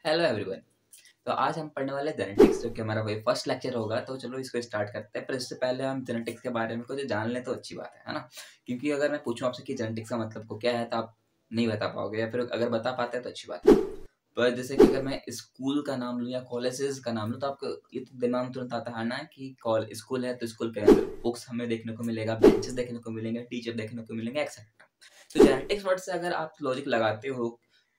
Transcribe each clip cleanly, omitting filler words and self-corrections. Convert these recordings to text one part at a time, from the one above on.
Hello everyone. तो आज हम पढ़ने वाले जेनेटिक्स, जो कि हमारा वही फर्स्ट लेक्चर होगा। तो चलो इसको स्टार्ट करते हैं, पर इससे पहले हम जेनेटिक्स के बारे में कुछ जान लें तो अच्छी बात है ना। क्योंकि अगर मैं पूछूं आपसे कि जेनेटिक्स का मतलब को क्या है तो आप नहीं बता पाओगे, या फिर अगर बता पाते हैं तो अच्छी बात है। पर जैसे कि अगर मैं स्कूल का नाम लूँ या कॉलेजेस का नाम लूँ तो आपको ये तो दिमाग में तुरंत आता है ना कि स्कूल है तो स्कूल के अंदर बुक्स हमें देखने को मिलेगा, बेंचेस देखने को मिलेंगे, टीचर देखने को मिलेंगे, एक्सेट्रा। तो जेनेटिक्स वर्ड से अगर आप लॉजिक लगाते हो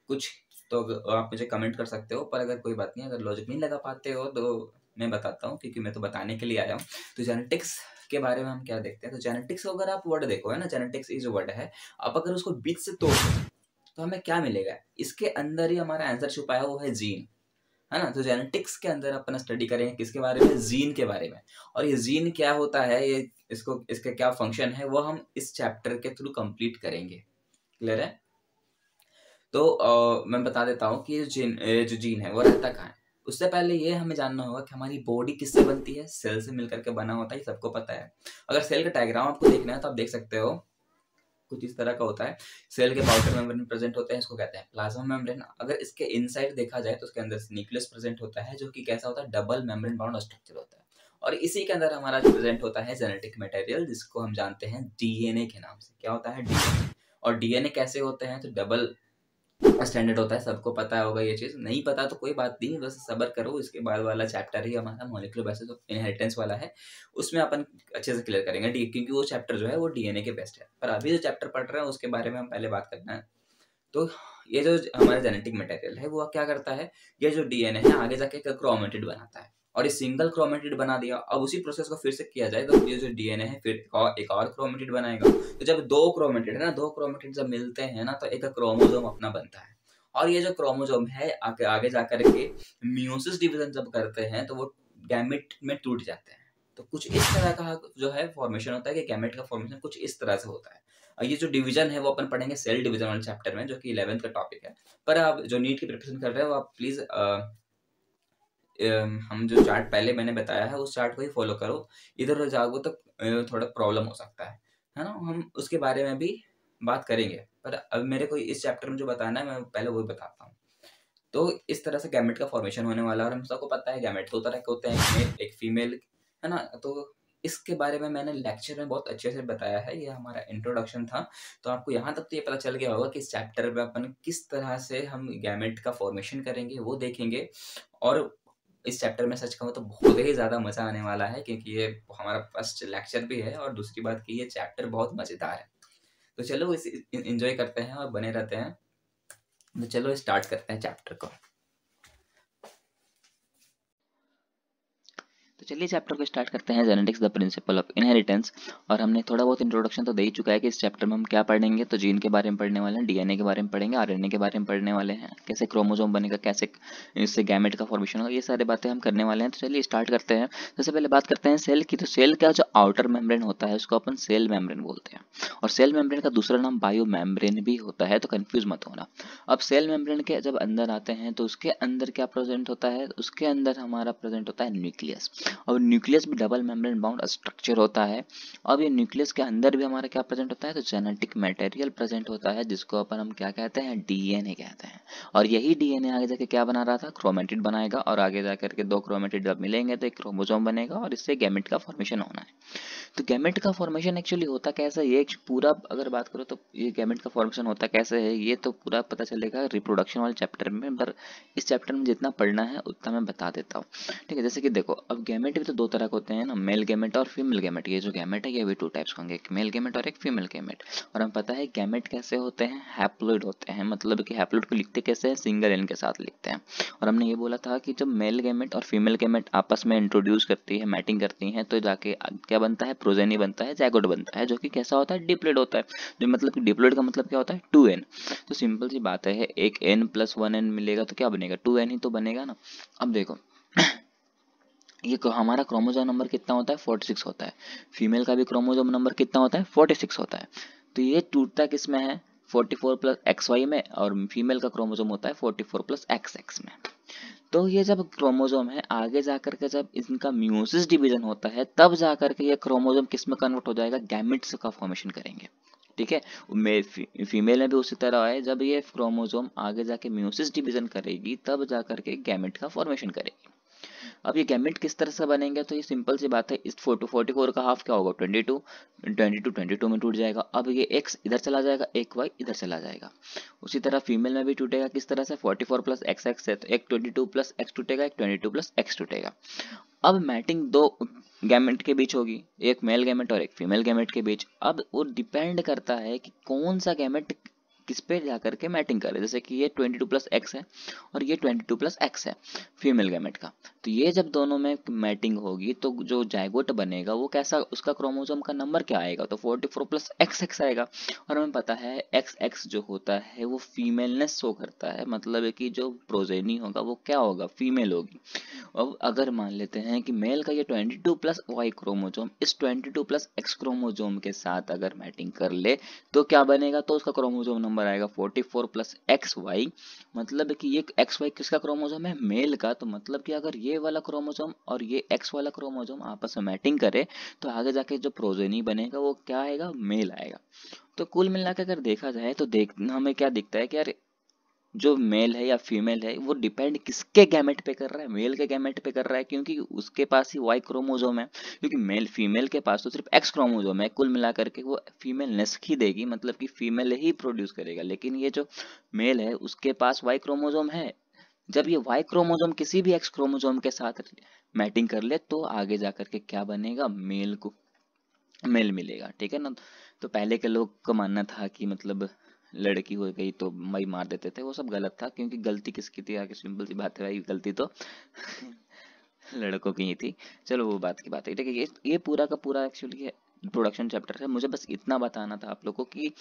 कुछ, तो आप मुझे कमेंट कर सकते हो। पर अगर कोई बात नहीं, अगर लॉजिक नहीं लगा पाते हो तो मैं बताता हूँ, क्योंकि मैं तो बताने के लिए आया हूँ। तो जेनेटिक्स के बारे में हम क्या देखते हैं, तो जेनेटिक्स को अगर आप वर्ड देखो है ना, जेनेटिक्स इज वर्ड है। आप अगर उसको बीच से तोड़ दो तो हमें क्या मिलेगा, इसके अंदर ही हमारा आंसर छुपा है, वो है जीन, है ना। तो जेनेटिक्स के अंदर अपन स्टडी करेंगे किसके बारे में, जीन के बारे में। और ये जीन क्या होता है, ये इसको इसका क्या फंक्शन है, वो हम इस चैप्टर के थ्रू कंप्लीट करेंगे। क्लियर है। तो मैं बता देता हूँ कि जो जीन है वो रहता कहाँ है। उससे पहले ये हमें जानना होगा कि हमारी बॉडी किससे बनती है। सेल से मिलकर के बना होता है, ये सबको पता है। अगर सेल का डायग्राम आपको देखना है तो आप देख सकते हो, कुछ इस तरह का होता है। सेल के आउटर मेम्ब्रेन प्रेजेंट होते हैं, इसको कहते हैं प्लाज्मा मेम्ब्रेन। अगर इसके इनसाइड देखा जाए तो उसके अंदर न्यूक्लियस प्रेजेंट होता है, जो कि कैसा होता है, डबल मेम्ब्रेन बाउंड स्ट्रक्चर होता है। और इसी के अंदर हमारा प्रेजेंट होता है जेनेटिक मटेरियल, जिसको हम जानते हैं डीएनए के नाम से। क्या होता है, डीएनए। और डीएनए कैसे होते हैं, तो डबल स्टैंडर्ड होता है, सबको पता होगा ये चीज। नहीं पता तो कोई बात नहीं, बस सब्र करो, इसके बाद वाला चैप्टर ही हमारा मॉलिक्यूलर बेसिस ऑफ इनहेरिटेंस वाला है। उसमें अपन अच्छे से क्लियर करेंगे क्योंकि वो चैप्टर जो है वो डीएनए के बेस्ट है। पर अभी जो चैप्टर पढ़ रहे हैं उसके बारे में हम पहले बात करना है। तो ये जो हमारा जेनेटिक मटेरियल है वो क्या करता है, ये जो डीएनए है आगे जाके एक क्रोमेटिड बनाता है। और ये सिंगल क्रोमेटिड बना दिया, अब उसी प्रोसेस को फिर से किया जाए तो ये जो डीएनए है फिर एक और क्रोमेटिड बनाएगा। तो जब दो क्रोमेटिड है ना, दो क्रोमेटिड जब मिलते हैं ना, तो एक क्रोमोसोम अपना बनता है। और ये जो क्रोमोसोम है आगे आगे जाकर के म्यूसिस डिवीजन जब करते हैं तो वो गैमेट में टूट जाते हैं। तो कुछ इस तरह का जो है फॉर्मेशन होता है कि गैमेट का फॉर्मेशन कुछ इस तरह से होता है। ये जो डिवीजन है वो अपन पढ़ेंगे सेल डिवीजन वाले चैप्टर में, जो कि 11th का टॉपिक है। पर आप जो नीट की प्रिपरेशन कर रहे हो आप प्लीज हम जो चार्ट पहले मैंने बताया है उस चार्ट को ही फॉलो करो। इधर उधर जाओगे तो थोड़ा प्रॉब्लम हो सकता है ना। हम उसके बारे में भी बात करेंगे, पर अब मेरे को इस चैप्टर में जो बताना है मैं पहले वही बताता हूँ। तो इस तरह से गैमेट का फॉर्मेशन होने वाला है। और हम सबको पता है गैमेट दो तरह के होते हैं, एक मेल एक फीमेल, है ना। तो इसके बारे में मैंने लेक्चर में बहुत अच्छे से बताया है, ये हमारा इंट्रोडक्शन था। तो आपको यहाँ तक तो ये पता चल गया होगा कि इस चैप्टर में अपन किस तरह से हम गैमेट का फॉर्मेशन करेंगे वो देखेंगे। और इस चैप्टर में सच कहूँ तो बहुत ही ज़्यादा मज़ा आने वाला है, क्योंकि ये हमारा फर्स्ट लेक्चर भी है और दूसरी बात की ये चैप्टर बहुत मज़ेदार है। तो चलो इस एंजॉय करते हैं और बने रहते हैं। तो चलो स्टार्ट करते हैं चैप्टर को। तो चलिए चैप्टर को स्टार्ट करते हैं, genetics the principle of inheritance. और हमने थोड़ा बहुत इंट्रोडक्शन तो दे ही चुका है कि इस चैप्टर में हम क्या पढ़ेंगे। तो जीन के बारे में पढ़ने वाले हैं, डीएनए के बारे में पढ़ेंगे, आरएनए के बारे में पढ़ने वाले हैं, कैसे क्रोमोसोम बनेगा, कैसे इससे गैमेट का फॉर्मेशन होगा, ये सारी बातें हम करने वाले हैं। तो चलिए स्टार्ट करते हैं। सबसे पहले बात करते हैं सेल की। तो सेल का जो आउटर मेम्ब्रेन होता है उसको अपन सेल मेम्ब्रेन बोलते हैं, और सेल मेम्ब्रेन का दूसरा नाम बायो मेम्ब्रेन भी होता है, तो कंफ्यूज मत होना। अब सेल मेम्ब्रेन के जब अंदर आते हैं तो उसके अंदर क्या प्रेजेंट होता है, उसके अंदर हमारा प्रेजेंट होता है न्यूक्लियस। और न्यूक्लियस भी डबल मेम्ब्रेन बाउंड स्ट्रक्चर होता है। अब ये न्यूक्लियस के अंदर भी हमारा क्या प्रेजेंट होता है, तो जेनेटिक मटेरियल प्रेजेंट होता है, जिसको अपन हम क्या कहते हैं, डीएनए कहते हैं। और यही डीएनए आगे जाके क्या बना रहा था, क्रोमेटिड बनाएगा, और आगे जाकर के दो क्रोमेटिड जब मिलेंगे तो एक क्रोमोसोम बनेगा, और इससे गैमेट का फॉर्मेशन होना है। तो गैमेट का फॉर्मेशन एक्चुअली होता कैसे है, ये पूरा अगर बात करो तो ये गैमेट का फॉर्मेशन होता कैसे है, ये तो पूरा पता चलेगा रिप्रोडक्शन वाले चैप्टर में। पर इस चैप्टर में जितना पढ़ना है उतना मैं बता देता हूँ, ठीक है। जैसे कि देखो, अब गैमेट भी तो दो तरह के होते हैं ना, मेल गैमेट और फीमेल गैमेट। ये जो गैमेट है ये भी टू टाइप्स के होंगे, एक मेल गैमेट और एक फीमेल गैमेट। और हम पता है गैमेट कैसे होते हैं, हैप्लॉइड होते हैं, मतलब कि हैप्लॉइड को लिखते कैसे हैं, सिंगल एन के साथ लिखते हैं। और हमने ये बोला था कि जब मेल गैमेट और फीमेल गैमेट आपस में इंट्रोड्यूस करती है, मैटिंग करती हैं, तो जाके क्या बनता है, प्रोजेनी बनता है, जैगोट बनता है, जो कि कैसा होता है, डिप्लॉइड होता है। जो मतलब कि डिप्लॉइड का मतलब क्या होता है, 2n। तो सिंपल सी बात है, एक n प्लस 1n मिलेगा तो क्या बनेगा, 2n ही तो बनेगा ना। अब देखो ये हमारा क्रोमोसोम नंबर कितना होता है, 46 होता है। फीमेल का भी क्रोमोसोम नंबर कितना होता है, 46 होता है। तो ये टूटता किस में है, 44 प्लस एक्स वाई में, और फीमेल का क्रोमोसोम होता है 44 प्लस एक्स एक्स में। तो ये जब क्रोमोसोम है आगे जाकर के जब इनका म्यूसिस डिवीजन होता है, तब जाकर के ये क्रोमोसोम किस में कन्वर्ट हो जाएगा, गैमेट्स का फॉर्मेशन करेंगे। ठीक है। फीमेल में भी उसी तरह है, जब ये क्रोमोसोम आगे जाके म्यूसिस डिवीजन करेगी तब जा करके गैमेट का फॉर्मेशन करेगी। अब ये गैमेट किस तरह से बनेंगे, तो ये सिंपल सी बात है, इस 44 का हाफ क्या होगा 22, 22 में टूट जाएगा। अब ये एक्स इधर चला जाएगा, एक वाई इधर चला जाएगा। उसी तरह फीमेल में भी टूटेगा, किस तरह से 44 प्लस एक्स एक्स है तो एक 22 प्लस एक्स टूटेगा, एक 22 प्लस एक्स टूटेगा। अब मैटिंग दो गैमेट के बीच होगी, एक मेल गैमेट और एक फीमेल गैमेट के बीच। अब वो डिपेंड करता है कि कौन सा गैमेट किस पे जाकर के मैटिंग करे। जैसे कि ये 22 प्लस एक्स है और ये 22 प्लस एक्स है फीमेल गैमेट का, तो ये जब दोनों में मैटिंग होगी तो जो जाइगोट बनेगा वो कैसा, उसका क्रोमोसोम का नंबर क्या आएगा, तो 44 प्लस एक्स एक्स आएगा। और हमें पता है एक्स एक्स जो होता है वो फीमेलनेस शो करता है, मतलब है कि जो प्रोजेनी होगा वो क्या होगा, फीमेल होगी। अब अगर मान लेते हैं कि मेल का ये 22 प्लस वाई क्रोमोसोम इस 22 प्लस एक्स क्रोमोसोम के साथ अगर मैटिंग कर ले तो क्या बनेगा, तो उसका क्रोमोसोम नंबर आएगा 44 प्लस एक्स वाई। मतलब कि ये एक्स वाई किसका क्रोमोसोम है, मेल का। तो मतलब कि अगर ये वाला क्रोमोसोम और ये एक्स वाला क्रोमोसोम आपस में मैटिंग करे तो आगे जाके जो प्रोजेनी बनेगा वो क्या आएगा, मेल आएगा। तो कुल मिला के अगर देखा जाए तो हमें क्या दिखता है कि यार जो मेल है या फीमेल है वो डिपेंड किसके गैमेट पे कर रहा है, मेल के गैमेट पे कर रहा है, क्योंकि उसके पास ही वाई क्रोमोसोम है। क्योंकि मेल फीमेल के पास तो सिर्फ एक्स क्रोमोसोम है, कुल मिलाकर के वो फीमेल नेस्क ही देगी, मतलब कि फीमेल ही प्रोड्यूस करेगा। लेकिन ये जो मेल है उसके पास वाई क्रोमोसोम है। जब ये वाई क्रोमोसोम किसी भी एक्स क्रोमोसोम के साथ मैटिंग कर ले तो आगे जाकर के क्या बनेगा, मेल को मेल मिलेगा, ठीक है ना। तो पहले के लोग का मानना था कि मतलब लड़की हो गई तो भाई मार देते थे, वो सब गलत था। क्योंकि गलती किसकी थी, आगे सिंपल सी बात है भाई, गलती तो लड़कों की ही थी। चलो वो बात की बात है, ठीक है। ये पूरा का पूरा एक्चुअली प्रोडक्शन चैप्टर है। मुझे बस इतना बताना था आप लोगों को कि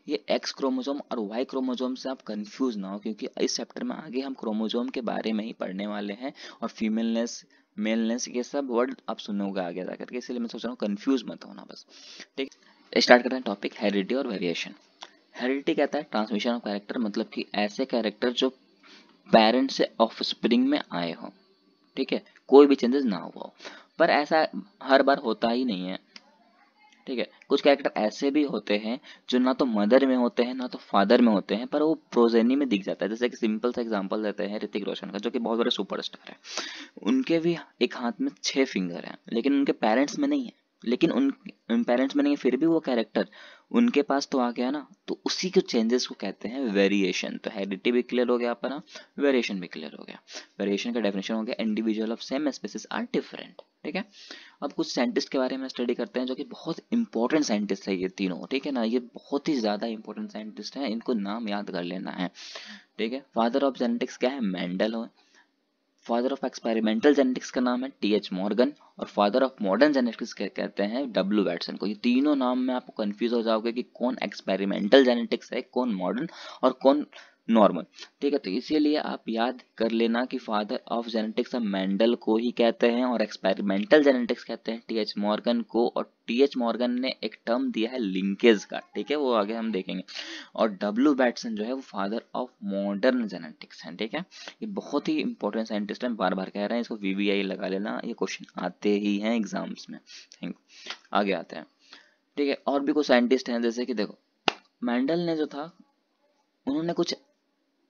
ये एक्स क्रोमोसोम और वाई क्रोमोसोम से आप कंफ्यूज ना हो, क्योंकि इस चैप्टर में आगे हम क्रोमोसोम के बारे में ही पढ़ने वाले हैं और फीमेलनेस मेलनेस ये सब वर्ड आप सुनोगे आगे जाकर के, इसलिए मैं सोच रहा हूँ कंफ्यूज मत होना बस, ठीक। स्टार्ट करते हैं टॉपिक हेरिडिटी और वेरिएशन। हेरिडिटी कहता है ट्रांसमिशन ऑफ कैरेक्टर, मतलब कि ऐसे कैरेक्टर जो पेरेंट से ऑफस्प्रिंग में आए हो, ठीक है, कोई भी चेंजेस ना हुआ हो। पर ऐसा हर बार होता ही नहीं है, ठीक है। कुछ कैरेक्टर ऐसे भी होते हैं जो ना तो मदर में होते हैं ना तो फादर में होते हैं, पर वो प्रोजेनी में दिख जाता है। जैसे कि सिंपल सा एग्जांपल देते हैं ऋतिक रोशन का, जो कि बहुत बड़े सुपरस्टार है। उनके भी एक हाथ में 6 फिंगर हैं, लेकिन उनके पेरेंट्स में नहीं है। लेकिन उन पेरेंट्स में नहीं है, फिर भी वो कैरेक्टर उनके पास तो आ गया ना, तो उसी के चेंजेस को कहते हैं वेरिएशन। तो हेरिडिटी भी क्लियर हो गया अपना, वेरिएशन भी क्लियर हो गया। वेरिएशन का डेफिनेशन हो गया individual of same species are different, ठीक है। अब कुछ साइंटिस्ट के बारे में स्टडी करते हैं जो कि बहुत इंपॉर्टेंट साइंटिस्ट है ये तीनों, ठीक है ना। ये बहुत ही ज्यादा इंपॉर्टेंट साइंटिस्ट हैं, इनको नाम याद कर लेना है, ठीक है। फादर ऑफ जेनेटिक्स क्या है, मेंडल हो। फादर ऑफ एक्सपेरिमेंटल जेनेटिक्स का नाम है टी.एच. मॉर्गन। और फादर ऑफ मॉडर्न जेनेटिक्स कहते हैं डब्ल्यू. वैटसन को। ये तीनों नाम में आपको कंफ्यूज हो जाओगे कि कौन एक्सपेरिमेंटल जेनेटिक्स है, कौन मॉडर्न और कौन नॉर्मल, ठीक है। तो इसीलिए आप याद कर लेना कि फादर ऑफ जेनेटिक्स मेंडल को ही कहते हैं और एक्सपेरिमेंटल जेनेटिक्स कहते हैं टी.एच. मॉर्गन को। और टी.एच. मॉर्गन ने एक टर्म दिया है लिंकेज का, ठीक है, वो आगे हम देखेंगे। और डब्ल्यू. बैटसन जो है वो फादर ऑफ मॉडर्न जेनेटिक्स है, ठीक है। ये बहुत ही इंपॉर्टेंट साइंटिस्ट है, बार बार कह रहे हैं, इसको वीवीआई लगा लेना, ये क्वेश्चन आते ही हैं एग्जाम्स में। थैंक आगे आते हैं, ठीक है। और भी कुछ साइंटिस्ट हैं, जैसे कि देखो मेंडल ने जो था उन्होंने कुछ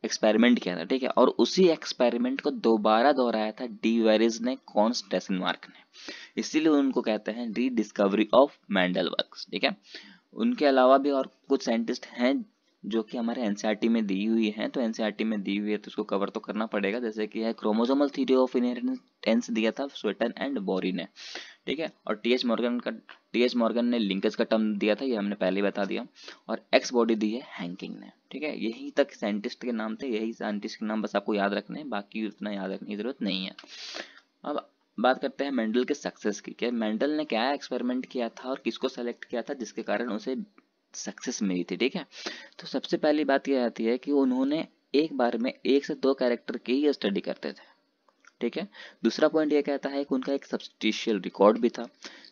एक्सपेरिमेंट किया था, ठीक है। और उसी एक्सपेरिमेंट को दोबारा दोहराया था डी वेरिज ने, कॉन्स्टेसनमार्क ने, इसीलिए उनको कहते हैं री डिस्कवरी ऑफ मेंडल वर्क्स, ठीक है। उनके अलावा भी और कुछ साइंटिस्ट हैं जो कि हमारे एनसीईआरटी में दी हुई है, तो एनसीईआरटी में दी हुई है तो उसको कवर तो करना पड़ेगा। जैसे कि है क्रोमोसोमल थ्योरी ऑफ इनहेरिटेंस दिया था स्वेटन एंड बोरी ने, ठीक है। और टीएच मॉर्गन ने लिंकेज का टर्म दिया था, ये हमने पहले ही बता दिया। और एक्स बॉडी दी है हैंकिंग ने, ठीक है। यही तक साइंटिस्ट के नाम थे, यही साइंटिस्ट के नाम बस आपको याद रखने हैं, बाकी उतना याद रखने की जरूरत नहीं है। अब बात करते हैं मेंडल के सक्सेस की। क्या मेंडल ने क्या एक्सपेरिमेंट किया था और किसको सेलेक्ट किया था जिसके कारण उसे सक्सेस मिली थी, ठीक है। तो सबसे पहली बात यह आती है कि उन्होंने एक बार में 1 से 2 कैरेक्टर की ही स्टडी करते थे, ठीक है। दूसरा पॉइंट ये कहता है कि उनका एक सब्सटीशियल रिकॉर्ड भी था।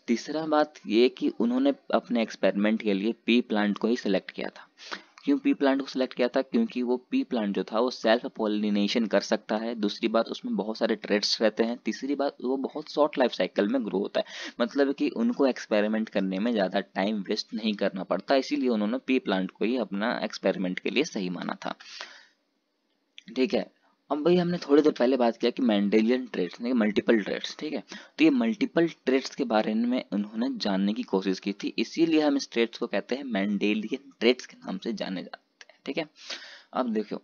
तीसरा बात ये कि उन्होंने अपने एक्सपेरिमेंट के लिए पी प्लांट को ही सिलेक्ट किया था, क्यों पी प्लांट को सिलेक्ट किया था? क्योंकि वो पी प्लांट जो था वो सेल्फ पॉलिनेशन कर सकता है, दूसरी बात उसमें बहुत सारे ट्रेड्स रहते हैं, तीसरी बात वो बहुत शॉर्ट लाइफ साइकिल में ग्रो होता है, मतलब कि उनको एक्सपेरिमेंट करने में ज़्यादा टाइम वेस्ट नहीं करना पड़ता, इसीलिए उन्होंने पी प्लांट को ही अपना एक्सपेरिमेंट के लिए सही माना था। ठीक है, अब भाई हमने थोड़ी देर पहले बात किया कि मेंडेलियन ट्रेड्स, मल्टीपल ट्रेड्स, ठीक है, तो ये मल्टीपल ट्रेड्स के बारे में उन्होंने जानने की कोशिश की थी, इसीलिए हम इस ट्रेड्स को कहते हैं मेंडेलियन ट्रेड्स के नाम से जाने जाते हैं। ठीक है, अब देखो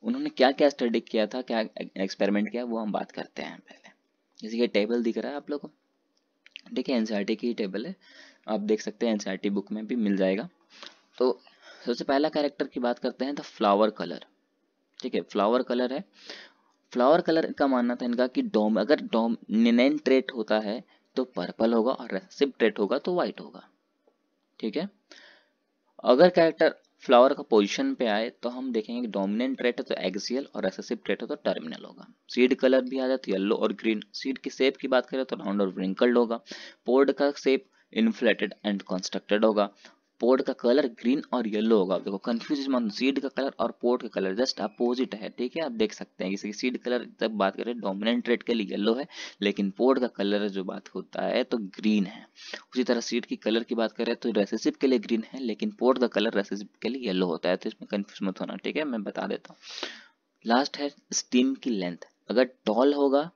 उन्होंने क्या क्या स्टडी किया था, क्या एक्सपेरिमेंट किया, वो हम बात करते हैं पहले। जैसे ये टेबल दिख रहा है आप लोगों को, ठीक है, एनसीईआरटी की टेबल है, आप देख सकते हैं एनसीईआरटी बुक में भी मिल जाएगा। तो सबसे पहला कैरेक्टर की बात करते हैं, द फ्लावर कलर। ठीक है, फ्लावर कलर है, फ्लावर कलर का मानना था इनका कि अगर डोमिनेंट ट्रेट होता है तो पर्पल होगा और रेसेसिव ट्रेट होगा तो व्हाइट होगा। ठीक है, अगर कैरेक्टर फ्लावर का पोजीशन पे आए तो हम देखेंगे कि डोमिनेंट ट्रेट है तो एक्सियल और रेसेसिव ट्रेट है तो टर्मिनल होगा। सीड कलर भी आ जाए तो येलो और ग्रीन। सीड की शेप की बात करें तो राउंड और व्रिंकल्ड होगा। पोड का शेप इन्फ्लेटेड एंड कंस्ट्रक्टेड होगा। पोड का कलर ग्रीन और येलो होगा। देखो कंफ्यूज मत, सीड का कलर और पोड का कलर जस्ट अपोजिट है। ठीक है, आप देख सकते हैं जैसे सीड कलर जब बात करें डोमिनेंट ट्रेट के लिए येलो है, लेकिन पोड का कलर जो बात होता है तो ग्रीन है। उसी तरह सीड की कलर की बात करें तो रेसेसिव के लिए ग्रीन है, लेकिन पोड का कलर रेसेसिव के लिए येलो होता है, तो इसमें कंफ्यूज मत होना। ठीक है, मैं बता देता हूँ। लास्ट है स्टीम की लेंथ। अगर टॉल होगा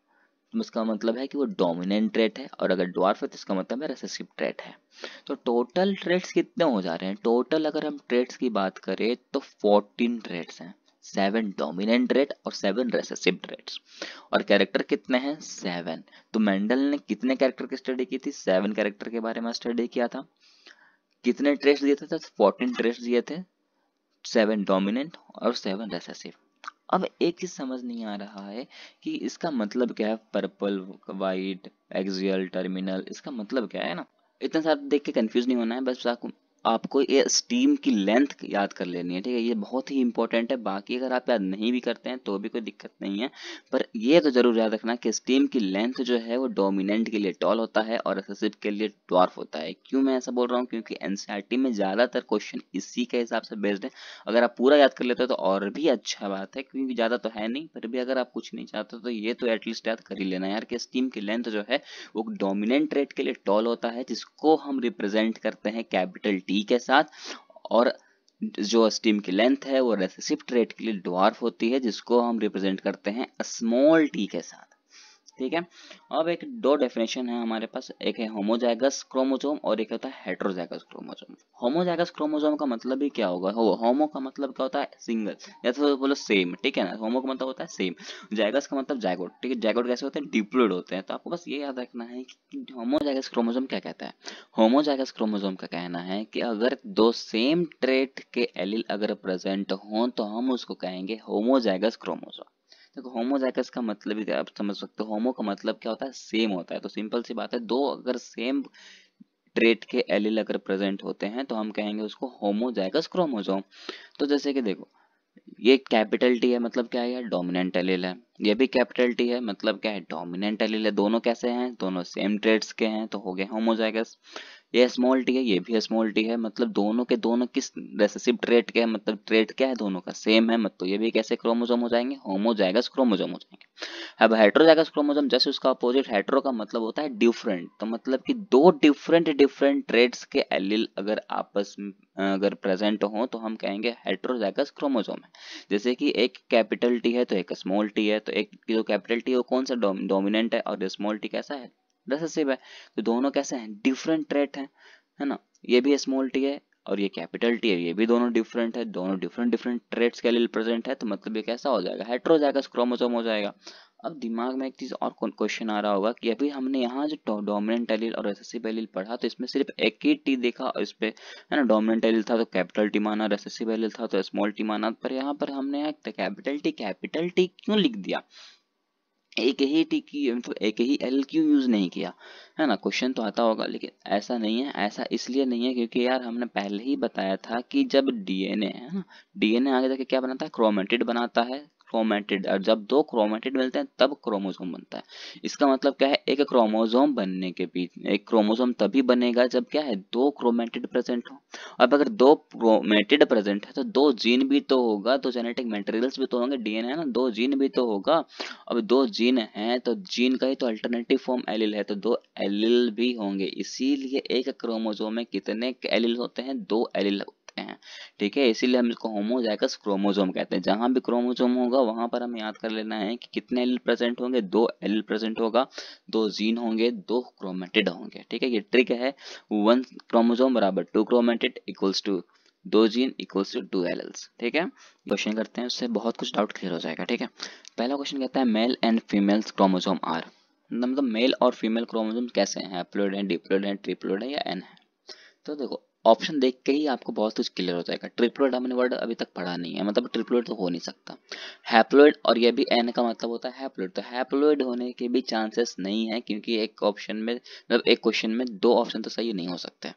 तो इसका मतलब है कि वो डोमिनेंट ट्रेट है, और अगर ड्वार्फ है तो इसका मतलब है रेसेसिव ट्रेट है। तो टोटल ट्रेट्स कितने हो जा रहे हैं? टोटल अगर हम ट्रेट्स की बात करें तो 14 ट्रेट्स हैं, 7 डोमिनेंट ट्रेट और 7 रेसेसिव ट्रेट्स। और कैरेक्टर कितने हैं? 7। तो मेंडल ने कितने कैरेक्टर की स्टडी की थी? 7 कैरेक्टर के बारे में स्टडी किया था। कितने ट्रेट्स दिए थे? 14 ट्रेट्स दिए थे, 7 डोमिनेंट और 7 रेसेसिव। अब एक चीज समझ नहीं आ रहा है कि इसका मतलब क्या है, पर्पल, वाइट, एक्सियल, टर्मिनल, इसका मतलब क्या है ना। इतना सारा देख के कंफ्यूज नहीं होना है, बस आपको ये स्टीम की लेंथ याद कर लेनी है। ठीक है, ये बहुत ही इंपॉर्टेंट है, बाकी अगर आप याद नहीं भी करते हैं तो भी कोई दिक्कत नहीं है, पर ये तो जरूर याद रखना कि स्टीम की लेंथ जो है वो डोमिनेंट के लिए टॉल होता है और रेसेसिव के लिए ड्वार्फ होता है। क्यों मैं ऐसा बोल रहा हूँ? क्योंकि एनसीईआरटी में ज्यादातर क्वेश्चन इसी के हिसाब से बेस्ड है। अगर आप पूरा याद कर लेते हो तो और भी अच्छा बात है, क्योंकि ज्यादा तो है नहीं, पर भी अगर आप कुछ नहीं चाहते तो ये तो एटलीस्ट याद कर ही लेना यार कि स्टीम की लेंथ जो है वो डोमिनेंट ट्रेट के लिए टॉल होता है, जिसको हम रिप्रेजेंट करते हैं कैपिटल टी के साथ, और जो स्टीम की लेंथ है वो रेसेसिव ट्रेट के लिए ड्वार्फ होती है, जिसको हम रिप्रेजेंट करते हैं स्मॉल टी के साथ। ठीक है, अब एक दो डेफिनेशन है हमारे पास, एक है होमोजाइगस क्रोमोसोम और एक होता है हेटेरोजाइगस क्रोमोसोम। होमोजाइगस क्रोमोसोम का मतलब ही क्या होगा? होमो का मतलब क्या होता है? सिंगल, या तो बोलो सेम। ठीक है ना, होमो का मतलब होता है सेम, जाइगस का मतलब जाइगोट। ठीक है, जाइगोट कैसे होते हैं? डिप्लॉइड होते हैं। तो आपको बस ये याद रखना है कि होमोजाइगस क्रोमोसोम क्या कहता है। होमोजाइगस क्रोमोसोम का कहना है कि अगर दो सेम ट्रेट के एलील अगर प्रेजेंट हों तो हम उसको कहेंगे होमोजाइगस क्रोमोसोम। देखो होमोजाइगस का मतलब ही आप समझ सकते हो, होमो का मतलब क्या होता है? सेम होता है। तो सिंपल सी बात है, दो अगर सेम ट्रेट के एलील अगर प्रेजेंट होते हैं तो हम कहेंगे उसको होमोजाइगस क्रोमोसोम। तो जैसे कि देखो, ये कैपिटल टी है, मतलब क्या है? यार डोमिनेंट एलील है। ये भी कैपिटल टी है, मतलब क्या है? डोमिनेंट एलील है। दोनों कैसे हैं? दोनों सेम ट्रेट्स के हैं, तो हो गए होमोजाइगस। ये स्मॉल टी है, ये भी स्मॉल टी है, मतलब दोनों के दोनों किस रेसेसिव ट्रेट के हैं, मतलब ट्रेट क्या है? दोनों का सेम है, मतलब ये भी कैसे क्रोमोसोम हो जाएंगे? होमोजाइगस क्रोमोसोम हो जाएंगे। अब हेटेरोजाइगस क्रोमोसोम जैसे उसका अपोजिट, हेटेरो का मतलब होता है डिफरेंट, तो मतलब कि दो डिफरेंट ट्रेट्स के एलील अगर आपस में अगर प्रेजेंट हो तो हम कहेंगे हेटेरोजाइगस क्रोमोसोम है। जैसे कि एक कैपिटल टी है तो एक स्मॉल टी है, तो एक जो कैपिटल टी है वो कौन सा डोमिनेंट है और स्मॉल टी कैसा है? रिसेसिव है। तो दोनों कैसे हैं? डिफरेंट ट्रेट है ना। ये भी स्मॉल टी है और ये कैपिटल टी है, ये भी दोनों डिफरेंट है, दोनों डिफरेंट ट्रेट्स के एलील प्रेजेंट है, तो मतलब ये कैसा हो जाएगा? हेटेरोजाइगस क्रोमोसोम हो जाएगा। अब दिमाग में एक चीज और क्वेश्चन आ रहा होगा कि अभी हमने यहाँ जो डोमिनेंट एलील और रेसेसिव एलील पढ़ा तो इसमें सिर्फ एक ही टी देखा, और इस पे है ना डोमिनेंट एलील था तो कैपिटल टी माना, रेसेसिव एलील था तो स्मॉल टी माना, पर यहाँ पर हमने कैपिटल टी क्यों लिख दिया? एक ही टी की मतलब एक ही एल क्यों यूज नहीं किया? है ना, क्वेश्चन तो आता होगा, लेकिन ऐसा नहीं है। ऐसा इसलिए नहीं है क्योंकि यार हमने पहले ही बताया था कि जब डीएनए है ना, डीएनए आगे जाके क्या बनाता है? क्रोमेटिड बनाता है। क्रोमेटिड, और जब दो क्रोमेटिड मिलते हैं तब क्रोमोसोम बनता है। इसका मतलब क्या है, एक क्रोमोसोम बनने के बीच, एक क्रोमोसोम तभी बनेगा जब क्या है, दो क्रोमेटिड प्रेजेंट हो। अब अगर दो क्रोमेटिड प्रेजेंट है तो दो जीन भी तो होगा, तो जेनेटिक मटेरियल्स भी तो होंगे, डीएनए है ना, दो जीन भी तो होगा। अब दो जीन है तो जीन का ही तो अल्टरनेटिव फॉर्म एलिल है, तो दो एलिल भी होंगे। इसीलिए एक क्रोमोसोम में कितने एलिल होते हैं, दो एलिल होते हैं, ठीक है। इसीलिए हम इसको होमोजाइगस क्रोमोसोम कहते हैं। जहां भी क्रोमोसोम होगा वहां पर हमें याद कर लेना है कि कितने एलिल प्रेजेंट होंगे, दो एलिल प्रेजेंट होगा, दो जीन होंगे, दो क्रोमेटिड होंगे, ठीक है। ये ट्रिक है, वन क्रोमोसोम बराबर टू क्रोमेटिड इक्वल्स टू दो gene equals to two alleles, ठीक है। क्वेश्चन करते हैं, उससे बहुत कुछ डाउट क्लियर हो जाएगा, ठीक है। पहला क्वेश्चन कहता है male and females chromosome are, मतलब मेल और फीमेल क्रोमोसोम कैसे हैं, हैप्लोइड है, डिप्लोइड है, ट्रिप्लोइड है या एन है। तो देखो ऑप्शन देख के ही आपको बहुत कुछ क्लियर हो जाएगा। ट्रिप्लोइड हमने वर्ड अभी तक पढ़ा नहीं है, मतलब ट्रिप्लोइड तो हो नहीं सकता। हैप्लोइड और ये भी एन का मतलब होता है हैप्लोइड, तो हैप्लोइड होने के भी चांसेस नहीं है, क्योंकि एक ऑप्शन में, मतलब एक क्वेश्चन में दो ऑप्शन तो सही नहीं हो सकते,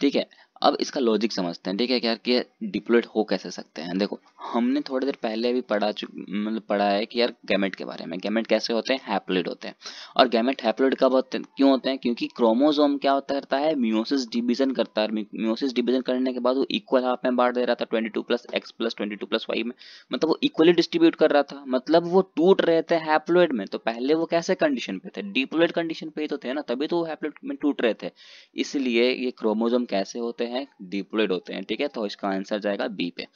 ठीक है। अब इसका लॉजिक समझते हैं, ठीक है, क्या कि डिप्लॉयड हो कैसे सकते हैं। देखो हमने थोड़ी देर पहले भी मतलब पढ़ा है कि यार गैमेट के बारे में, गैमेट कैसे होते हैं, हैप्लॉइड होते हैं। और गैमेट हैप्लॉइड कब होते हैं, क्यों होते हैं, क्योंकि क्रोमोसोम क्या होता करता है, मियोसिस डिवीजन करता है। मियोसिस डिवीजन करने के बाद वो इक्वल हाफ में बांट दे रहा था, 22 plus X plus 22 plus Y में, मतलब वो इक्वली डिस्ट्रीब्यूट कर रहा था, मतलब वो टूट रहे थे हैप्लॉइड में। तो पहले वो कैसे कंडीशन पे थे, डिप्लॉइड कंडीशन पे ही तो थे ना, तभी तो वो हैप्लॉइड में टूट रहे थे। इसलिए ये क्रोमोसोम कैसे होते हैं, डिप्लॉइड होते हैं, ठीक है। तो इसका आंसर जाएगा बी पे।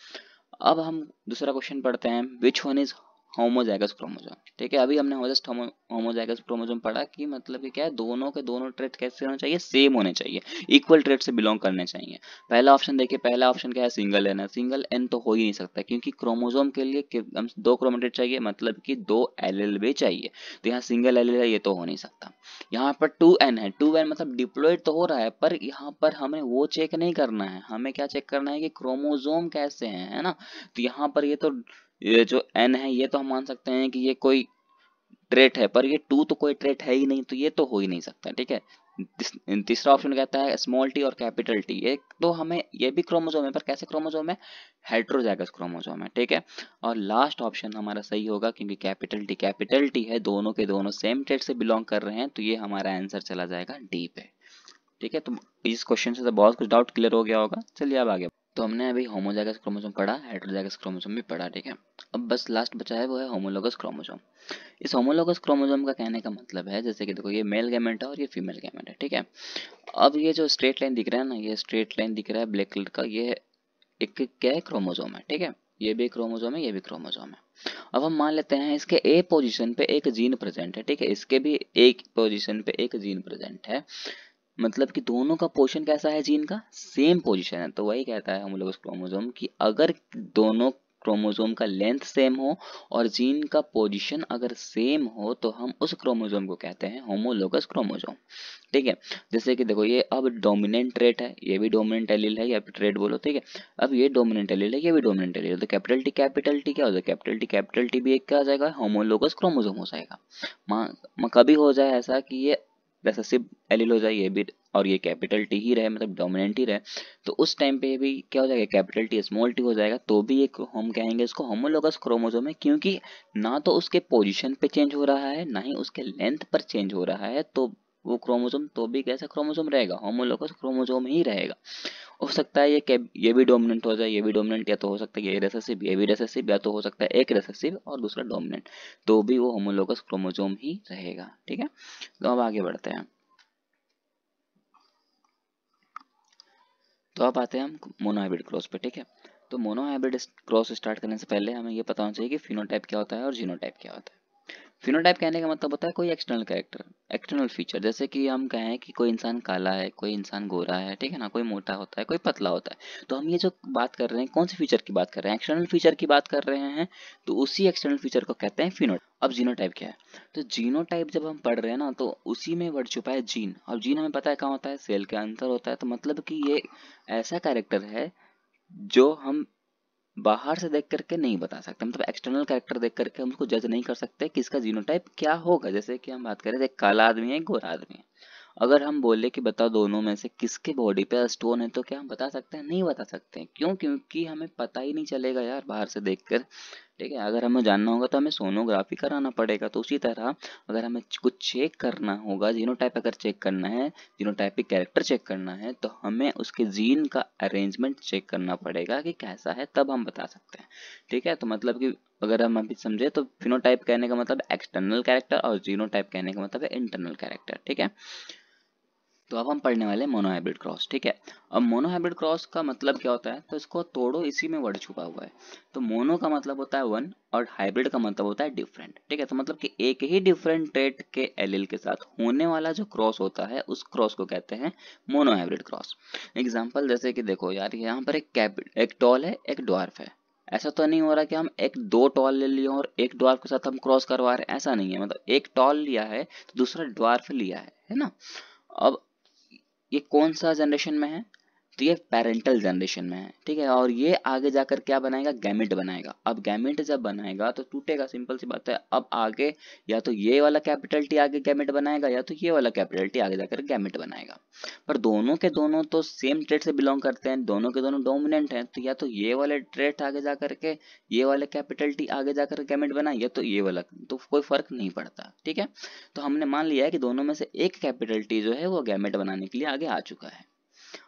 अब हम दूसरा क्वेश्चन पढ़ते हैं, which one is homozygous chromosome, ठीक है। अभी हमने जस्ट होमोजाइगस क्रोमोसोम पढ़ा कि मतलब कि क्या है, दोनों के दोनों ट्रेट कैसे होने चाहिए, सेम होने चाहिए, इक्वल ट्रेट से बिलोंग करने चाहिए। पहला ऑप्शन देखिए, पहला ऑप्शन क्या है, सिंगल एन है। सिंगल एन तो हो ही नहीं सकता, क्योंकि क्रोमोसोम के लिए हम दो क्रोमेटिड चाहिए, मतलब कि दो एलिल भी चाहिए। तो यहाँ सिंगल एलिल है, ये तो हो नहीं सकता। यहाँ पर टू एन है, टू एन मतलब डिप्लॉइड तो हो रहा है, पर यहाँ पर हमें वो चेक नहीं करना है, हमें क्या चेक करना है कि क्रोमोसोम कैसे है ना। तो यहाँ पर ये जो एन है, ये तो हम मान सकते हैं कि ये कोई ट्रेट है, पर ये टू तो कोई ट्रेट है ही नहीं, तो ये तो हो ही नहीं सकता, ठीक है। तीसरा ऑप्शन कहता है स्मॉल टी और कैपिटल टी, एक तो हमें ये भी क्रोमोसोम है, पर कैसे क्रोमोसोम है, हेट्रोजाइगस क्रोमोसोम है, ठीक है। और लास्ट ऑप्शन हमारा सही होगा, क्योंकि कैपिटल टी है, दोनों के दोनों सेम ट्रेट से बिलोंग कर रहे हैं, तो ये हमारा आंसर चला जाएगा डी पे, ठीक है। तो इस क्वेश्चन से तो बहुत कुछ डाउट क्लियर हो गया होगा। चलिए अब आगे। तो हमने अभी होमोजाइगस क्रोमोसोम पढ़ा, हेट्रोजाइगस क्रोमोसोम भी पढ़ा, ठीक है। अब बस लास्ट बचा है, वो है होमोलोगस क्रोमोसोम। इस होमोलोगस क्रोमोसोम का कहने का मतलब है, जैसे कि देखो ये मेल गैमेट है और ये फीमेल गैमेट है, ठीक है। अब ये जो स्ट्रेट लाइन दिख रहा है ना, ये स्ट्रेट लाइन दिख रहा है ब्लैक कलर का, ये एक क्या है, क्रोमोसोम है, ठीक है। ये भी क्रोमोसोम है, ये भी क्रोमोसोम है। अब हम मान लेते हैं इसके ए पोजीशन पे एक जीन प्रेजेंट है, ठीक है, इसके भी एक पोजीशन पे एक जीन प्रेजेंट है, मतलब कि दोनों का पोजीशन कैसा है, जीन का सेम पोजीशन है। तो वही कहता है हम लोग उस क्रोमोसोम की, अगर दोनों क्रोमोसोम का लेंथ सेम हो और जीन का पोजीशन अगर सेम हो, तो हम उस क्रोमोसोम को कहते हैं होमोलोगस क्रोमोसोम, ठीक है। जैसे कि देखो ये अब डोमिनेंट ट्रेट है, ये भी डोमिनेंट एलील है, या फिर ट्रेट बोलो, ठीक है। अब ये डोमिनेंट एलील है, ये भी डोमिनेंट एलील है, तो कैपिटल टी क्या हो जाएगा, कैपिटल टी भी एक क्या आ जाएगा, होमोलोगस क्रोमोसोम हो जाएगा। कभी हो जाए ऐसा कि ये रिसेसिव एलील हो जाए, ये भी, और ये कैपिटल टी ही रहे, मतलब डोमिनेंट ही रहे, तो उस टाइम पे भी क्या हो जाएगा, कैपिटल टी स्मॉल टी हो जाएगा, तो भी एक हम कहेंगे इसको होमोलोगस क्रोमोसोम है, क्योंकि ना तो उसके पोजीशन पे चेंज हो रहा है, ना ही उसके लेंथ पर चेंज हो रहा है, तो वो क्रोमोसोम तो भी कैसा क्रोमोसोम रहेगा, होमोलोगस क्रोमोसोम ही रहेगा। हो सकता है ये भी डोमिनेंट हो जाए, ये भी डोमिनेंट, या तो हो सकता है ये रिसेसिव, ये भी रिसेसिव, या तो हो सकता है एक रिसेसिव और दूसरा डोमिनेंट, तो भी वो होमोलोगस क्रोमोसोम ही रहेगा, ठीक है। तो अब आगे बढ़ते हैं। तो अब आते हैं हम मोनोहाइब्रिड क्रॉस पे, ठीक है। तो मोनोहाइब्रिड क्रॉस स्टार्ट करने से पहले हमें ये पता होना चाहिए कि फिनोटाइप क्या होता है और जीनोटाइप क्या होता है। फिनोटाइप कहने का मतलब होता है कोई एक्सटर्नल कैरेक्टर, एक्सटर्नल फीचर, जैसे कि हम कहें कि कोई इंसान काला है, कोई इंसान गोरा है, ठीक है ना, कोई मोटा होता है, कोई पतला होता है। तो हम ये जो बात कर रहे हैं, कौन सी फीचर की बात कर रहे हैं, एक्सटर्नल फीचर की बात कर रहे हैं, तो उसी एक्सटर्नल फीचर को कहते हैं फिनोटाइप। अब जीनोटाइप क्या है, तो जीनोटाइप जब हम पढ़ रहे हैं ना, तो उसी में वर्ड छुपा है जीन। अब जीन हमें पता है कहाँ होता है, सेल के अंदर होता है, तो मतलब कि ये ऐसा कैरेक्टर है जो हम बाहर से देख करके नहीं बता सकते, मतलब एक्सटर्नल कैरेक्टर देख करके हम उसको जज नहीं कर सकते कि इसका जीनोटाइप क्या होगा। जैसे कि हम बात करें, एक काला आदमी है, एक गोरा आदमी है, अगर हम बोले कि बताओ दोनों में से किसके बॉडी पे स्टोन है, तो क्या हम बता सकते हैं, नहीं बता सकते हैं। क्यों, क्योंकि हमें पता ही नहीं चलेगा यार बाहर से देखकर, ठीक है। अगर हमें जानना होगा तो हमें सोनोग्राफी कराना पड़ेगा। तो उसी तरह अगर हमें कुछ चेक करना होगा, जीनोटाइप अगर चेक करना है, जीनोटाइपिक कैरेक्टर चेक करना है, तो हमें उसके जीन का अरेंजमेंट चेक करना पड़ेगा कि कैसा है, तब हम बता सकते हैं। ठीक है। तो मतलब कि अगर हम अभी समझे तो फिनोटाइप कहने का मतलब एक्सटर्नल कैरेक्टर और जीनोटाइप कहने का मतलब है इंटरनल कैरेक्टर। ठीक है। तो अब हम पढ़ने वाले हैं मोनोहाइब्रिड क्रॉस। ठीक है। अब मोनोहाइब्रिड क्रॉस का मतलब क्या होता है, तो इसको तोड़ो, इसी में वर्ड छुपा हुआ है। तो मोनो का मतलब होता है वन और हाइब्रिड का मतलब होता है डिफरेंट। ठीक है। तो मतलब कि एक ही डिफरेंट ट्रेट के एलील के साथ होने वाला जो क्रॉस होता है उस क्रॉस को कहते हैं मोनोहाइब्रिड क्रॉस। एग्जाम्पल जैसे कि देखो यार, यहाँ पर एक टॉल है, एक ड्वार्फ है। ऐसा तो नहीं हो रहा कि हम एक दो टॉल ले लिए और एक ड्वार्फ के साथ हम क्रॉस करवा रहे हैं, ऐसा नहीं है। मतलब एक टॉल लिया है तो दूसरा ड्वार्फ लिया है ना। अब ये कौन सा जनरेशन में है, तो ये पेरेंटल जनरेशन में है। ठीक है। और ये आगे जाकर क्या बनाएगा, गैमेट बनाएगा। अब गैमेट जब बनाएगा तो टूटेगा, सिंपल सी बात है। अब आगे या तो ये वाला कैपिटल टी आगे गैमेट बनाएगा या तो ये वाला कैपिटल टी आगे जाकर गैमेट बनाएगा। पर दोनों के दोनों तो सेम ट्रेट से बिलोंग करते हैं, दोनों के दोनों डोमिनेंट हैं। तो या तो ये वाले ट्रेट आगे जाकर के ये वाले कैपिटल टी आगे जाकर गैमेट बनाए या तो ये वाला, तो कोई फर्क नहीं पड़ता। ठीक है। तो हमने मान लिया है कि दोनों में से एक कैपिटल टी जो है वो गैमेट बनाने के लिए आगे आ चुका है।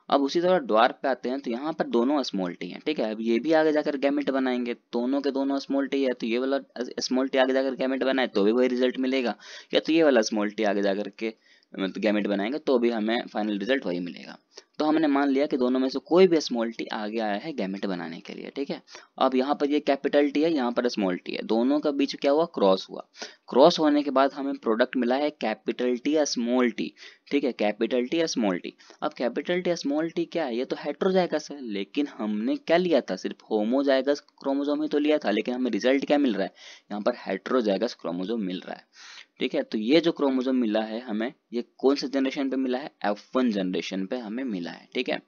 अब उसी तरह ड्वार्फ पे आते हैं, तो यहाँ पर दोनों स्मॉल टी हैं। ठीक है। अब ये भी आगे जाकर गैमेट बनाएंगे, दोनों के दोनों स्मॉल टी है, तो ये वाला स्मॉल टी आगे जाकर गैमेट बनाए तो भी वही रिजल्ट मिलेगा, या तो ये वाला स्मॉल टी आगे जाकर के मतलब गैमेट बनाएंगे तो भी हमें फाइनल रिजल्ट वही मिलेगा। तो हमने मान लिया कि दोनों में से कोई भी स्मॉल टी आगे आया है गैमेट बनाने के लिए। ठीक है। अब यहाँ पर ये कैपिटल टी है, यहाँ पर स्मॉल टी है, दोनों का बीच क्या हुआ, क्रॉस हुआ। क्रॉस होने के बाद हमें प्रोडक्ट मिला है कैपिटल टी या स्मॉल टी। ठीक है। कैपिटल टी या स्मॉल टी। अब कैपिटल टी या स्मॉल टी क्या है, ये तो हेटेरोजाइगस है, लेकिन हमने क्या लिया था, सिर्फ होमोजाइगस क्रोमोसोम ही तो लिया था, लेकिन हमें रिजल्ट क्या मिल रहा है, यहाँ पर हेटेरोजाइगस क्रोमोसोम मिल रहा है। ठीक है। तो ये जो क्रोमोसोम मिला है हमें, ये कौन से जनरेशन पे मिला है, F1 जनरेशन पे हमें मिला है। ठीक है।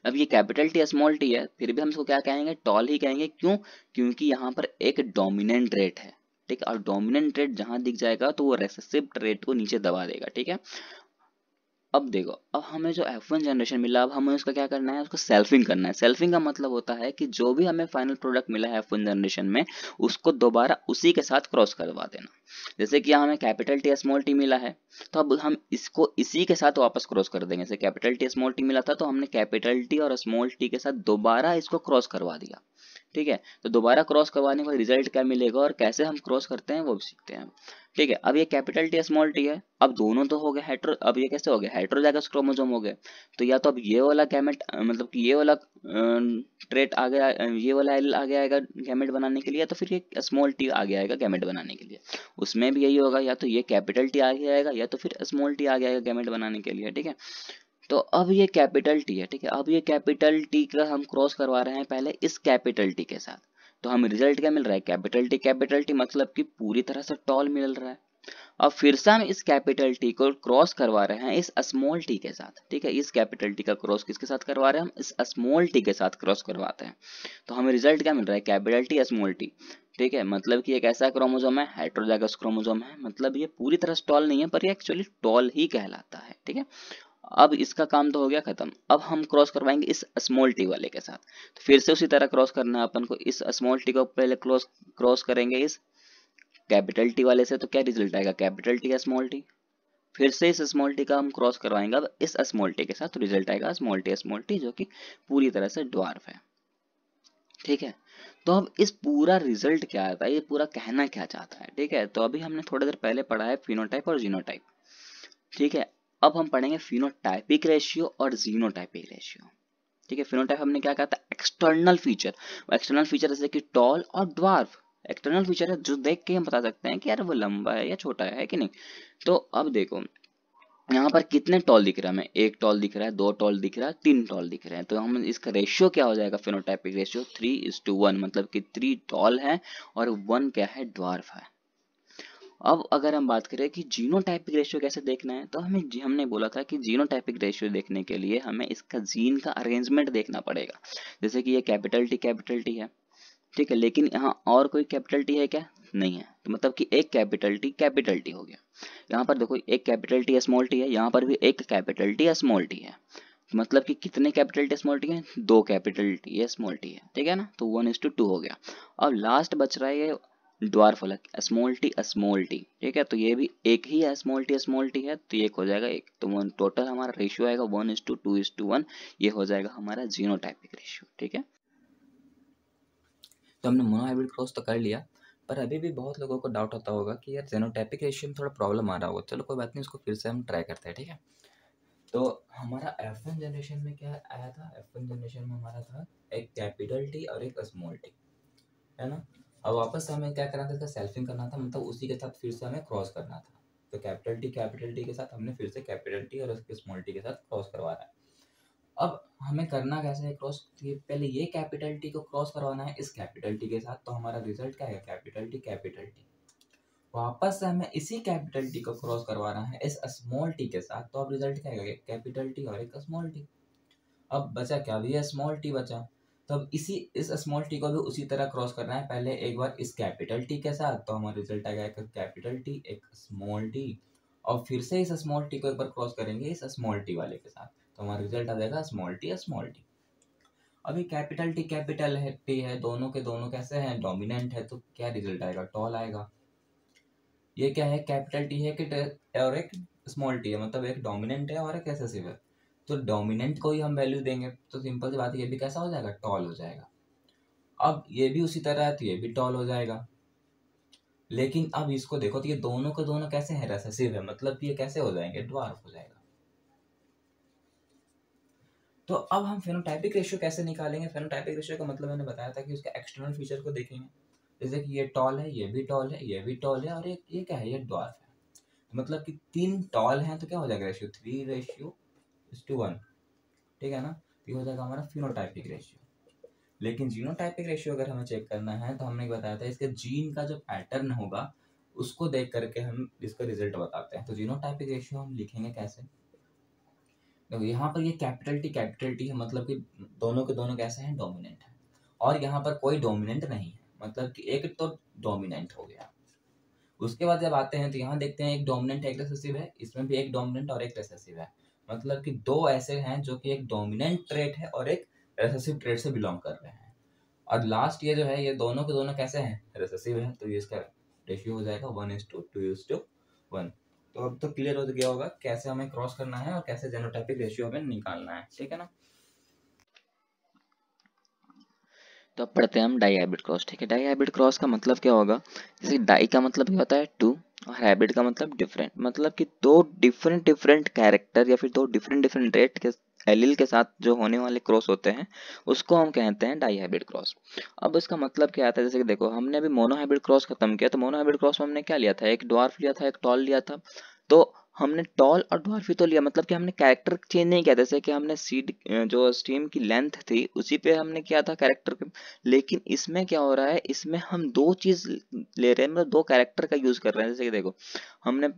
अब ये कैपिटल टी स्मॉल टी है, फिर भी हम इसको क्या कहेंगे, टॉल ही कहेंगे। क्यों, क्योंकि यहाँ पर एक डोमिनेंट ट्रेट है। ठीक है। और डोमिनेंट ट्रेट जहां दिख जाएगा तो वो रेसेसिव ट्रेट को नीचे दबा देगा। ठीक है। अब देखो, अब हमें जो F1 जनरेशन मिला, अब हमें उसका क्या करना है, उसको सेल्फिंग करना है। सेल्फिंग का मतलब होता है कि जो भी हमें फाइनल प्रोडक्ट मिला है F1 जनरेशन में, उसको दोबारा उसी के साथ क्रॉस करवा देना। जैसे कि यहाँ हमें कैपिटल टी स्मॉल टी मिला है, तो अब हम इसको इसी के साथ वापस क्रॉस कर देंगे। जैसे कैपिटल टी स्मॉल टी मिला था, तो हमने कैपिटल टी और स्मॉल टी के साथ दोबारा इसको क्रॉस करवा दिया। ठीक है। तो दोबारा क्रॉस करवाने का रिजल्ट क्या मिलेगा और कैसे हम क्रॉस करते हैं वो भी सीखते हैं। ठीक है। अब ये कैपिटल टी स्मॉल टी है, अब दोनों तो हो गए हेट्रो, अब ये कैसे हो गए, हेट्रोजाइगस क्रोमोसोम हो गए। तो या तो अब ये वाला गैमेट मतलब कि ये वाला ट्रेट आगे ये वाला एलील आगे आएगा गैमेट बनाने के लिए, तो फिर ये स्मॉल टी आगे आएगा गैमेट बनाने के लिए। उसमें भी यही होगा, या तो ये कैपिटल टी आगे आएगा या तो फिर स्मॉल टी आगे आएगा गैमेट बनाने के लिए। ठीक है। तो अब ये कैपिटल टी है। ठीक है। अब ये कैपिटल टी का हम क्रॉस करवा रहे हैं पहले इस कैपिटल टी के साथ, तो हमें रिजल्ट क्या मिल रहा है, कैपिटल टी मतलब कि पूरी तरह से टॉल मिल रहा है। अब फिर से हम इस कैपिटल टी को क्रॉस करवा रहे हैं इस स्मॉल टी के साथ। ठीक है। इस कैपिटल टी का क्रॉस किसके साथ करवा रहे हैं, हम इस स्मॉल टी के साथ क्रॉस करवाते हैं। तो हमें रिजल्ट क्या मिल रहा है, कैपिटल टी स्मॉल टी। ठीक है। मतलब कि एक ऐसा क्रोमोसोम है, हेटेरोजाइगस क्रोमोसोम है, मतलब ये पूरी तरह से टॉल नहीं है, पर ये एक्चुअली टॉल ही कहलाता है। ठीक है। अब इसका काम तो हो गया खत्म। अब हम क्रॉस करवाएंगे इस स्मॉल टी वाले के साथ, तो फिर से उसी तरह क्रॉस करना है अपन को। इस स्मॉल टी को पहले क्रॉस करेंगे इस कैपिटल टी वाले से, तो क्या रिजल्ट आएगा, कैपिटल टी या स्मॉल टी। फिर से इस स्मॉल टी का हम क्रॉस करवाएंगे अब इस स्मॉल टी के साथ, तो रिजल्ट आएगा स्मॉल टी जो कि पूरी तरह से ड्वार्फ है। ठीक है। तो अब इस पूरा रिजल्ट क्या आता है, ये पूरा कहना क्या चाहता है। ठीक है। तो अभी हमने थोड़ी देर पहले पढ़ा है फिनोटाइप और जीनोटाइप। ठीक है। अब हम पढ़ेंगे फिनोटाइपिक रेशियो और जीनोटाइपिक रेशियो। ठीक है। फिनोटाइप हमने क्या कहा था, एक्सटर्नल फीचर। एक्सटर्नल फीचर जैसे कि टॉल और ड्वार्फ एक्सटर्नल फीचर है, जो देख के हम बता सकते हैं कि यार वो लंबा है या छोटा है कि नहीं। तो अब देखो, यहाँ पर कितने टॉल दिख रहा है हमें, एक टॉल दिख रहा है, दो टॉल दिख रहा है, तीन टॉल दिख रहे हैं। तो हम इसका रेशियो क्या हो जाएगा, फिनोटाइपिक रेशियो 3:1, मतलब कि 3 टॉल है और 1 क्या है, ड्वार्फ है। अब अगर हम बात करें कि जीनोटाइपिक रेशियो कैसे देखना है, तो हमने बोला था कि जीनोटाइपिक रेशियो देखने के लिए हमें इसका जीन का अरेंजमेंट देखना पड़ेगा। जैसे कि ये कैपिटल टी है। ठीक है। लेकिन यहाँ और कोई कैपिटल टी है क्या, नहीं है। तो मतलब कि एक कैपिटल टी हो गया। यहाँ पर देखो एक कैपिटल टी स्मॉल टी है, यहाँ पर भी एक कैपिटल टी स्मॉल टी है। मतलब कि कितने कैपिटल टी स्मॉल टी है, 2 कैपिटल टी है स्मॉल टी है, ठीक है ना, तो 1:2 हो गया। अब लास्ट बच रहा है ये ड्वार्फ वाला स्मॉल टी, ठीक है, तो ये भी एक ही है स्मॉल टी है, तो ये एक हो जाएगा एक, तो वन टोटल हमारा रेशियो आएगा 1:2:1, ये हो जाएगा हमारा जीनोटाइपिक रेशियो, ठीक है। तो हमने मोनोहाइब्रिड क्रॉस तो कर लिया, पर अभी भी बहुत लोगों को डाउट होता होगा कि यार जेनोटाइपिक रेशियो में थोड़ा प्रॉब्लम आ रहा होगा। चलो कोई बात नहीं, उसको फिर से हम ट्राई करते हैं, ठीक है। तो हमारा F1 जनरेशन में क्या आया था, F1 जनरेशन में हमारा था एक कैपिटल टी और एक स्मॉल टी, है ना। अब वापस से हमें क्या करना था, इसका सेल्फिंग करना था, मतलब उसी के साथ फिर से हमें क्रॉस करना था। तो कैपिटल टी के साथ हमने फिर से कैपिटल टी और उसके स्मॉल टी के साथ क्रॉस करवा रहा है। अब हमें करना कैसे है क्रॉस, पहले ये कैपिटल टी को क्रॉस करवाना है इस कैपिटल टी के साथ, तो हमारा रिजल्ट क्या है, कैपिटल टी। वापस से हमें इसी कैपिटल टी को क्रॉस करवाना है इस स्मॉल टी के साथ, तो अब रिजल्ट क्या है, कैपिटल टी और एक स्मॉल टी। अब बचा क्या, भी है स्मॉल टी बचा। तो अब इस स्मॉल टी को भी उसी तरह क्रॉस करना है, पहले एक बार इस कैपिटल टी के साथ, तो हमारा रिजल्ट आ गया एक कैपिटल टी एक स्मॉल टी, और फिर से इस स्मॉल टी को एक बार क्रॉस करेंगे इस स्मॉल टी वाले के साथ, तो हमारा रिजल्ट आ जाएगा स्मॉल टी। अभी कैपिटल टी है, दोनों के दोनों कैसे हैं, डोमिनेंट है, तो क्या रिजल्ट आएगा, टॉल आएगा। ये क्या है, कैपिटल टी है कि और एक स्मॉल टी है, मतलब एक डोमिनेंट है और एक रिसेसिव है, तो डोमिनेंट को ही हम वैल्यू देंगे, तो सिंपल सी बात है, ये भी कैसा हो जाएगा, टॉल हो जाएगा। अब ये भी उसी तरह है, तो ये भी टॉल हो जाएगा। लेकिन अब इसको देखो, तो ये दोनों के दोनों कैसे हैं, रिसेसिव है, मतलब ये कैसे हो जाएंगे, ड्वार्फ हो जाएगा। तो अब हम फेनोटाइपिक रेशियो कैसे निकालेंगे, फेनोटाइपिक रेशियो का मतलब मैंने बताया था कि उसके एक्सटर्नल फीचर को देखेंगे, जैसे कि ये टॉल है, ये भी टॉल है, ये भी टॉल है, और ये क्या है, ये ड्वार्फ है। मतलब कि 3 टॉल हैं, तो क्या हो जाएगा रेशियो, 3:1, ठीक है ना। ये हो जाएगा हमारा फिनोटाइपिक रेशियो। लेकिन जीनोटाइपिक रेशियो अगर हमें चेक करना है, तो हमने बताया था इसके जीन का जो पैटर्न होगा उसको देख करके हम इसका रिजल्ट बताते हैं। तो जीनोटाइपिक रेशियो हम लिखेंगे कैसे, देखो यहाँ पर ये कैपिटल टी है, मतलब कि दोनों के दोनों कैसे हैं, डोमिनेंट है, और यहाँ पर कोई डोमिनेंट नहीं है, मतलब कि एक तो डोमिनेंट हो गया। उसके बाद जब आते हैं तो यहाँ देखते हैं एक डोमिनेंट एक रिसेसिव है, इसमें भी एक डोमिनेंट और एक रिसेसिव है, मतलब कि दो ऐसे हैं जो कि एक डोमिनेंट ट्रेट है और एक रिसेसिव ट्रेट से बिलोंग कर रहे हैं। और लास्ट ये जो है, ये दोनों के दोनों कैसे हैं, रिसेसिव है, तो ये इसका रेशियो हो जाएगा 1:2:1। तो अब तो क्लियर हो गया होगा कैसे हमें क्रॉस करना है और कैसे जेनोटाइपिक रेशियो हमें निकालना है, ठीक है ना। तो अब पढ़ते हैं हम डाई हाइब्रिड क्रॉस, ठीक है। डाई हाइब्रिड क्रॉस का मतलब क्या होगा, जैसे डाई का मतलब क्या होता है 2, और हाइब्रिड का मतलब डिफरेंट, मतलब कि दो डिफरेंट कैरेक्टर या फिर दो डिफरेंट रेट के एलील के साथ जो होने वाले क्रॉस होते हैं उसको हम कहते हैं डाई हाइब्रिड क्रॉस। अब इसका मतलब क्या आता है, जैसे कि देखो हमने अभी मोनो हाइब्रिड क्रॉस खत्म किया, तो मोनो हाइब्रिड क्रॉस में हमने क्या लिया था, एक ड्वार्फ लिया था, एक टॉल लिया था। तो हमने टॉल और ड्वार्फ ही तो लिया, मतलब कि हमने कैरेक्टर चेंज नहीं किया, जैसे कि हमने सीड जो स्ट्रीम की लेंथ थी उसी पे हमने किया था कैरेक्टर। लेकिन इसमें क्या हो रहा है, इसमें हम दो चीज ले रहे हैं, मतलब दो कैरेक्टर का यूज कर रहे हैं। जैसे कि देखो हमने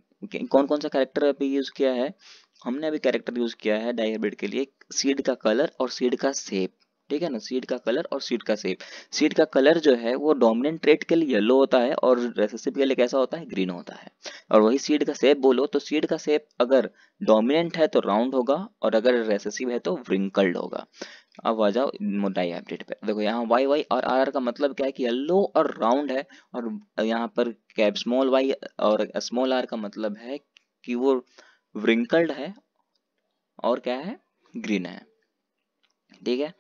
कौन कौन सा कैरेक्टर अभी यूज किया है, हमने अभी कैरेक्टर यूज किया है डाई हाइब्रिड के लिए, सीड का कलर और सीड का शेप, ठीक है ना, सीड का कलर और सीड का शेप। सीड का कलर जो है वो डोमिनेंट ट्रेट के लिए येलो होता है और रेसेसिव के लिए कैसा होता है, ग्रीन होता है। और वही सीड का शेप बोलो तो सीड का शेप अगर डोमिनेंट है तो राउंड होगा, और अगर रेसेसिव है तो व्रिंकल्ड होगा। अब आ जाओ डाई हाइब्रिड पे, देखो यहाँ वाई वाई और आर का मतलब क्या है कि येलो और राउंड है, और यहाँ पर कैप स्मॉल वाई और स्मॉल आर का मतलब है कि वो व्रिंकल्ड है और क्या है, ग्रीन है, ठीक है।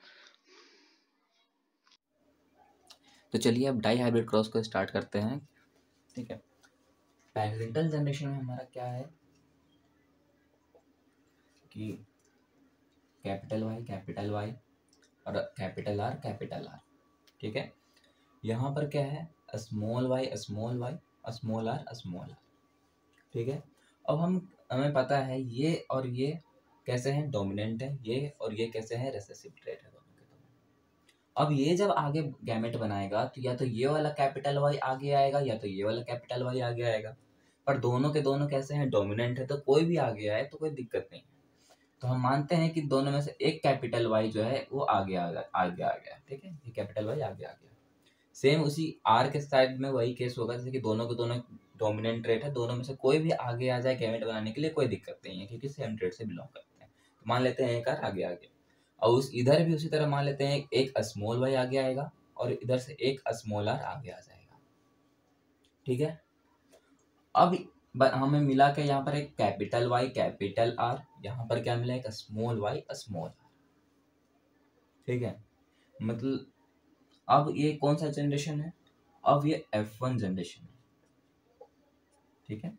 तो चलिए अब डाई हाइब्रिड क्रॉस को स्टार्ट करते हैं, ठीक है। पैरेंटल जनरेशन में हमारा क्या है कि कैपिटल वाई और कैपिटल आर, ठीक है। यहाँ पर क्या है, स्मॉल वाई, स्मॉल आर, ठीक है। अब हमें पता है ये और ये कैसे हैं, डोमिनेंट है, ये और ये कैसे हैं, रिसेसिव ट्रेट है दोनों के दोनों। अब ये जब आगे गैमेट बनाएगा तो या तो ये वाला कैपिटल वाई आगे आएगा या तो ये वाला कैपिटल वाई आगे आएगा, पर दोनों के दोनों कैसे हैं, डोमिनेंट है, तो कोई भी आगे आए तो कोई दिक्कत नहीं है। तो हम मानते हैं कि दोनों में से एक कैपिटल वाई जो है वो आगे आ गया, ठीक है, ये कैपिटल वाई आगे आ गया। सेम उसी आर के साइड में वही केस होगा, जैसे कि दोनों के दोनों डोमिनेंट ट्रेट है, दोनों में से कोई भी आगे आ जाए गैमेट बनाने के लिए कोई दिक्कत नहीं है, क्योंकि सेम ट्रेट से बिलोंग करते हैं। मान लेते हैं एक आर आगे आ गया, और उस इधर भी उसी तरह मान लेते हैं एक स्मॉल वाई आगे आएगा और इधर से एक स्मॉल आर आगे आ जाएगा। ठीक है, अब हमें मिला के यहाँ पर एक कैपिटल वाई कैपिटल आर, यहाँ पर क्या मिला, एक स्मॉल वाई स्मॉल आर। ठीक है, मतलब अब ये कौन सा जनरेशन है, अब ये F1 जनरेशन है। ठीक है,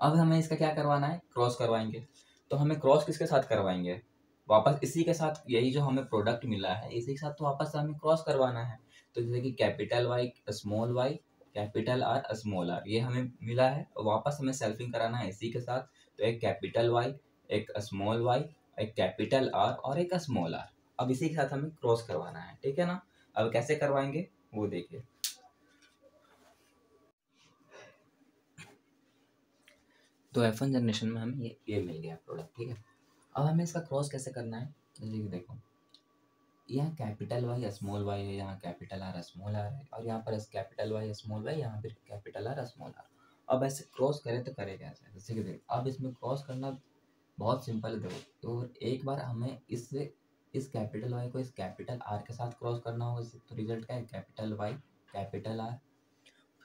अब हमें इसका क्या करवाना है, क्रॉस करवाएंगे। तो हमें क्रॉस किसके साथ करवाएंगे, वापस इसी के साथ, यही जो हमें प्रोडक्ट मिला है इसी के साथ तो वापस हमें क्रॉस करवाना है। तो जैसे कि capital Y small Y capital R small R, ये हमें मिला है और वापस हमें सेल्फिंग कराना है इसी के साथ। तो एक कैपिटल वाई, एक स्मॉल वाई, एक कैपिटल आर और एक स्मॉल आर, अब इसी के साथ हमें क्रॉस करवाना है। ठीक है ना, अब कैसे करवाएंगे वो देखिए। तो F1 जनरेशन में हमें ये मिल गया प्रोडक्ट। ठीक है, अब हमें इसका क्रॉस कैसे करना है, जैसे कि देखो यहाँ कैपिटल वाई स्मॉल वाई है, यहाँ कैपिटल आर स्मॉल आर है, और यहाँ पर कैपिटल वाई स्मॉल वाई, यहाँ पर कैपिटल आर स्मॉल आर। अब ऐसे क्रॉस करें तो करें कैसे, जैसे कि देखो अब इसमें क्रॉस करना बहुत सिंपल है। देखो तो एक बार हमें इस कैपिटल वाई को इस कैपिटल आर के साथ क्रॉस करना होगा, तो रिजल्ट क्या है, कैपिटल वाई कैपिटल आर।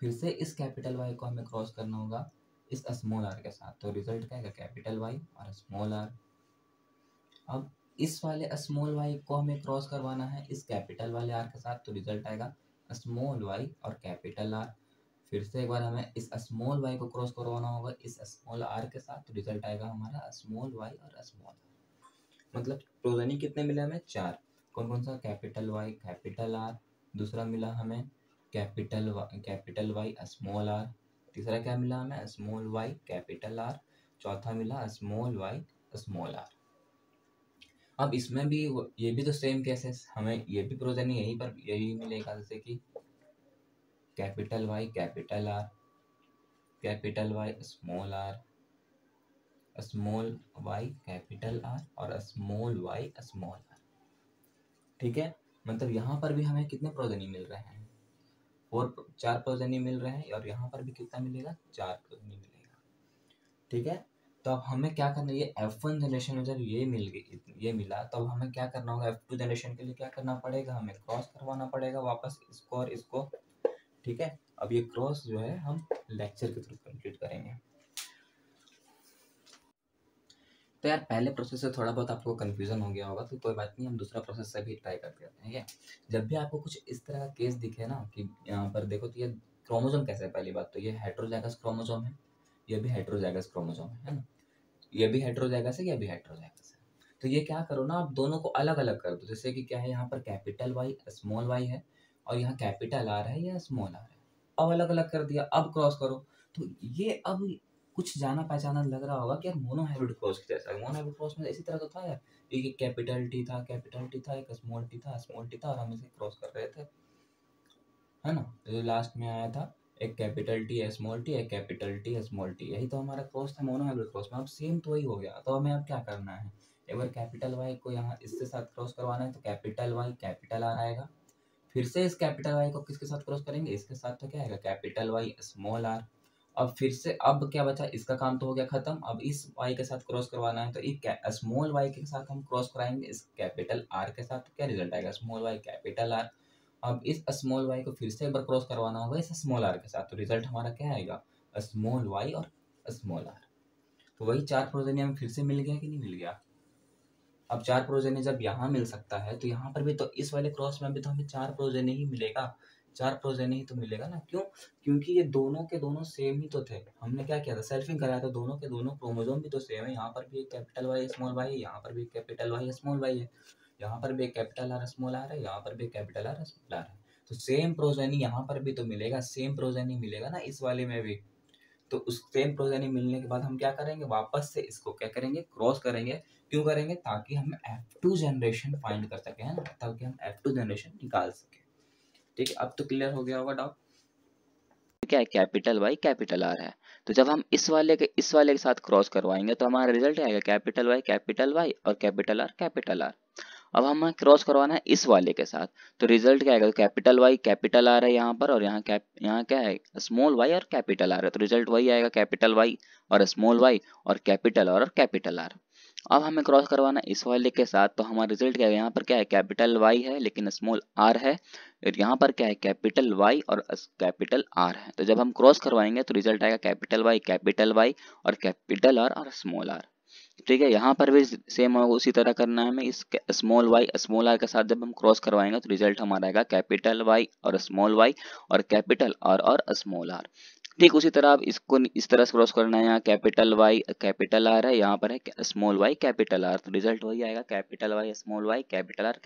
फिर से इस कैपिटल वाई को हमें क्रॉस करना होगा इस स्मॉल आर के साथ, तो रिजल्ट क्या है, कैपिटल वाई और स्मॉल आर। अब इस वाले स्मॉल वाई को हमें क्रॉस करवाना है इस कैपिटल वाले आर के साथ, तो रिजल्ट आएगा स्मॉल वाई और कैपिटल आर। फिर से एक बार हमें इस स्मॉल वाई को क्रॉस करवाना होगा इस स्मॉल आर के साथ, तो रिजल्ट आएगा हमारा स्मॉल वाई और स्मॉल आर। मतलब प्रोजनी कितने मिले हमें, 4। कौन कौन सा, कैपिटल वाई कैपिटल आर, दूसरा मिला हमें कैपिटल वाई स्मॉल आर, तीसरा क्या मिला हमें, स्मॉल वाई कैपिटल आर, चौथा मिला स्मॉल वाई स्मॉल आर। अब इसमें भी ये भी तो सेम केस है, हमें ये भी प्रोजनी यहीं पर यही मिलेगा, जैसे कि capital Y capital R, capital Y small R, small Y capital R और स्मॉल वाई स्मॉल आर। ठीक है, मतलब यहाँ पर भी हमें कितने प्रोजनी मिल रहे हैं, 4 प्रोजनी मिल रहे हैं, और यहाँ पर भी कितना मिलेगा, 4 प्रोजनी मिलेगा। ठीक है, तो अब हमें क्या करना है, ये F1 जनरेशन में जब ये मिल गई, ये मिला, तो अब हमें क्या करना होगा, F2 जनरेशन के लिए क्या करना पड़ेगा, हमें क्रॉस करवाना पड़ेगा वापस इसको और इसको। ठीक है, अब ये क्रॉस जो है हम लेक्चर के थ्रू कंप्लीट करेंगे। तो यार पहले प्रोसेस से थोड़ा बहुत आपको कंफ्यूजन हो गया होगा, तो कोई बात नहीं, हम दूसरा प्रोसेस से भी ट्राई करते हैं। ठीक है, जब भी आपको कुछ इस तरह का केस दिखे ना कि यहाँ पर देखो, तो ये क्रोमोसोम कैसे है, पहली बात तो ये हेट्रोजाइगस क्रोमोसोम है, ये भी हेट्रोजाइगस क्रोमोसोम है ना, ये भी हेट्रोजाइगस है, ये भी हेट्रोजाइगस है। तो ये क्या करो ना, आप दोनों को अलग अलग कर दो। जैसे कि क्या है, यहाँ पर कैपिटल वाई स्मॉल वाई है और यहाँ कैपिटल आर है या स्मॉल आर है, अब अलग अलग कर दिया, अब क्रॉस करो। तो ये अब कुछ जाना पहचाना लग रहा होगा कि यार मोनो हाइब्रिड क्रॉस की जैसा, मोनो हाइब्रिड क्रॉस में इसी तरह तो था यार, एक कैपिटल टी था, कैपिटल टी था, एक स्मॉल टी था, स्मॉल टी था, और हम इसे क्रॉस कर रहे थे, है ना। जो लास्ट में आया था एक कैपिटल टी स्मॉल टी, एक कैपिटल टी स्मॉल टी, यही तो हमारा क्रॉस था मोनो हाइब्रिड क्रॉस में। अब सेम तो वही हो गया, तो हमें अब क्या करना है, एक बार कैपिटल वाई को यहाँ इसके साथ क्रॉस करवाना है, तो कैपिटल वाई कैपिटल आर आएगा। फिर से इस कैपिटल वाई को किसके साथ क्रॉस करेंगे, इसके साथ, तो क्या आएगा, कैपिटल वाई स्मॉल आर। अब फिर से अब क्या बचा, इसका काम तो हो गया खत्म, अब इस वाई के साथ क्रॉस करवाना है, तो एक स्मॉल वाई के साथ हम क्रॉस कराएंगे इस कैपिटल आर के साथ, तो क्या रिजल्ट आएगा, स्मॉल वाई कैपिटल आर। अब इस स्मॉल वाई को फिर से एक बार क्रॉस करवाना होगा इस स्मॉल आर के साथ, तो रिजल्ट हमारा क्या आएगा, स्मॉल वाई और स्मॉल आर। तो वही 4 प्रोजेनी हमें फिर से मिल गया कि नहीं मिल गया। अब 4 प्रोजेनी जब यहाँ मिल सकता है, तो यहाँ पर भी तो इस वाले क्रॉस में भी तो हमें 4 प्रोजेनी ही मिलेगा, 4 प्रोजेनी ही तो मिलेगा ना। क्यों, क्योंकि ये दोनों के दोनों सेम ही तो थे, हमने क्या किया था, सेल्फिंग कराया था, दोनों के दोनों क्रोमोसोम भी तो सेम है। यहाँ पर भी एक कैपिटल वाई स्मॉल वाई है, यहाँ पर भी कैपिटल वाई स्मॉल वाई है, यहाँ पर भी एक कैपिटल आर स्मॉल आर है, यहाँ पर भी कैपिटल आर स्मॉल आर है। तो सेम प्रोजेनी यहाँ पर भी तो मिलेगा, सेम प्रोजेनी मिलेगा ना इस वाले में भी। तो उस सेम प्रोजेनी मिलने के बाद हम क्या करेंगे, वापस से इसको क्या करेंगे, क्रॉस करेंगे। क्यों करेंगे, ताकि हम F2 जनरेशन फाइंड कर सके, है ना, ताकि हम F2 जनरेशन निकाल सके। ठीक है, अब तो क्लियर हो गया होगा डाउट। क्या है, कैपिटल वाई कैपिटल आर है। तो जब हम इस वाले के साथ क्रॉस करवाएंगे तो हमारा रिजल्ट आएगा कैपिटल वाई और कैपिटल आर कैपिटल आर। अब हमें क्रॉस करवाना है इस वाले के साथ, तो रिजल्ट क्या आएगा, तो कैपिटल वाई कैपिटल आर है यहाँ पर, और यहाँ क्या है, स्मॉल वाई और कैपिटल आर है, तो रिजल्ट वही आएगा, कैपिटल वाई और स्मॉल वाई और कैपिटल आर। अब हमें क्रॉस करवाना इस वाले के साथ, तो हमारा रिजल्ट क्या है, यहाँ पर क्या है कैपिटल वाई है लेकिन स्मॉल आर है, और यहाँ पर क्या है कैपिटल वाई और कैपिटल आर है। तो जब हम क्रॉस करवाएंगे तो रिजल्ट आएगा कैपिटल वाई और कैपिटल आर और स्मॉल आर। ठीक है, यहाँ पर भी सेम होगा, उसी तरह करना है हमें। इस स्मॉल वाई स्मॉल आर के साथ जब हम क्रॉस करवाएंगे तो रिजल्ट हमारा आएगा कैपिटल वाई और कैपिटल आर और स्मॉल आर। ठीक उसी तरह आप इसको इस तरह से क्रॉस करना है, यहाँ कैपिटल वाई कैपिटल आर है, यहाँ पर है स्मॉल वाई कैपिटल आर, तो रिजल्ट वही आएगा capital Y small Y capital R.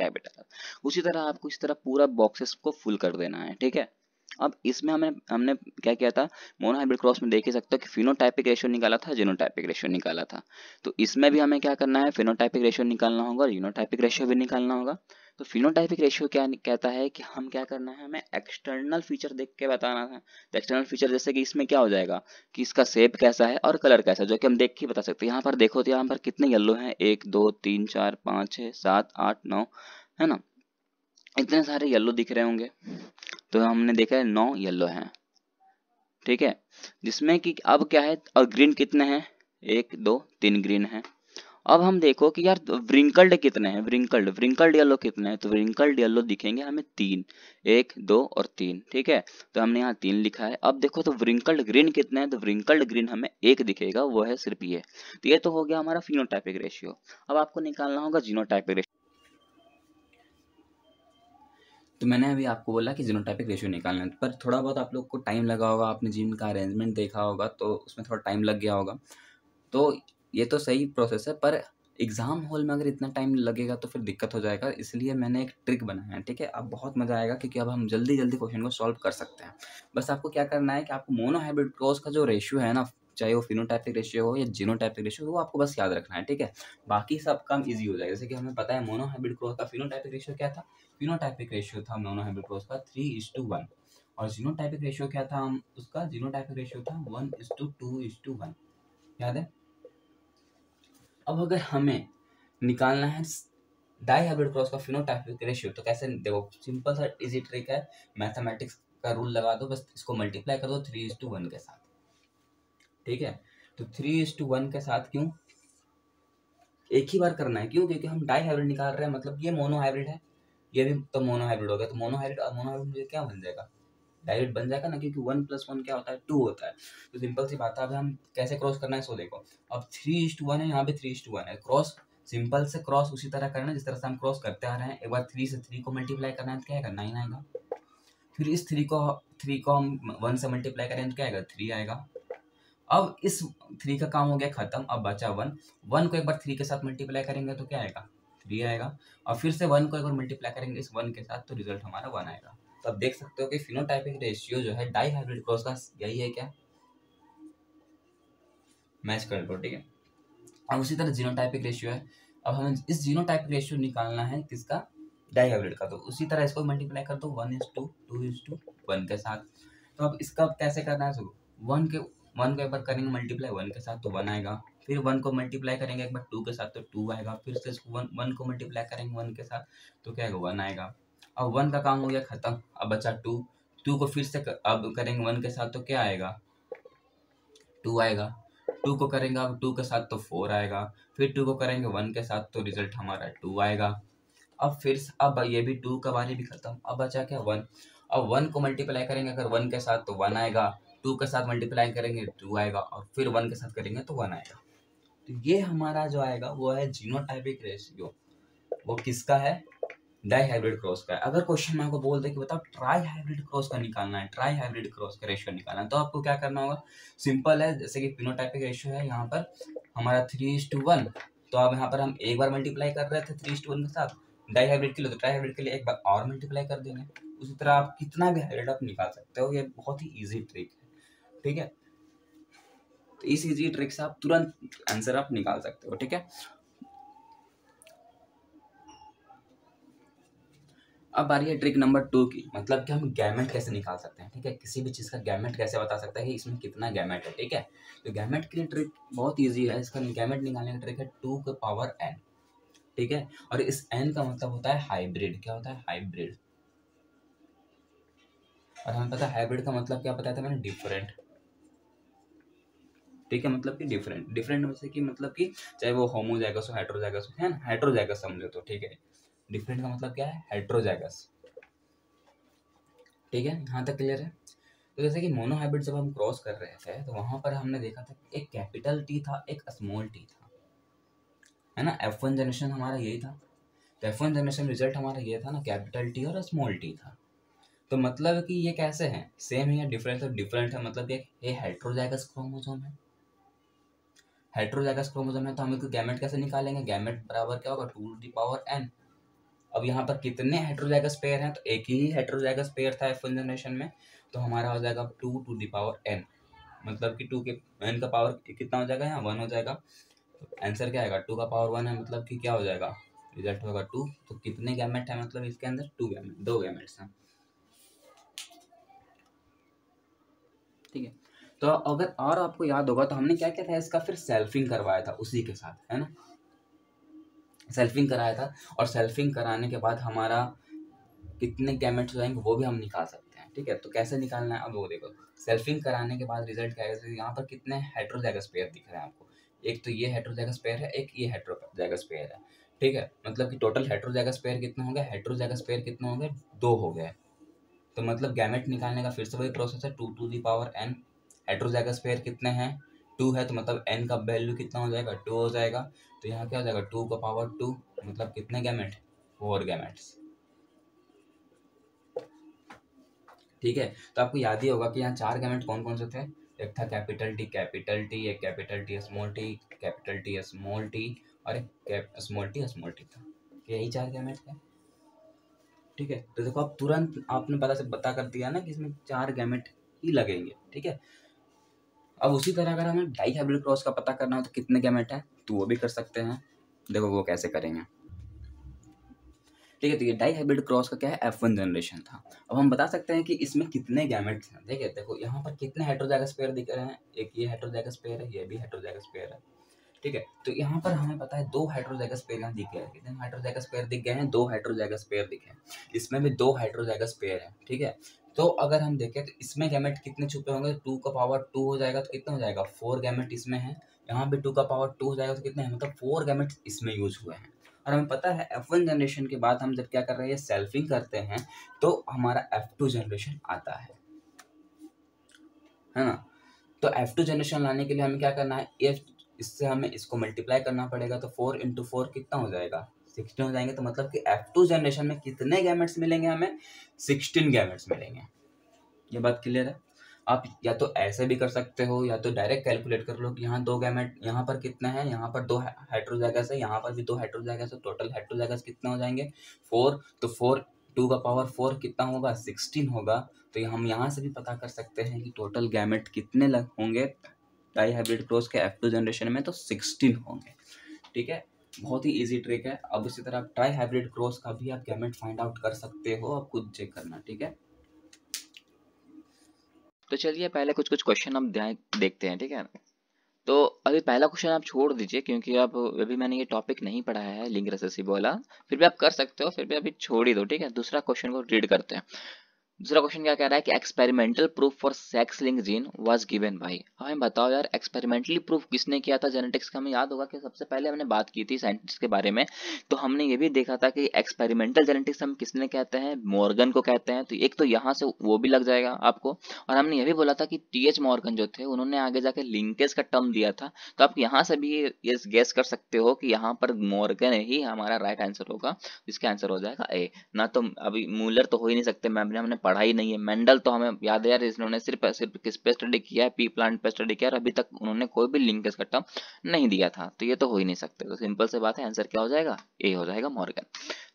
उसी तरह आपको इस तरह पूरा बॉक्सेस को फुल कर देना है। ठीक है, अब इसमें हमने क्या किया था, मोनो हाइब्रिड क्रॉस में देख ही सकते हो कि फिनोटाइपिक रेशियो निकाला था, जीनोटाइपिक रेशियो निकाला था। तो इसमें भी हमें क्या करना है, फिनोटाइपिक रेशियो निकालना होगा और यूनोटाइपिक रेशियो भी निकालना होगा। तो फिनोटाइपिक रेशियो क्या कहता है कि हम क्या करना है, हमें एक्सटर्नल फीचर देख के बताना है। तो एक्सटर्नल फीचर जैसे कि इसमें क्या हो जाएगा कि इसका शेप कैसा है और कलर कैसा है, जो कि हम देख के बता सकते हैं। यहाँ पर देखो तो यहाँ पर कितने येलो हैं, 1 2 3 4 5 6 7 8 9, है ना, इतने सारे येलो दिख रहे होंगे। तो हमने देखा है 9 येलो हैं। ठीक है, जिसमें कि अब क्या है, और ग्रीन कितने हैं, 1 2 3 ग्रीन है। अब हम देखो कि यार व्रिंकल्ड कितने हैं, व्रिंकल्ड येलो कितने हैं, तो व्रिंकल्ड येलो दिखेंगे हमें 3, 1 2 और 3। ठीक है, तो हमने यहाँ 3 लिखा है। अब देखो तो व्रिंकल्ड ग्रीन कितने हैं, तो व्रिंकल्ड ग्रीन हमें 1 दिखेगा, वो है सिर्फ ये। तो ये तो हो गया हमारा फिनोटाइपिक रेशियो। अब आपको निकालना होगा जीनोटाइपिक रेशियो। तो मैंने अभी आपको बोला कि जीनोटाइपिक रेशियो निकालना है, पर थोड़ा बहुत आप लोग को टाइम लगा होगा, आपने जीन का अरेंजमेंट देखा होगा तो उसमें थोड़ा टाइम लग गया होगा। तो ये तो सही प्रोसेस है, पर एग्ज़ाम हॉल में अगर इतना टाइम लगेगा तो फिर दिक्कत हो जाएगा, इसलिए मैंने एक ट्रिक बनाया है। ठीक है, अब बहुत मज़ा आएगा क्योंकि अब हम जल्दी जल्दी क्वेश्चन को सॉल्व कर सकते हैं। बस आपको क्या करना है कि आपको मोनो हाइब्रिड क्रॉस का जो रेशियो है ना, चाहे वो फिनोटाइपिक रेशियो हो या जीनोटाइपिक रेशियो हो, वो आपको बस याद रखना है। ठीक है, बाकी सब काम ईजी हो जाएगा। जैसे कि हमें पता है मोनो हाइब्रिड क्रॉस का फिनोटाइपिक रेशियो क्या था, फिनोटाइपिक रेशियो था मोनो हाइब्रिड क्रॉस का 3:1, और जीनोटाइपिक रेशियो क्या था, हम उसका जीनोटाइपिक रेशियो था 1:2:1। याद है। अब अगर हमें निकालना है डाई हाइब्रिड क्रॉस का फिनोटाइपिक रेशियो, तो कैसे, देखो सिंपल सा इजी ट्रिक है, मैथमेटिक्स का रूल लगा दो, बस इसको मल्टीप्लाई कर दो 3:1 के साथ। ठीक है, तो 3:1 के साथ क्यों, एक ही बार करना है, क्यों, क्योंकि हम डाई हाइब्रिड निकाल रहे हैं, मतलब ये मोनो हाइब्रिड है, ये भी तो मोनो हाइब्रिड हो गया, तो मोनो हाइब्रिड और मोनो हाइब्रिड मुझे क्या बन जाएगा, डायरेक्ट बन जाएगा ना, क्योंकि 1+1 क्या होता है, 2 होता है। तो सिंपल सी बात है, अब हम कैसे क्रॉस करना है सो देखो, अब 3:1 है, यहाँ पे 3:1 है, क्रॉस सिंपल से क्रॉस उसी तरह करना है जिस तरह से हम क्रॉस करते आ रहे हैं। एक बार 3 से 3 को मल्टीप्लाई करना है तो क्या आएगा, 9 आएगा। फिर इस 3 को हम 1 से मल्टीप्लाई करें तो क्या आएगा, 3 आएगा। अब इस 3 का काम हो गया खत्म, अब बचा 1 को एक बार 3 के साथ मल्टीप्लाई करेंगे तो क्या आएगा, 3 आएगा। और फिर से 1 को एक बार मल्टीप्लाई करेंगे इस 1 के साथ, तो रिजल्ट हमारा 1 आएगा। तो अब देख सकते हो कि फिनोटाइपिक रेशियो जो है डाई हाइब्रिड क्रॉस का यही है, क्या, मैच कर लो। ठीक है, अब उसी तरह जीनोटाइपिक रेशियो है, अब हमें इस जीनोटाइपिक रेशियो निकालना है किसका, डाई हाइब्रिड का। तो उसी तरह इसको मल्टीप्लाई कर दो 1:2:1 के साथ। तो अब इसका कैसे करना है, सो 1 को एक बार करेंगे मल्टीप्लाई 1 के साथ तो 1 आएगा। फिर 1 को मल्टीप्लाई करेंगे एक बार 2 के साथ तो 2 आएगा। फिर से इसको 1 को मल्टीप्लाई करेंगे 1 के साथ तो क्या आएगा, 1 आएगा। अब 1 का काम हो गया खत्म, अब बचा 2 को फिर से अब करेंगे 1 के साथ तो क्या आएगा, 2 आएगा। 2 को करेंगे अब 2 के साथ तो 4 आएगा। फिर 2 को करेंगे 1 के साथ तो रिजल्ट हमारा 2 आएगा। अब ये भी 2 का बारी भी खत्म, अब बचा क्या, 1। अब 1 को मल्टीप्लाई करेंगे अगर 1 के साथ तो 1 आएगा, 2 के साथ मल्टीप्लाई करेंगे 2 आएगा, और फिर 1 के साथ करेंगे तो 1 आएगा। तो ये हमारा जो आएगा वो है जीनोटाइपिक रेशियो। वो किसका है, डाई हाइब्रिड क्रॉस का है। अगर क्वेश्चन में आपको बोल दे कि बताओ ट्राई हाइब्रिड क्रॉस का निकालना है, ट्राई हाइब्रिड क्रॉस का रेशियो निकालना है, तो आपको क्या करना होगा, सिंपल है। जैसे कि फिनोटाइपिक रेशियो है यहाँ पर हमारा 3:1, तो अब यहाँ पर हम एक बार मल्टीप्लाई कर रहे थे 3:1 के साथ डाई हाइब्रिड के लिए, तो ट्राई हाइब्रिड के लिए एक बार और मल्टीप्लाई कर देंगे। उसी तरह आप कितना भी हाइब्रिड आप निकाल सकते हो, ये बहुत ही ईजी ट्रिक है। ठीक है, तो इस ईजी ट्रिक से आप तुरंत आंसर आप निकाल सकते हो। ठीक है, अब आ रही है ट्रिक नंबर 2 की, मतलब कि हम गैमेट कैसे निकाल सकते हैं। ठीक है, किसी भी चीज़ का गैमेट कैसे बता सकता है कि इसमें कितना गैमेट है। ठीक है, तो गैमेट की ट्रिक बहुत इजी है, इसका गैमेट निकालने का ट्रिक है 2 के पावर n। ठीक है, और इस n का मतलब होता है हाइब्रिड। क्या होता है, हाइब्रिड। और हमें पता है हाइब्रिड का मतलब क्या बताया था मैंने, डिफरेंट। ठीक है, मतलब कि डिफरेंट डिफरेंट में से कि मतलब कि चाहे वो होमोजाइगस हो हेटेरोजाइगस हो, है ना, हेटेरोजाइगस समझो तो ठीक है। डिफरेंट का मतलब क्या है, हेटेरोजाइगस। ठीक है, यहाँ तक क्लियर है। तो जैसे कि मोनोहाइब्रिड जब हम क्रॉस कर रहे थे तो वहां पर हमने देखा था कि एक कैपिटल टी था, एक स्मॉल टी था, है ना। F1 जनरेशन हमारा यही था। तो F1 जनरेशन रिजल्ट हमारा ये था ना, कैपिटल टी और स्मॉल टी था। तो मतलब कि ये कैसे हैं, सेम है या डिफरेंट? तो डिफरेंट है, मतलब ये हेटेरोजाइगस क्रोमोसोम है। हेटेरोजाइगस क्रोमोसोम है तो हम इसको गैमेट कैसे निकालेंगे, गैमेट बराबर क्या होगा, 2n। अब यहाँ पर कितने हेटेरोजाइगस पेयर हैं, तो एक ही हेटेरोजाइगस पेयर था F1 जनरेशन में, तो हमारा हो जाएगा 2n, मतलब कि 2 के n का पावर कितना हो जाएगा, यहाँ 1 हो जाएगा। तो आंसर क्या आएगा, 2 का पावर 1 है, मतलब कि क्या हो जाएगा, रिजल्ट होगा 2। तो कितने गैमेट है, मतलब इसके अंदर 2 गैमेट, 2 गैमेट्स हैं। ठीक है, तो अगर और आपको याद होगा तो हमने क्या किया था, इसका फिर सेल्फिंग करवाया था उसी के साथ, है ना। सेल्फिंग कराया था, और सेल्फिंग कराने के बाद हमारा कितने गैमेट्स हो जाएंगे वो भी हम निकाल सकते हैं। ठीक है, तो कैसे निकालना है, अब वो देखो। सेल्फिंग कराने के बाद रिजल्ट क्या है, यहाँ पर कितने हेटेरोजाइगस पेयर दिख रहे हैं आपको। एक तो ये हेटेरोजाइगस पेयर है, एक ये हेटेरोजाइगस पेयर है। ठीक है, मतलब कि टोटल हेटेरोजाइगस पेयर कितने हो गए, हेटेरोजाइगस पेयर कितने हो गए, 2 हो गए। तो मतलब गैमेट निकालने का फिर से वही प्रोसेस है, 2n। हेटेरोजाइगस पेयर कितने हैं, 2 है, तो मतलब n का वैल्यू कितना हो जाएगा, 2 हो जाएगा। तो यहाँ क्या हो जाएगा, 2 का पावर 2, मतलब कितने गैमेट, 4 गैमेट्स। ठीक है, तो आपको याद ही होगा कि यहाँ 4 गैमेट कौन कौन से थे। एक था कैपिटल टी, एक capital T small T, capital T small T, और एक स्मॉल टी था। यही 4 गैमेट थे। ठीक है, तो देखो आप तुरंत आपने पता से बता कर दिया ना कि इसमें 4 गैमेट ही लगेंगे। ठीक है, अब उसी तरह अगर हमें डाई हाइब्रिड क्रॉस का पता करना हो तो कितने गैमेट है, तो वो भी कर सकते हैं। देखो वो कैसे करेंगे। ठीक है, तो ये डाई हाइब्रिड क्रॉस का क्या है, F1 जनरेशन था। अब हम बता सकते हैं कि इसमें कितने गैमेट्स हैं। देखिए, देखो यहाँ पर कितने हेटेरोजाइगस पेयर दिख रहे हैं, एक ये हेटेरोजाइगस पेयर है, ये भी हेटेरोजाइगस पेयर है। ठीक है, तो यहाँ पर हमें पता है 2 हेटेरोजाइगस पेयर यहाँ दिख गए हैं। कितने हेटेरोजाइगस पेयर दिख गए हैं, 2 हेटेरोजाइगस पेयर दिखे हैं। इसमें भी 2 हेटेरोजाइगस पेयर है। ठीक है, तो अगर हम देखें तो इसमें गैमेट कितने छुपे होंगे, 2 का पावर 2 हो जाएगा, तो कितना हो जाएगा, 4 गैमेट इसमें है। यहाँ भी 2 का पावर 2 हो जाएगा, तो कितने हैं, मतलब 4 गैमेट इसमें यूज हुए हैं। और हमें पता है F1 जनरेशन के बाद हम जब क्या कर रहे हैं, सेल्फिंग करते हैं, तो हमारा F2 जनरेशन आता है ना। तो F2 जनरेशन लाने के लिए हमें क्या करना है, इससे हमें इसको मल्टीप्लाई करना पड़ेगा। तो 4 इंटू 4 कितना हो जाएगा, 16 हो जाएंगे। तो मतलब कि F2 जनरेशन में कितने गैमेट्स मिलेंगे हमें, 16 गैमेट्स मिलेंगे। ये बात क्लियर है। आप या तो ऐसे भी कर सकते हो, या तो डायरेक्ट कैलकुलेट कर लो कि यहाँ 2 गैमेट, यहाँ पर कितना है, यहाँ पर 2 हेटेरोजाइगस है, यहाँ पर भी 2 हेटेरोजाइगस है। टोटल हेटेरोजाइगस कितने हो जाएंगे, 4। तो 4, 2 का पावर 4 कितना होगा, 16 होगा। तो हम यहाँ से भी पता कर सकते हैं कि टोटल गैमेट कितने होंगे डाई हाइब्रिड क्रॉस के F2 जनरेशन में, तो 16 होंगे। ठीक है, बहुत ही इजी ट्रिक है। अब इसी तरह ट्राई हाइब्रिड क्रॉस का भी आप गैमेट फाइंड आउट कर सकते हो, आप खुद चेक करना। ठीक है, तो चलिए पहले कुछ कुछ क्वेश्चन हम देखते हैं, ठीक है। तो अभी पहला क्वेश्चन आप छोड़ दीजिए, क्योंकि आप अभी मैंने ये टॉपिक नहीं पढ़ाया है लिंक रेसेसिव वाला, फिर भी आप कर सकते हो, फिर भी अभी छोड़ ही दो, ठीक है। दूसरा क्वेश्चन को रीड करते हैं। दूसरा क्वेश्चन क्या कह रहा है कि experimental proof for sex link gene was given by. हमें बताओ यार, एक्सपेरिमेंटली प्रूफ किसने किया था जेनेटिक्स का। हमें याद होगा कि सबसे पहले हमने बात की थी साइंटिस्ट के बारे में, तो हमने ये भी देखा था कि एक्सपेरिमेंटल जेनेटिक्स हम किसने कहते हैं, मॉर्गन को कहते हैं। तो एक तो यहाँ से वो भी लग जाएगा आपको। और हमने ये भी बोला था कि TH मॉर्गन जो थे, उन्होंने आगे जाके लिंकेज का टर्म दिया था। तो आप यहाँ से भी ये गेस कर सकते हो कि यहाँ पर मॉर्गन ही हमारा राइट आंसर होगा, जिसका आंसर हो जाएगा ए। ना तो अभी मूलर तो हो ही नहीं सकते, मैम हमने पढ़ा ही नहीं है। मेंडल तो हमें याद है यार, इन्होंने सिर्फ किस पे स्टडी किया है, पी प्लांट पे स्टडी किया, और अभी तक उन्होंने कोई भी लिंकेज का टर्म नहीं दिया था, तो ये तो हो ही नहीं सकते। तो सिंपल से बात है, आंसर क्या हो जाएगा, ए हो जाएगा, मॉर्गन।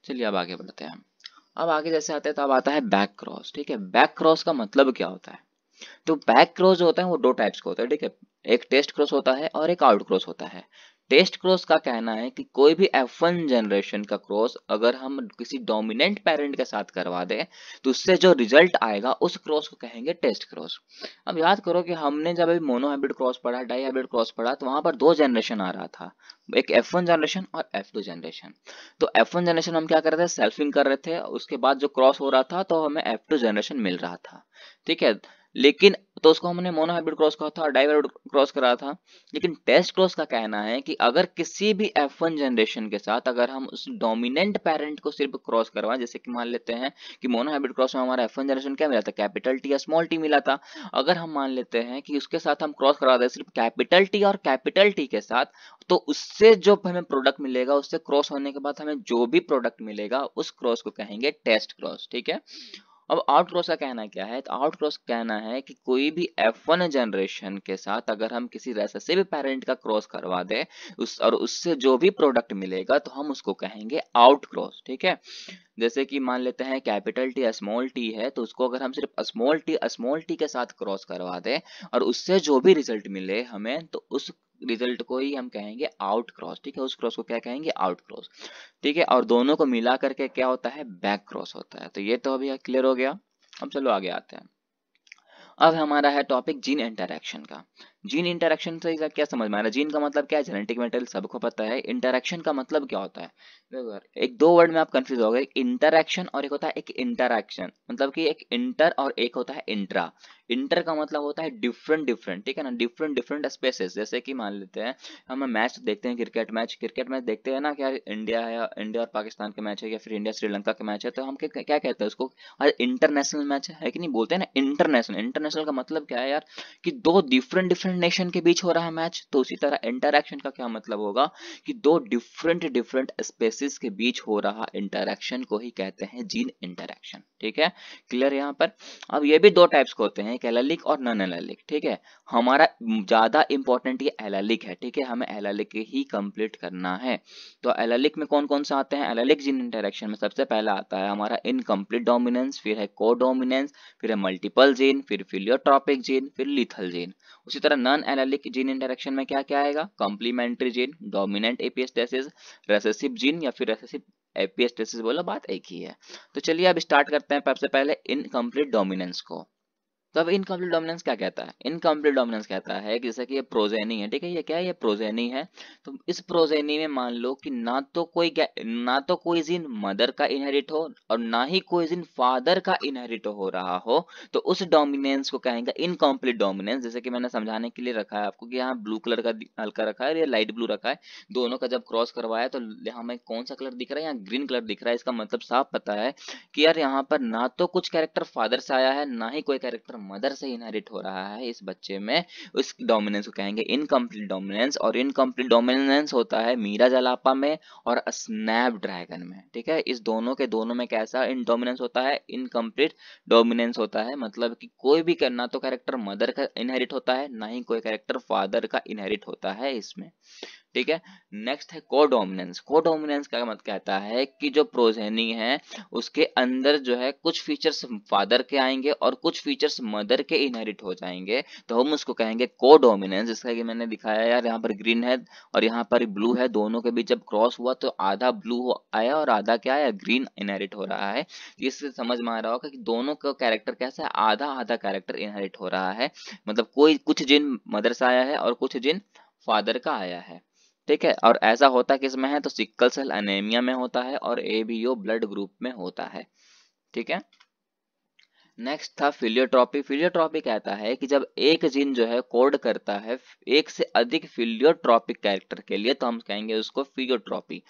चलिए अब आगे बढ़ते हैं। अब आगे जैसे आते हैं तो अब आता है बैक क्रॉस। ठीक है, बैक क्रॉस का मतलब क्या होता है। तो बैक क्रॉस जो होता है वो 2 टाइप्स का होता है, ठीक है। एक टेस्ट क्रॉस होता है और एक आउट क्रॉस होता है। टेस्ट क्रॉस का कहना है कि कोई भी F1 जनरेशन का क्रॉस अगर हम किसी डोमिनेंट पेरेंट के साथ करवा दें, तो उससे जो रिजल्ट आएगा उस क्रॉस को कहेंगे टेस्ट क्रॉस। अब याद करो कि हमने जब अभी मोनो हाइब्रिड क्रॉस पढ़ा, डाई हाइब्रिड क्रॉस पढ़ा, तो वहां पर 2 जनरेशन आ रहा था, एक F1 जनरेशन और F2 जनरेशन। तो F1 जनरेशन हम क्या कर रहे थे, सेल्फिंग कर रहे थे, उसके बाद जो क्रॉस हो रहा था तो हमें F2 जनरेशन मिल रहा था। ठीक है, लेकिन तो उसको हमने मोनोहाइब्रिड क्रॉस कहा था और डाइहाइब्रिड क्रॉस करा था। लेकिन टेस्ट क्रॉस का कहना है कि अगर किसी भी F1 जनरेशन के साथ अगर हम उस डोमिनेंट पेरेंट को सिर्फ क्रॉस करवाएं, जैसे कि मान लेते हैं कि मोनोहाइब्रिड क्रॉस में हमारा F1 जनरेशन क्या मिला था, कैपिटल टी या स्मॉल टी मिला था। अगर हम मान लेते हैं कि उसके साथ हम क्रॉस करवा दें सिर्फ कैपिटल टी और कैपिटल टी के साथ, तो उससे जो हमें प्रोडक्ट मिलेगा, उससे क्रॉस होने के बाद हमें जो भी प्रोडक्ट मिलेगा उस क्रॉस को कहेंगे टेस्ट क्रॉस। ठीक है, अब आउट क्रॉस का कहना क्या है, तो आउट क्रॉस कहना है कि कोई भी F1 जनरेशन के साथ अगर हम किसी रेसेसिव पेरेंट का क्रॉस करवा दें और उससे जो भी प्रोडक्ट मिलेगा तो हम उसको कहेंगे आउट क्रॉस। ठीक है, जैसे कि मान लेते हैं कैपिटल टी स्मॉल टी है, तो उसको अगर हम सिर्फ स्मॉल टी के साथ क्रॉस करवा दें और उससे जो भी रिजल्ट मिले हमें, तो उस रिजल्ट को ही हम कहेंगे आउट क्रॉस। ठीक है, उस क्रॉस को क्या कहेंगे, आउट क्रॉस। ठीक है, और दोनों को मिला करके क्या होता है, बैक क्रॉस होता है। तो ये तो अभी क्लियर हो गया। अब चलो आगे आते हैं। अब हमारा है टॉपिक जीन इंटरैक्शन का। जीन इंटरैक्शन से क्या समझ में आ रहा है, जीन का मतलब क्या है, जेनेटिक मटेरियल सबको पता है। इंटरैक्शन का मतलब क्या होता है, देखो यार, एक दो वर्ड में आप कंफ्यूज हो गए, एक इंटरैक्शन और एक होता है एक इंटरैक्शन। मतलब कि एक इंटर और एक होता है इंट्रा। इंटर का मतलब होता है डिफरेंट डिफरेंट, ठीक है ना, डिफरेंट डिफरेंट स्पेसेस। जैसे कि मान लेते हैं हम मैच देखते हैं, क्रिकेट मैच देखते हैं ना, क्या इंडिया है, इंडिया और पाकिस्तान के मैच है, या फिर इंडिया श्रीलंका के मैच है, तो हम क्या कहते हैं उसको, इंटरनेशनल मैच है कि नहीं, बोलते हैं ना इंटरनेशनल। इंटरनेशनल का मतलब क्या है यार, कि दो डिफरेंट डिफरेंट नेशन के बीच हो रहा है मैच। तो उसी तरह इंटरैक्शन का क्या मतलब होगा, कि दो डिफरेंट डिफरेंट स्पेसिस के बीच हो रहा इंटरैक्शन को ही कहते हैं जीन इंटरैक्शन। ठीक है, क्लियर यहाँ पर। अब ये भी दो टाइप्स के होते हैं, एक एलेलिक और नॉन एलेलिक। ठीक है, हमारा ज्यादा इंपॉर्टेंट ये एलेलिक है। ठीक है, हमें एलेलिक ही कंप्लीट करना है। तो एलेलिक में कौन कौन सा आते हैं, एलेलिक जीन इंटरैक्शन में सबसे पहला आता है हमारा इनकम्प्लीट डोमिनेंस, फिर है कोडोमिनेंस, फिर है मल्टीपल जीन, फिर फिलियोट्रॉपिक जीन, फिर लीथल जीन। उसी तरह नॉन एलेलिक जीन इंटरैक्शन में क्या क्या आएगा, complementary gene, dominant epistasis, recessive gene या फिर रेसेसिव एपिस्टेसिस, बोलो बात एक ही है। तो चलिए अब स्टार्ट करते हैं सबसे पहले इनकम्प्लीट डोमिनेंस को। तो अब इनकम्प्लीट डोमिनेंस क्या कहता है, इनकम्प्लीट डोमिनेंस कहता है कि जैसे कि ये प्रोजेनी है, ठीक है, ये क्या है, ये प्रोजेनी है। तो इस प्रोजेनी में मान लो कि ना तो कोई जीन मदर का इनहेरिट हो और ना ही कोई जीन फादर का इनहेरिट हो रहा हो, तो उस डोमिनेंस को कहेंगे इनकम्प्लीट डोमिनेंस। जैसे कि मैंने समझाने के लिए रखा है आपको कि यहाँ ब्लू कलर का हल्का रखा है और ये लाइट ब्लू रखा है, दोनों का जब क्रॉस करवाया तो यहाँ में कौन सा कलर दिख रहा है, यहाँ ग्रीन कलर दिख रहा है। इसका मतलब साफ पता है कि यार यहाँ पर ना तो कुछ कैरेक्टर फादर से आया है, ना ही कोई कैरेक्टर मदर से इनहेरिट हो रहा है इस बच्चे में। उस डोमिनेंस को कहेंगे इनकम्प्लीट डोमिनेंस। और इनकम्प्लीट डोमिनेंस होता है मीरा जलापा में और स्नैप ड्रैगन में। ठीक है, इस दोनों में कैसा इन डोमिनेंस होता है, इनकम्प्लीट डोमिनेंस होता है। मतलब कि कोई भी ना तो कैरेक्टर मदर का इनहेरिट होता है, ना ही कोई कैरेक्टर फादर का इनहेरिट होता है इसमें। ठीक है, नेक्स्ट है कोडोमिनेंस। कोडोमिनेंस का मत कहता है कि जो प्रोजेनी है उसके अंदर जो है कुछ फीचर्स फादर के आएंगे और कुछ फीचर्स मदर के इनहेरिट हो जाएंगे, तो हम उसको कहेंगे कोडोमिनेंस। जैसा कि मैंने दिखाया यार, यहाँ पर ग्रीन है और यहाँ पर ब्लू है, दोनों के बीच जब क्रॉस हुआ तो आधा ब्लू आया और आधा क्या आया, ग्रीन इनहेरिट हो रहा है। इससे समझ में आ रहा होगा कि दोनों का कैरेक्टर कैसा है, आधा आधा कैरेक्टर इनहेरिट हो रहा है। मतलब कोई कुछ जिन मदर से आया है और कुछ जिन फादर का आया है। ठीक है, और ऐसा होता किस में है, तो सिकल सेल एनीमिया में होता है और एबीओ ब्लड ग्रुप में होता है। ठीक है, नेक्स्ट था फिलियोट्रॉपी। फिलियोट्रॉपी कहता है कि जब एक जीन जो है कोड करता है एक से अधिक फिलियोट्रॉपिक कैरेक्टर के लिए, तो हम कहेंगे उसको फिलियोट्रॉपी।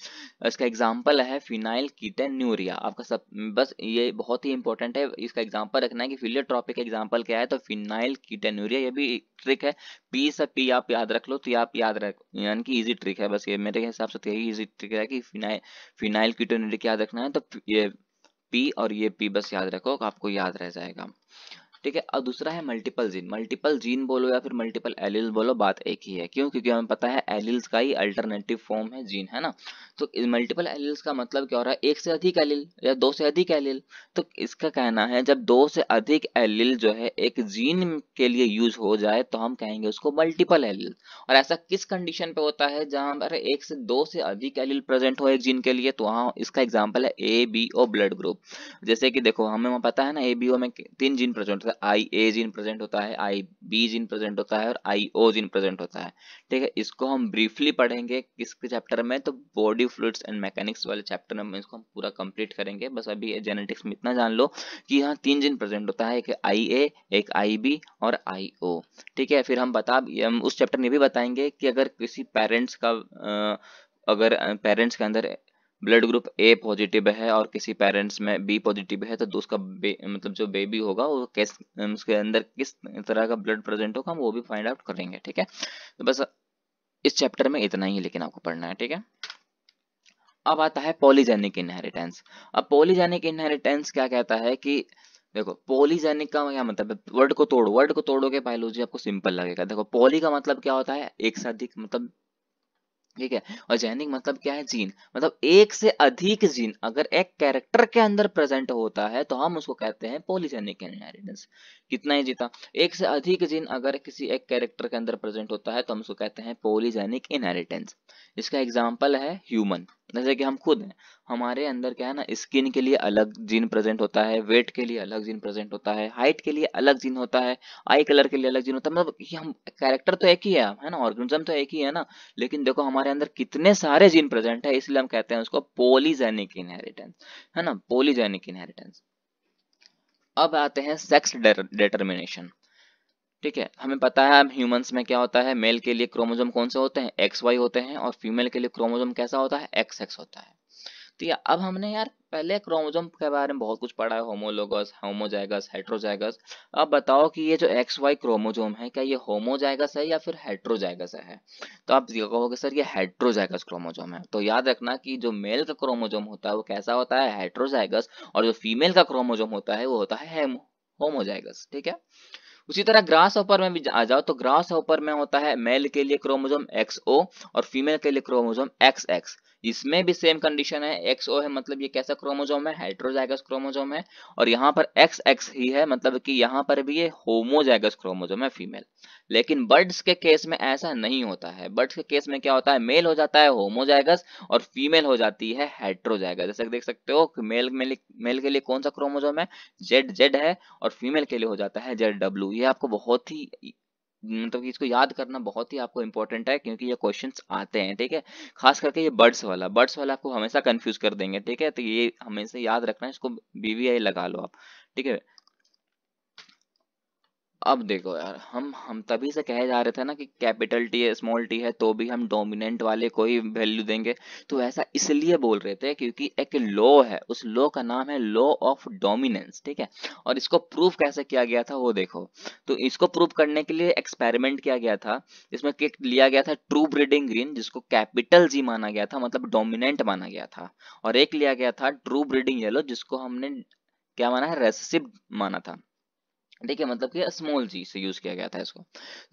इसका एग्जांपल है फिनाइल कीटोन्यूरिया। आपका सब बस ये बहुत ही इंपॉर्टेंट है, इसका एग्जांपल रखना है कि फिलियोट्रॉपिक का एग्जांपल क्या है, तो फिनाइल कीटोन्यूरिया। ये भी ट्रिक है, पी से पी आप याद रख लो तो आप याद रख, यानी कि इजी ट्रिक है बस ये, मेरे हिसाब से तो यही इजी ट्रिक है कि फिनाइल कीटोन्यूरिया याद रखना है। तो ये पी और ये पी बस याद रखो, आपको याद रह जाएगा। ठीक है, और दूसरा है मल्टीपल जीन। मल्टीपल जीन बोलो या फिर मल्टीपल एलील बोलो, बात एक ही है। क्यों, क्योंकि हमें पता है एलील्स का ही अल्टरनेटिव फॉर्म है जीन, है ना। तो मल्टीपल एलील्स का मतलब क्या हो रहा है, एक से अधिक एलील या दो से अधिक एलील। तो इसका कहना है जब दो से अधिक एलील जो है एक जीन के लिए यूज हो जाए तो हम कहेंगे उसको मल्टीपल एलील। और ऐसा किस कंडीशन पे होता है, जहां पर एक से दो से अधिक एलील प्रेजेंट हो एक जीन के लिए, तो वहां इसका एग्जाम्पल है A B O blood group. जैसे कि देखो हमें पता है ना, एबीओ में 3 जीन प्रेजेंट अगर IA जीन प्रेजेंट होता है, IB जीन प्रेजेंट होता है और IO जीन प्रेजेंट होता है। ठीक है, इसको हम ब्रीफली पढ़ेंगे किसके चैप्टर में, तो बॉडी फ्लूइड्स एंड मैकेनिक्स वाले चैप्टर में इसको हम पूरा कंप्लीट करेंगे। बस अभी जेनेटिक्स में इतना जान लो कि यहाँ 3 जीन प्रेजेंट होता है, एक IA, एक IB और IO। ठीक है, फिर हम उस चैप्टर में भी बताएंगे कि अगर किसी पेरेंट्स का अगर पेरेंट्स के अंदर ब्लड ग्रुप A पॉजिटिव है और किसी पेरेंट्स में B पॉजिटिव है, तो उसका मतलब जो बेबी होगा वो उसके अंदर किस तरह का ब्लड प्रेजेंट होगा, हम वो भी फाइंड आउट करेंगे। ठीक है, तो बस इस चैप्टर में इतना ही लेकिन आपको पढ़ना है। ठीक है, अब आता है पॉलीजेनिक इनहेरिटेंस। अब पॉलीजेनिक इनहेरिटेंस क्या कहता है कि देखो, पॉलीजेनिक का क्या मतलब है, वर्ड को तोड़ोगे बायोलॉजी आपको सिंपल लगेगा। देखो, पॉली का मतलब क्या होता है, एक से अधिक, मतलब ठीक है, और जेनिक मतलब क्या है, जीन, मतलब एक से अधिक जीन अगर एक कैरेक्टर के अंदर प्रेजेंट होता है तो हम उसको कहते हैं पॉलीजेनिक इनहेरिटेंस। कितना ही जीता, एक से अधिक जीन अगर किसी एक कैरेक्टर के अंदर प्रेजेंट होता है तो हम उसको कहते हैं पॉलीजेनिक इनहेरिटेंस। इसका एग्जांपल है ह्यूमन, जैसे कि हम खुद हैं, हमारे अंदर क्या है ना, स्किन के लिए अलग जीन प्रेजेंट होता है, वेट के लिए अलग जीन प्रेजेंट होता है, हाइट के लिए अलग जीन होता है, आई कलर के लिए अलग जीन होता है, मतलब कि हम कैरेक्टर तो एक ही है ना, ऑर्गेनिज्म तो एक ही है ना, लेकिन देखो हमारे अंदर कितने सारे जीन प्रेजेंट है, इसलिए हम कहते हैं उसको पॉलीजेनिक इनहेरिटेंस, है ना, पॉलीजेनिक इनहेरिटेंस। अब आते हैं सेक्स डिटर्मिनेशन। ठीक है, हमें पता है ह्यूमंस में क्या होता है, मेल के लिए क्रोमोसोम कौन से होते हैं, XY होते हैं, और फीमेल के लिए क्रोमोसोम कैसा होता है, XX होता है। तो या अब हमने यार पहले क्रोमोसोम के बारे में बहुत कुछ पढ़ा है, होमोलोगस, होमोजाइगस, हेट्रोजाइगस। अब बताओ कि ये जो XY क्रोमोसोम है, क्या ये होमोजाइगस है या फिर हेट्रोजाइगस है? तो आप कहोगे सर ये हेट्रोजाइगस क्रोमोसोम है। तो याद रखना कि जो मेल का क्रोमोसोम होता है वो कैसा होता है, हेट्रोजाइगस, और जो फीमेल का क्रोमोसोम होता है वो होता है होमोजाइगस। ठीक है, उसी तरह ग्रास हॉपर में भी आ जाओ तो ग्रास हॉपर में होता है मेल के लिए क्रोमोसोम XO और फीमेल के लिए क्रोमोसोम XX। इसमें भी सेम कंडीशन है, XO है मतलब ये कैसा क्रोमोसोम है, हेट्रोजाइगस क्रोमोसोम है, और यहाँ पर XX ही है मतलब कि यहाँ पर भी ये होमोजाइगस क्रोमोसोम है, फीमेल। लेकिन बर्ड्स के केस में ऐसा नहीं होता है, बर्ड्स के केस में क्या होता है, मेल हो जाता है होमोजाइगस और फीमेल हो जाती है हेट्रोजाइगस। जैसे देख सकते हो कि मेल के लिए कौन सा क्रोमोसोम है, Z है, और फीमेल के लिए हो जाता है ZW। ये आपको बहुत ही मतलब कि इसको याद करना बहुत ही आपको इंपॉर्टेंट है, क्योंकि ये क्वेश्चंस आते हैं। ठीक है, खास करके ये बर्ड्स वाला आपको हमेशा कंफ्यूज कर देंगे। ठीक है, तो ये हमेशा याद रखना, इसको BVI लगा लो आप। ठीक है, अब देखो यार, हम तभी से कहे जा रहे थे ना कि कैपिटल T है, स्मॉल t है, तो भी हम डोमिनेंट वाले को ही वैल्यू देंगे। तो ऐसा इसलिए बोल रहे थे क्योंकि एक लॉ है, उस लॉ का नाम है लॉ ऑफ डोमिनेंस। ठीक है, और इसको प्रूव कैसे किया गया था वो देखो। तो इसको प्रूव करने के लिए एक्सपेरिमेंट किया गया था, जिसमें लिया गया था ट्रू ब्रीडिंग ग्रीन, जिसको कैपिटल G माना गया था, मतलब डोमिनेंट माना गया था, और एक लिया गया था ट्रू ब्रीडिंग येलो, जिसको हमने क्या माना है, रेसेसिव माना था। ठीक है, मतलब कि स्मॉल जी से यूज किया गया था इसको।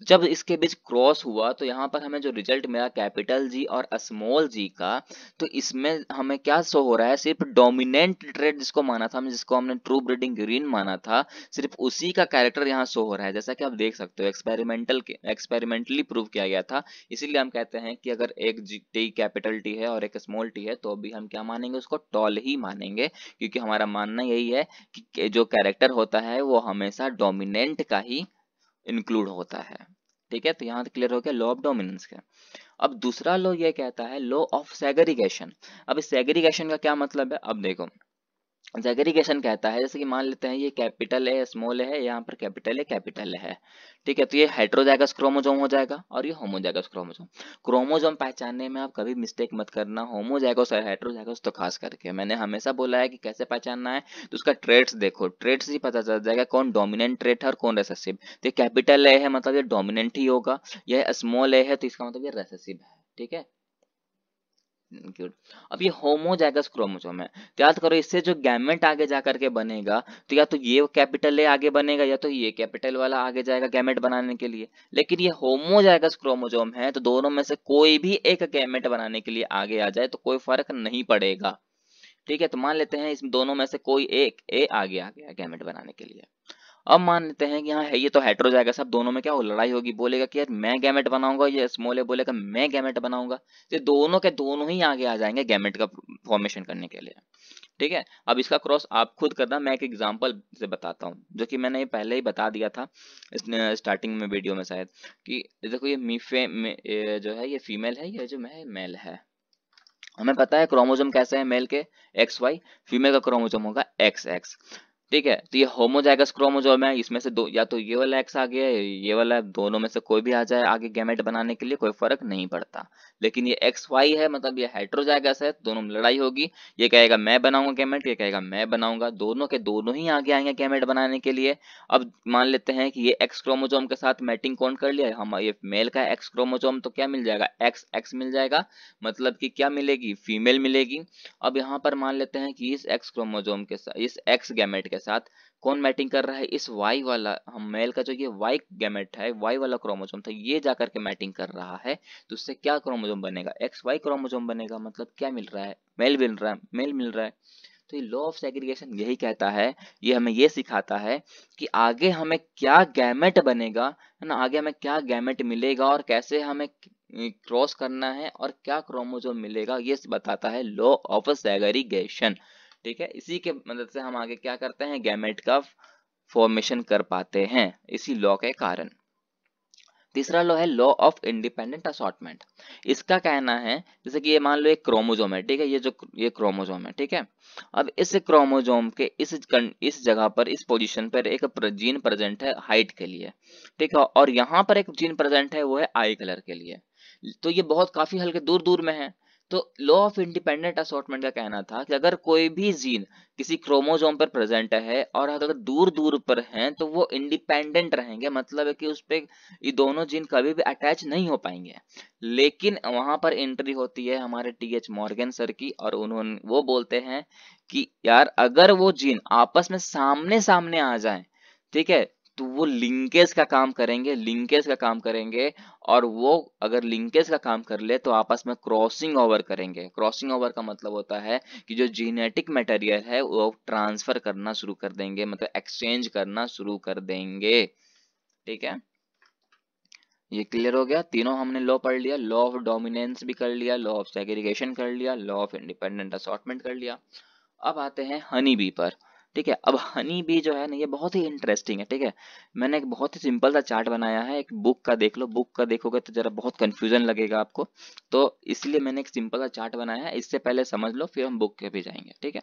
जब इसके बीच क्रॉस हुआ तो यहाँ पर हमें जो रिजल्ट मिला कैपिटल जी और स्मॉल जी का, तो इसमें हमें क्या शो हो रहा है, सिर्फ डोमिनेंट ट्रेड जिसको माना था, जिसको हमने ट्रू ब्रीडिंग ग्रीन माना था, सिर्फ उसी का कैरेक्टर यहाँ शो हो रहा है। जैसा कि आप देख सकते हो एक्सपेरिमेंटली प्रूव किया गया था। इसीलिए हम कहते हैं कि अगर एक टी कैपिटल टी है और एक स्मॉल टी है तो भी हम क्या मानेंगे, उसको टॉल ही मानेंगे, क्योंकि हमारा मानना यही है कि जो कैरेक्टर होता है वो हमेशा डोमिनेंट का ही इंक्लूड होता है। ठीक है, तो यहाँ क्लियर हो गया लॉ ऑफ डोमिनेंस का। अब दूसरा लॉ ये कहता है लॉ ऑफ सेग्रीगेशन। अब इस सेग्रीगेशन का क्या मतलब है, अब देखो सेग्रीगेशन कहता है, जैसे कि मान लेते हैं ये कैपिटल है, स्मॉल है, यहाँ पर कैपिटल है। ठीक है, तो ये हेट्रोजाइगस क्रोमोसोम हो जाएगा और ये होमोजाइगस क्रोमोसोम। क्रोमोसोम पहचानने में आप कभी मिस्टेक मत करना, होमोजाइगस और हेट्रोजाइगस तो खास करके मैंने हमेशा बोला है कि कैसे पहचानना है, तो उसका ट्रेड्स देखो, ट्रेड्स से ही पता चल जाएगा कौन डोमिनेंट ट्रेट है और कौन रेसेसिव। तो कैपिटल ए है मतलब ये डोमिनेंट ही होगा, यह स्मॉल ए है तो इसका मतलब ये रेसेसिव है। ठीक है, गुड। अब ये होमोजाइगस क्रोमोसोम है, तो याद करो इससे जो गैमेट आगे जा करके बनेगा, तो या तो ये कैपिटल ए आगे बनेगा या तो ये कैपिटल वाला आगे जाएगा गैमेट बनाने के लिए। लेकिन ये होमोजाइगस क्रोमोसोम है तो दोनों में से कोई भी एक गैमेट बनाने के लिए आगे आ जाए तो कोई फर्क नहीं पड़ेगा। ठीक है, तो मान लेते हैं इस दोनों में से कोई एक ए आगे आ गया गैमेट बनाने के लिए। अब मान लेते हैं कि हाँ है ये तो हेटेरोजाइगस, अब दोनों में क्या हो लड़ाई होगी, बोलेगा कि यार मैं गैमेट बनाऊंगा, ये स्मॉल ए बोलेगा मैं गैमेट बनाऊंगा, तो दोनों के दोनों ही आगे आ जाएंगे गैमेट का फॉर्मेशन करने के लिए। ठीक है, अब इसका क्रॉस आप खुद करना, मैं एक एग्जांपल से बताता हूँ जो कि मैंने ये पहले ही बता दिया था स्टार्टिंग में वीडियो में शायद, कि देखो ये जो है ये फीमेल है, ये जो मेल है। हमें पता है क्रोमोसोम कैसे है मेल के XY, फीमेल का क्रोमोसोम होगा XX। ठीक है, तो ये होमोजाइगस क्रोमोसोम है, इसमें से दो या तो ये वाला एक्स आ गया है, ये वाला, दोनों में से कोई भी आ जाए आगे गैमेट बनाने के लिए, कोई फर्क नहीं पड़ता। लेकिन ये XY है, मतलब ये हेटेरोजाइगस है, दोनों में लड़ाई होगी, ये कहेगा मैं बनाऊंगा गैमेट, ये कहेगा मैं बनाऊंगा, दोनों के दोनों ही आगे आएंगे गैमेट बनाने के लिए। अब मान लेते हैं कि ये एक्स क्रोमोसोम के साथ मैटिंग कौन कर लिया, हम ये मेल का एक्स क्रोमोसोम, तो क्या मिल जाएगा XX मिल जाएगा, मतलब कि क्या मिलेगी, फीमेल मिलेगी। अब यहाँ पर मान लेते हैं कि इस एक्स क्रोमोसोम के साथ, इस एक्स गैमेट के साथ कौन मैटिंग कर रहा है, इस वाई वाला, हम मेल का जो ये वाई गैमेट है, वाई वाला क्रोमोसोम था, ये जाकर के मैटिंग कर रहा है, तो उससे क्या क्रोमोसोम बनेगा, XY क्रोमोसोम बनेगा। मतलब क्या मिल रहा है, मेल मिल रहा है, मेल मिल रहा है। तो ये लॉ ऑफ सेग्रीगेशन यही कहता है, ये हमें ये सिखाता है कि आगे हमें क्या गैमेट बनेगा, है ना, आगे हमें क्या गैमेट मिलेगा और कैसे हमें क्रॉस करना है और क्या क्रोमोसोम मिलेगा, ये बताता है लॉ ऑफ सेग्रीगेशन। ठीक है, इसी के मदद से हम आगे क्या करते हैं, गैमेट का फॉर्मेशन कर पाते हैं इसी लॉ के कारण। तीसरा लॉ है लॉ ऑफ इंडिपेंडेंट असॉर्टमेंट। इसका कहना है जैसे कि ये मान लो एक क्रोमोसोम है, ठीक है, ये क्रोमोसोम है, ठीक है। अब इस क्रोमोसोम के इस जगह पर, इस पोजीशन पर एक जीन प्रेजेंट है हाइट के लिए, ठीक है, और यहाँ पर एक जीन प्रेजेंट है, वो है आई कलर के लिए। तो ये बहुत काफी हल्के दूर दूर में है। तो लॉ ऑफ इंडिपेंडेंट असॉर्टमेंट का कहना था कि अगर कोई भी जीन किसी क्रोमोसोम पर प्रेजेंट है और अगर दूर दूर पर हैं तो वो इंडिपेंडेंट रहेंगे, मतलब है कि उस पे ये दोनों जीन कभी भी अटैच नहीं हो पाएंगे। लेकिन वहां पर एंट्री होती है हमारे TH मॉर्गन सर की, और उन्होंने वो बोलते हैं कि यार अगर वो जीन आपस में सामने सामने आ जाए, ठीक है, तो वो लिंकेज का काम करेंगे, लिंकेज का काम करेंगे, और वो अगर लिंकेज का काम कर ले तो आपस में क्रॉसिंग ओवर करेंगे। क्रॉसिंग ओवर का मतलब होता है कि जो जीनेटिक मटेरियल है वो ट्रांसफर करना शुरू कर देंगे, मतलब एक्सचेंज करना शुरू कर देंगे। ठीक है, ये क्लियर हो गया, तीनों हमने लॉ पढ़ लिया, लॉ ऑफ डोमिनेंस भी कर लिया, लॉ ऑफ सेग्रीगेशन कर लिया, लॉ ऑफ इंडिपेंडेंट असॉर्टमेंट कर लिया। अब आते हैं हनी बी पर। ठीक है, अब हनी बी जो है ना ये बहुत ही इंटरेस्टिंग है। ठीक है, मैंने एक बहुत ही सिंपल सा चार्ट बनाया है, एक बुक का देख लो, बुक का देखोगे तो जरा बहुत कंफ्यूजन लगेगा आपको, तो इसलिए मैंने एक सिंपल सा चार्ट बनाया है, इससे पहले समझ लो फिर हम बुक के भी जाएंगे। ठीक है,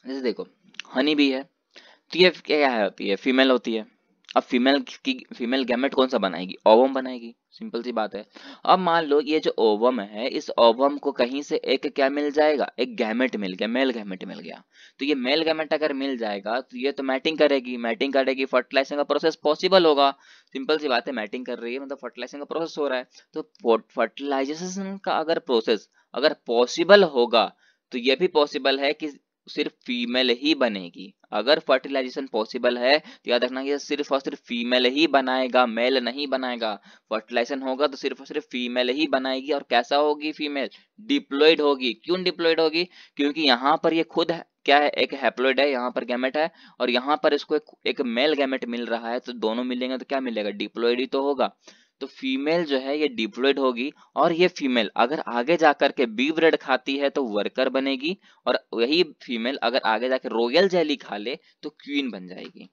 जैसे देखो हनी बी है, तो ये क्या होती है, फीमेल होती है। अब फीमेल गैमेट कौन सा बनाएगी, ओवम बनाएगी, सिंपल सी बात है। अब मान लो ये जो ओवम है, इस ओवम को कहीं से एक क्या मिल जाएगा, एक गैमेट मिल गया, मेल गैमेट मिल गया। तो ये मेल गैमेट अगर मिल जाएगा तो ये तो मैटिंग करेगी, मैटिंग करेगी, फर्टिलाइजेशन का प्रोसेस पॉसिबल होगा। सिंपल सी बात है, मैटिंग कर रही है मतलब फर्टिलाइजेशन का प्रोसेस हो रहा है। तो फर्टिलाइजेशन का अगर प्रोसेस अगर पॉसिबल होगा तो ये भी पॉसिबल है कि सिर्फ फीमेल ही बनेगी। अगर फर्टिलाइजेशन पॉसिबल है तो याद रखना ये सिर्फ और सिर्फ फीमेल ही बनाएगा, मेल नहीं बनाएगा। फर्टिलाइजेशन होगा तो सिर्फ और सिर्फ फीमेल ही बनाएगी, और कैसा होगी फीमेल, डिप्लॉइड होगी। क्यों डिप्लॉइड होगी, क्योंकि यहाँ पर ये खुद है, क्या है, एक हैप्लॉइड है, यहाँ पर गैमेट है, और यहाँ पर इसको एक मेल गैमेट मिल रहा है, तो दोनों मिलेंगे तो क्या मिलेगा, डिप्लॉइड ही तो होगा। तो फीमेल जो है ये डिप्लॉइड होगी, और ये फीमेल अगर आगे जाकर के बी ब्रेड खाती है तो वर्कर बनेगी, और वही फीमेल अगर आगे जाके रॉयल जेली खा ले तो क्वीन बन जाएगी।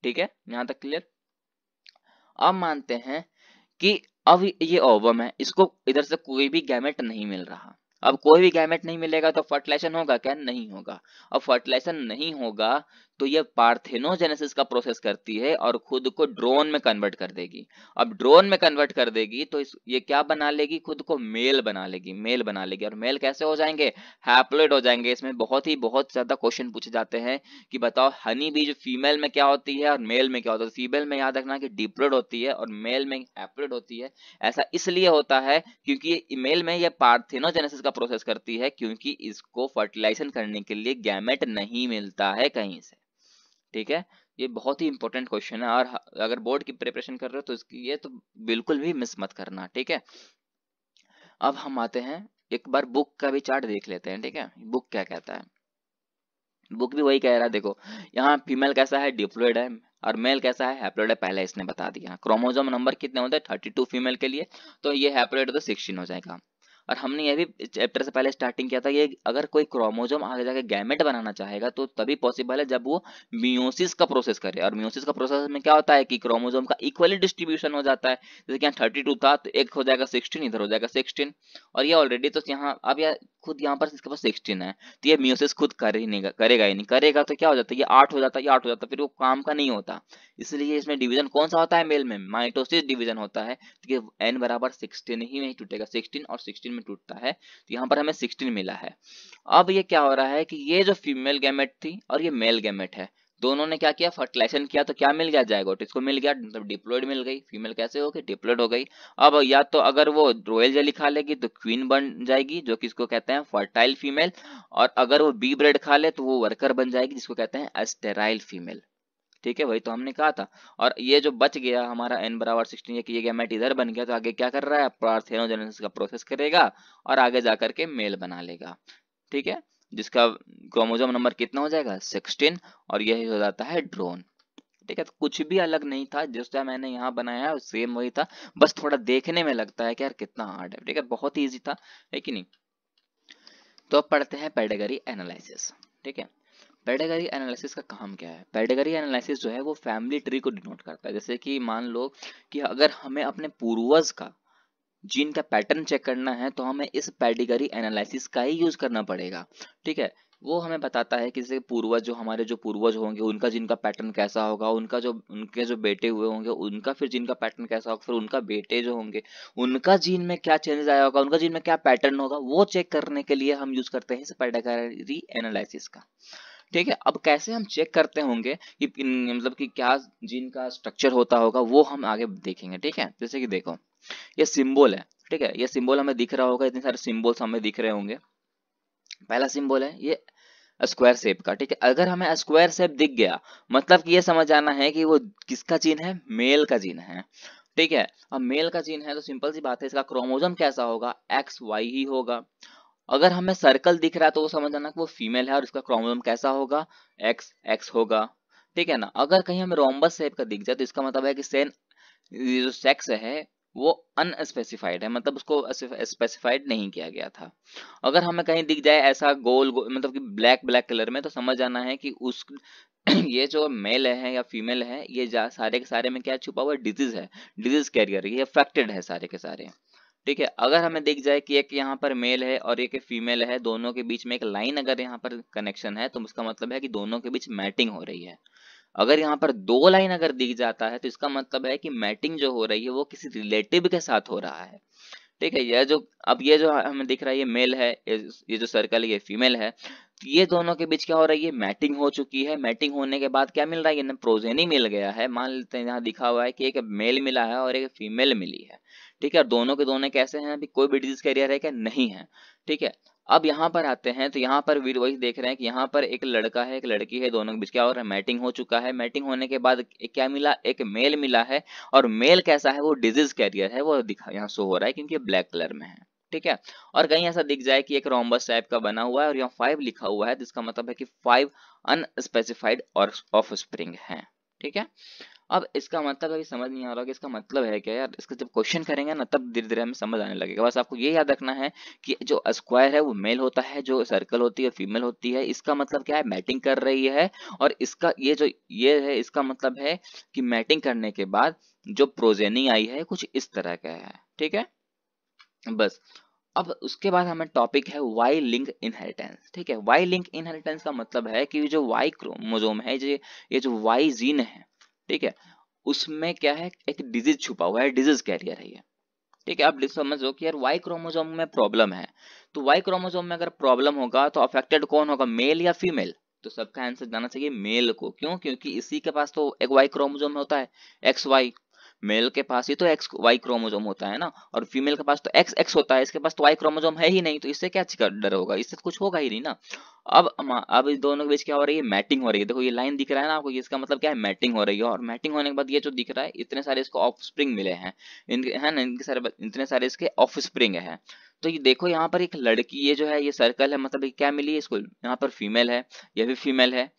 ठीक है, यहां तक क्लियर। अब मानते हैं कि अब ये ओवम है, इसको इधर से कोई भी गैमेट नहीं मिल रहा। अब कोई भी गैमेट नहीं मिलेगा तो फर्टिलाइजेशन होगा क्या, नहीं होगा। अब फर्टिलाइजेशन नहीं होगा तो ये पार्थेनोजेनेसिस का प्रोसेस करती है और खुद को ड्रोन में कन्वर्ट कर देगी। अब ड्रोन में कन्वर्ट कर देगी तो ये क्या बना लेगी, खुद को मेल बना लेगी, मेल बना लेगी। और मेल कैसे हो जाएंगे, हैप्लॉइड हो जाएंगे। इसमें बहुत ज्यादा क्वेश्चन पूछे जाते हैं कि बताओ हनी बी जो फीमेल में क्या होती है और मेल में क्या होता है। फीमेल में याद रखना कि डिप्लॉइड होती है और मेल में हैप्लॉइड होती है। ऐसा इसलिए होता है क्योंकि मेल में ये पार्थेनोजेनेसिस का प्रोसेस करती है, क्योंकि इसको फर्टिलाइजेशन करने के लिए गैमेट नहीं मिलता है कहीं से। ठीक है, ये बहुत ही इंपॉर्टेंट क्वेश्चन है, और अगर बोर्ड की प्रिपरेशन कर रहे हो तो इसकी ये तो बिल्कुल भी मिस मत करना। ठीक है, अब हम आते हैं एक बार बुक का भी चार्ट देख लेते हैं। ठीक है, बुक क्या कहता है। बुक भी वही कह रहा है। देखो यहाँ फीमेल कैसा है, डिप्लॉयड है, और मेल कैसा है, हैप्लॉयड है, पहले इसने बता दिया। क्रोमोसोम नंबर कितने होते हैं, 32 फीमेल के लिए, तो ये हैप्लॉयड तो 16 हो जाएगा। और हमने ये भी चैप्टर से पहले स्टार्टिंग किया था, ये अगर कोई क्रोमोसोम आगे जाके गैमेट बनाना चाहेगा तो तभी पॉसिबल है जब वो मियोसिस का प्रोसेस करे। और मियोसिस का प्रोसेस में क्या होता है कि क्रोमोसोम का इक्वली डिस्ट्रीब्यूशन हो जाता है। जैसे कि यहाँ 32 था तो एक हो जाएगा 16, इधर हो जाएगा 16, और ये ऑलरेडी तो यहाँ अब यह खुद यहाँ पर इसके पास 16 है, तो ये मियोसिस खुद कर ही नहीं करेगा ही नहीं, करेगा तो क्या हो जाता है, ये 8 हो जाता है, ये 8 हो जाता है, फिर वो काम का नहीं होता। इसलिए इसमें डिवीजन कौन सा होता है, मेल में माइटोसिस डिवीजन होता है। तो ये n बराबर 16 ही नहीं टूटेगा, 16 और 16 में टूटता है, तो यहाँ पर हमें 16 मिला है। अब ये क्या हो रहा है कि ये जो फीमेल गैमेट थी और ये मेल गैमेट है, दोनों ने क्या किया, फर्टिलाइजेशन किया, तो क्या मिल गया, जायगोट इसको मिल गया, मतलब डिप्लॉयड मिल गई। फीमेल कैसे हो गई, डिप्लॉयड हो गई। अब या तो अगर वो रॉयल जेली खा लेगी तो क्वीन बन जाएगी, जो कि इसको कहते हैं फर्टाइल फीमेल, और अगर वो बी ब्रेड खा ले तो वो वर्कर बन जाएगी, जिसको कहते हैं एस्टेराइल फीमेल। ठीक है, वही तो हमने कहा था। और ये जो बच गया हमारा n बराबर 16, ये गैमेट इधर बन गया, तो आगे क्या कर रहा है, पार्थेनोजेनेसिस का प्रोसेस करेगा और आगे जाकर के मेल बना लेगा। ठीक है, जिसका क्रोमोसोम नंबर कितना हो जाएगा, 16, और यही हो जाता है ड्रोन। ठीक है, तो कुछ भी अलग नहीं था, जैसा मैंने यहाँ बनाया है सेम वही था, बस थोड़ा देखने में लगता है कि यार कितना हार्ड है। ठीक है, बहुत ही ईजी था, है कि नहीं। तो अब पढ़ते हैं पेडिग्री एनालिसिस। ठीक है, पेडिग्री एनालिसिस का काम क्या है। पेडिग्री एनालिसिस जो है वो फैमिली ट्री को डिनोट करता है। जैसे कि मान लो कि अगर हमें अपने पूर्वज का जीन का पैटर्न चेक करना है तो हमें इस पेडिग्री एनालिसिस का ही यूज करना पड़ेगा। ठीक है, वो हमें बताता है कि जैसे पूर्वज जो हमारे जो पूर्वज होंगे उनका जिन का पैटर्न कैसा होगा, उनका जो उनके जो बेटे हुए होंगे उनका फिर जिन का पैटर्न कैसा होगा, फिर उनका बेटे जो होंगे उनका जीन में क्या चेंजेस आया होगा, उनका जीन में क्या पैटर्न होगा, वो चेक करने के लिए हम यूज करते हैं इस पेडिग्री एनालिसिस का। ठीक है, अब कैसे हम चेक करते होंगे कि मतलब कि क्या जीन का स्ट्रक्चर होता होगा, वो हम आगे देखेंगे। ठीक है, जैसे कि देखो ये सिंबल है। ठीक है, ये सिंबल हमें दिख रहा होगा, इतने सारे सिंबल्स हमें दिख रहे होंगे। पहला सिंबल है ये स्क्वायर शेप का। ठीक है, अगर हमें स्क्वायर शेप दिख गया मतलब कि ये समझ आना है कि वो किसका जीन है, मेल का जीन है। ठीक है, अब मेल का जीन है तो सिंपल सी बात है, इसका क्रोमोसोम कैसा होगा, XY ही होगा। अगर हमें सर्कल दिख रहा है तो वो समझ आना कि वो फीमेल है और इसका क्रोमोसोम कैसा होगा, XX होगा। ठीक है ना, अगर कहीं हमें रोम्बस शेप का दिख जाए तो इसका मतलब है कि सेन ये जो सेक्स है वो अनस्पेसिफाइड है, मतलब उसको स्पेसिफाइड नहीं किया गया था। अगर हमें कहीं दिख जाए ऐसा गोल मतलब कि ब्लैक ब्लैक कलर में, तो समझ आना है कि उस ये जो मेल है या फीमेल है, ये सारे के सारे में क्या छुपा हुआ है, डिजीज है, डिजीज कैरियर, ये अफेक्टेड है सारे के सारे। ठीक है, अगर हमें दिख जाए कि एक यहाँ पर मेल है और एक फीमेल है, दोनों के बीच में एक लाइन अगर यहाँ पर कनेक्शन है तो उसका मतलब है कि दोनों के बीच मैटिंग हो रही है। अगर यहाँ पर दो लाइन अगर दिख जाता है तो इसका मतलब है कि मैटिंग जो हो रही है वो किसी रिलेटिव के साथ हो रहा है। ठीक है, यह जो अब ये जो हमें दिख रहा है ये मेल है, ये जो सर्कल है ये फीमेल है, तो ये दोनों के बीच क्या हो रही है, मैटिंग हो चुकी है। मैटिंग होने के बाद क्या मिल रहा है, ये प्रोजेनी मिल गया है। मान लेते हैं यहाँ दिखा हुआ है कि एक मेल मिला है और एक फीमेल मिली है। ठीक है, और दोनों के दोनों कैसे हैं, अभी कोई भी डिजीज कैरियर है क्या, नहीं है। ठीक है, अब यहाँ पर आते हैं तो यहाँ पर भी वही देख रहे हैं कि यहाँ पर एक लड़का है एक लड़की है, दोनों के बीच क्या हो रहा है, मैटिंग हो चुका है। मैटिंग होने के बाद क्या मिला, एक मेल मिला है, और मेल कैसा है, वो डिजीज कैरियर है, वो दिखा यहाँ शो हो रहा है क्योंकि ब्लैक कलर में है। ठीक है, और कहीं ऐसा दिख जाए कि एक रोम्बस टाइप का बना हुआ है और यहाँ 5 लिखा हुआ है, जिसका मतलब है कि 5 अनस्पेसिफाइड और ऑफस्प्रिंग है। ठीक है, अब इसका मतलब अभी समझ नहीं आ रहा कि इसका मतलब है क्या यार, इसका जब क्वेश्चन करेंगे ना तब धीरे धीरे हमें समझ आने लगेगा। बस आपको ये याद रखना है कि जो स्क्वायर है वो मेल होता है, जो सर्कल होती है फीमेल होती है। इसका मतलब क्या है, मैटिंग कर रही है, और इसका ये जो ये है इसका मतलब है कि मैटिंग करने के बाद जो प्रोजेनी आई है कुछ इस तरह का है। ठीक है, बस अब उसके बाद हमें टॉपिक है वाई लिंक इनहेरिटेंस। ठीक है, वाई लिंक इनहेरिटेंस का मतलब है कि जो वाई क्रोमोसोम है, ये जो वाई जीन है, ठीक है, उसमें क्या है, एक डिजीज छुपा हुआ है, डिजीज कैरियर है ये। ठीक है, आप समझो कि यार वाई क्रोमोसोम में प्रॉब्लम है, तो वाई क्रोमोसोम में अगर प्रॉब्लम होगा तो अफेक्टेड कौन होगा, मेल या फीमेल। तो सबका आंसर जाना चाहिए मेल को। क्यों, क्योंकि इसी के पास तो एक वाई क्रोमोसोम होता है, XY। मेल के पास ही तो एक्स वाई क्रोमोजोम होता है ना, और फीमेल के पास तो एक्स एक्स होता है, इसके पास तो वाई क्रोमोजोम है ही नहीं, तो इससे क्या डर होगा, इससे तो कुछ होगा ही नहीं ना। अब इस दोनों के बीच क्या हो रही है, मैटिंग हो रही है। देखो ये लाइन दिख रहा है ना आपको, इसका मतलब क्या है, मैटिंग हो रही है। और मैटिंग होने के बाद ये जो दिख रहा है, इतने सारे इसको ऑफस्प्रिंग मिले हैं, इनके है ना, इतने सारे इसके ऑफस्प्रिंग है। तो ये देखो यहाँ पर एक लड़की, ये जो है ये सर्कल है, मतलब ये क्या मिली है इसको, यहाँ पर फीमेल है, ये भी फीमेल है,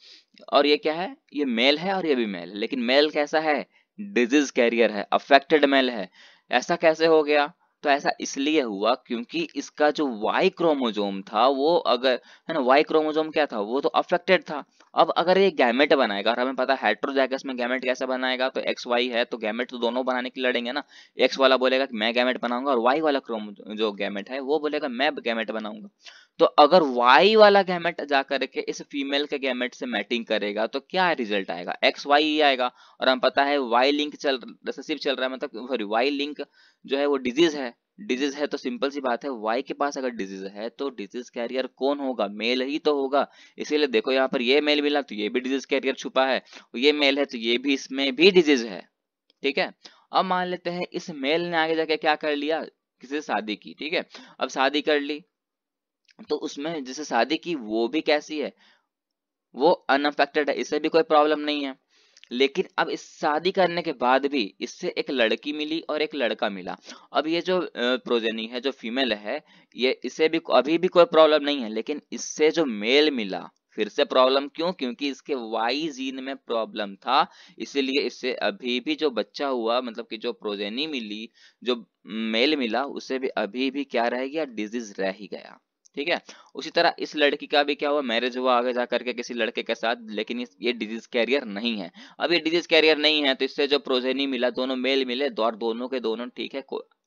और ये क्या है, ये मेल है और ये भी मेल है। लेकिन मेल कैसा है, डिजीज कैरियर है, अफेक्टेड मेल है। ऐसा कैसे हो गया, तो ऐसा इसलिए हुआ क्योंकि इसका जो वाई क्रोमोजोम था वो, अगर है ना, वाई क्रोमोजोम क्या था, वो तो अफेक्टेड था। अब अगर ये गैमेट बनाएगा, और हमें पता है हेटेरोजाइगस में गैमेट कैसे बनाएगा, तो एक्स वाई है तो गैमेट तो दोनों बनाने के लिए लड़ेंगे ना। एक्स वाला बोलेगा कि मैं गैमेट बनाऊंगा, और वाई वाला क्रोमोजोम जो गैमेट है वो बोलेगा मैं गैमेट बनाऊंगा। तो अगर वाई वाला गैमेट जाकर के इस फीमेल के गैमेट से मैटिंग करेगा तो क्या रिजल्ट आएगा, एक्स वाई ही आएगा। और हम पता है वाई लिंक रिसेसिव चल रहा है, मतलब सॉरी वाई लिंक जो है वो डिजीज है। डिजीज है तो सिंपल सी बात है, वाई के पास अगर डिजीज है तो डिजीज कैरियर कौन होगा, मेल ही तो होगा। इसीलिए देखो यहाँ पर ये मेल मिला तो ये भी डिजीज कैरियर छुपा है, ये मेल है तो ये भी, इसमें भी डिजीज है। ठीक है। अब मान लेते हैं इस मेल ने आगे जाके क्या कर लिया, किसी से शादी की, ठीक है। अब शादी कर ली तो उसमें जिसे शादी की वो भी कैसी है, वो अनअफेक्टेड है, इससे भी कोई प्रॉब्लम नहीं है। लेकिन अब इस शादी करने के बाद भी इससे एक लड़की मिली और एक लड़का मिला। अब ये जो प्रोजेनी है, जो फीमेल है, ये इसे भी अभी भी कोई प्रॉब्लम नहीं है, लेकिन इससे जो मेल मिला फिर से प्रॉब्लम। क्यों, क्योंकि इसके वाई जीन में प्रॉब्लम था, इसीलिए इससे अभी भी जो बच्चा हुआ, मतलब कि जो प्रोजेनी मिली, जो मेल मिला, उसे भी अभी भी क्या रह गया, डिजीज रह ही गया। ठीक है। उसी तरह इस लड़की का भी क्या हुआ, मैरिज हुआ आगे जाकर के किसी लड़के के साथ, लेकिन ये डिजीज कैरियर नहीं है। अब ये डिजीज कैरियर नहीं है तो इससे जो प्रोजेनी मिला, दोनों मेल मिले, और दोनों के दोनों ठीक है,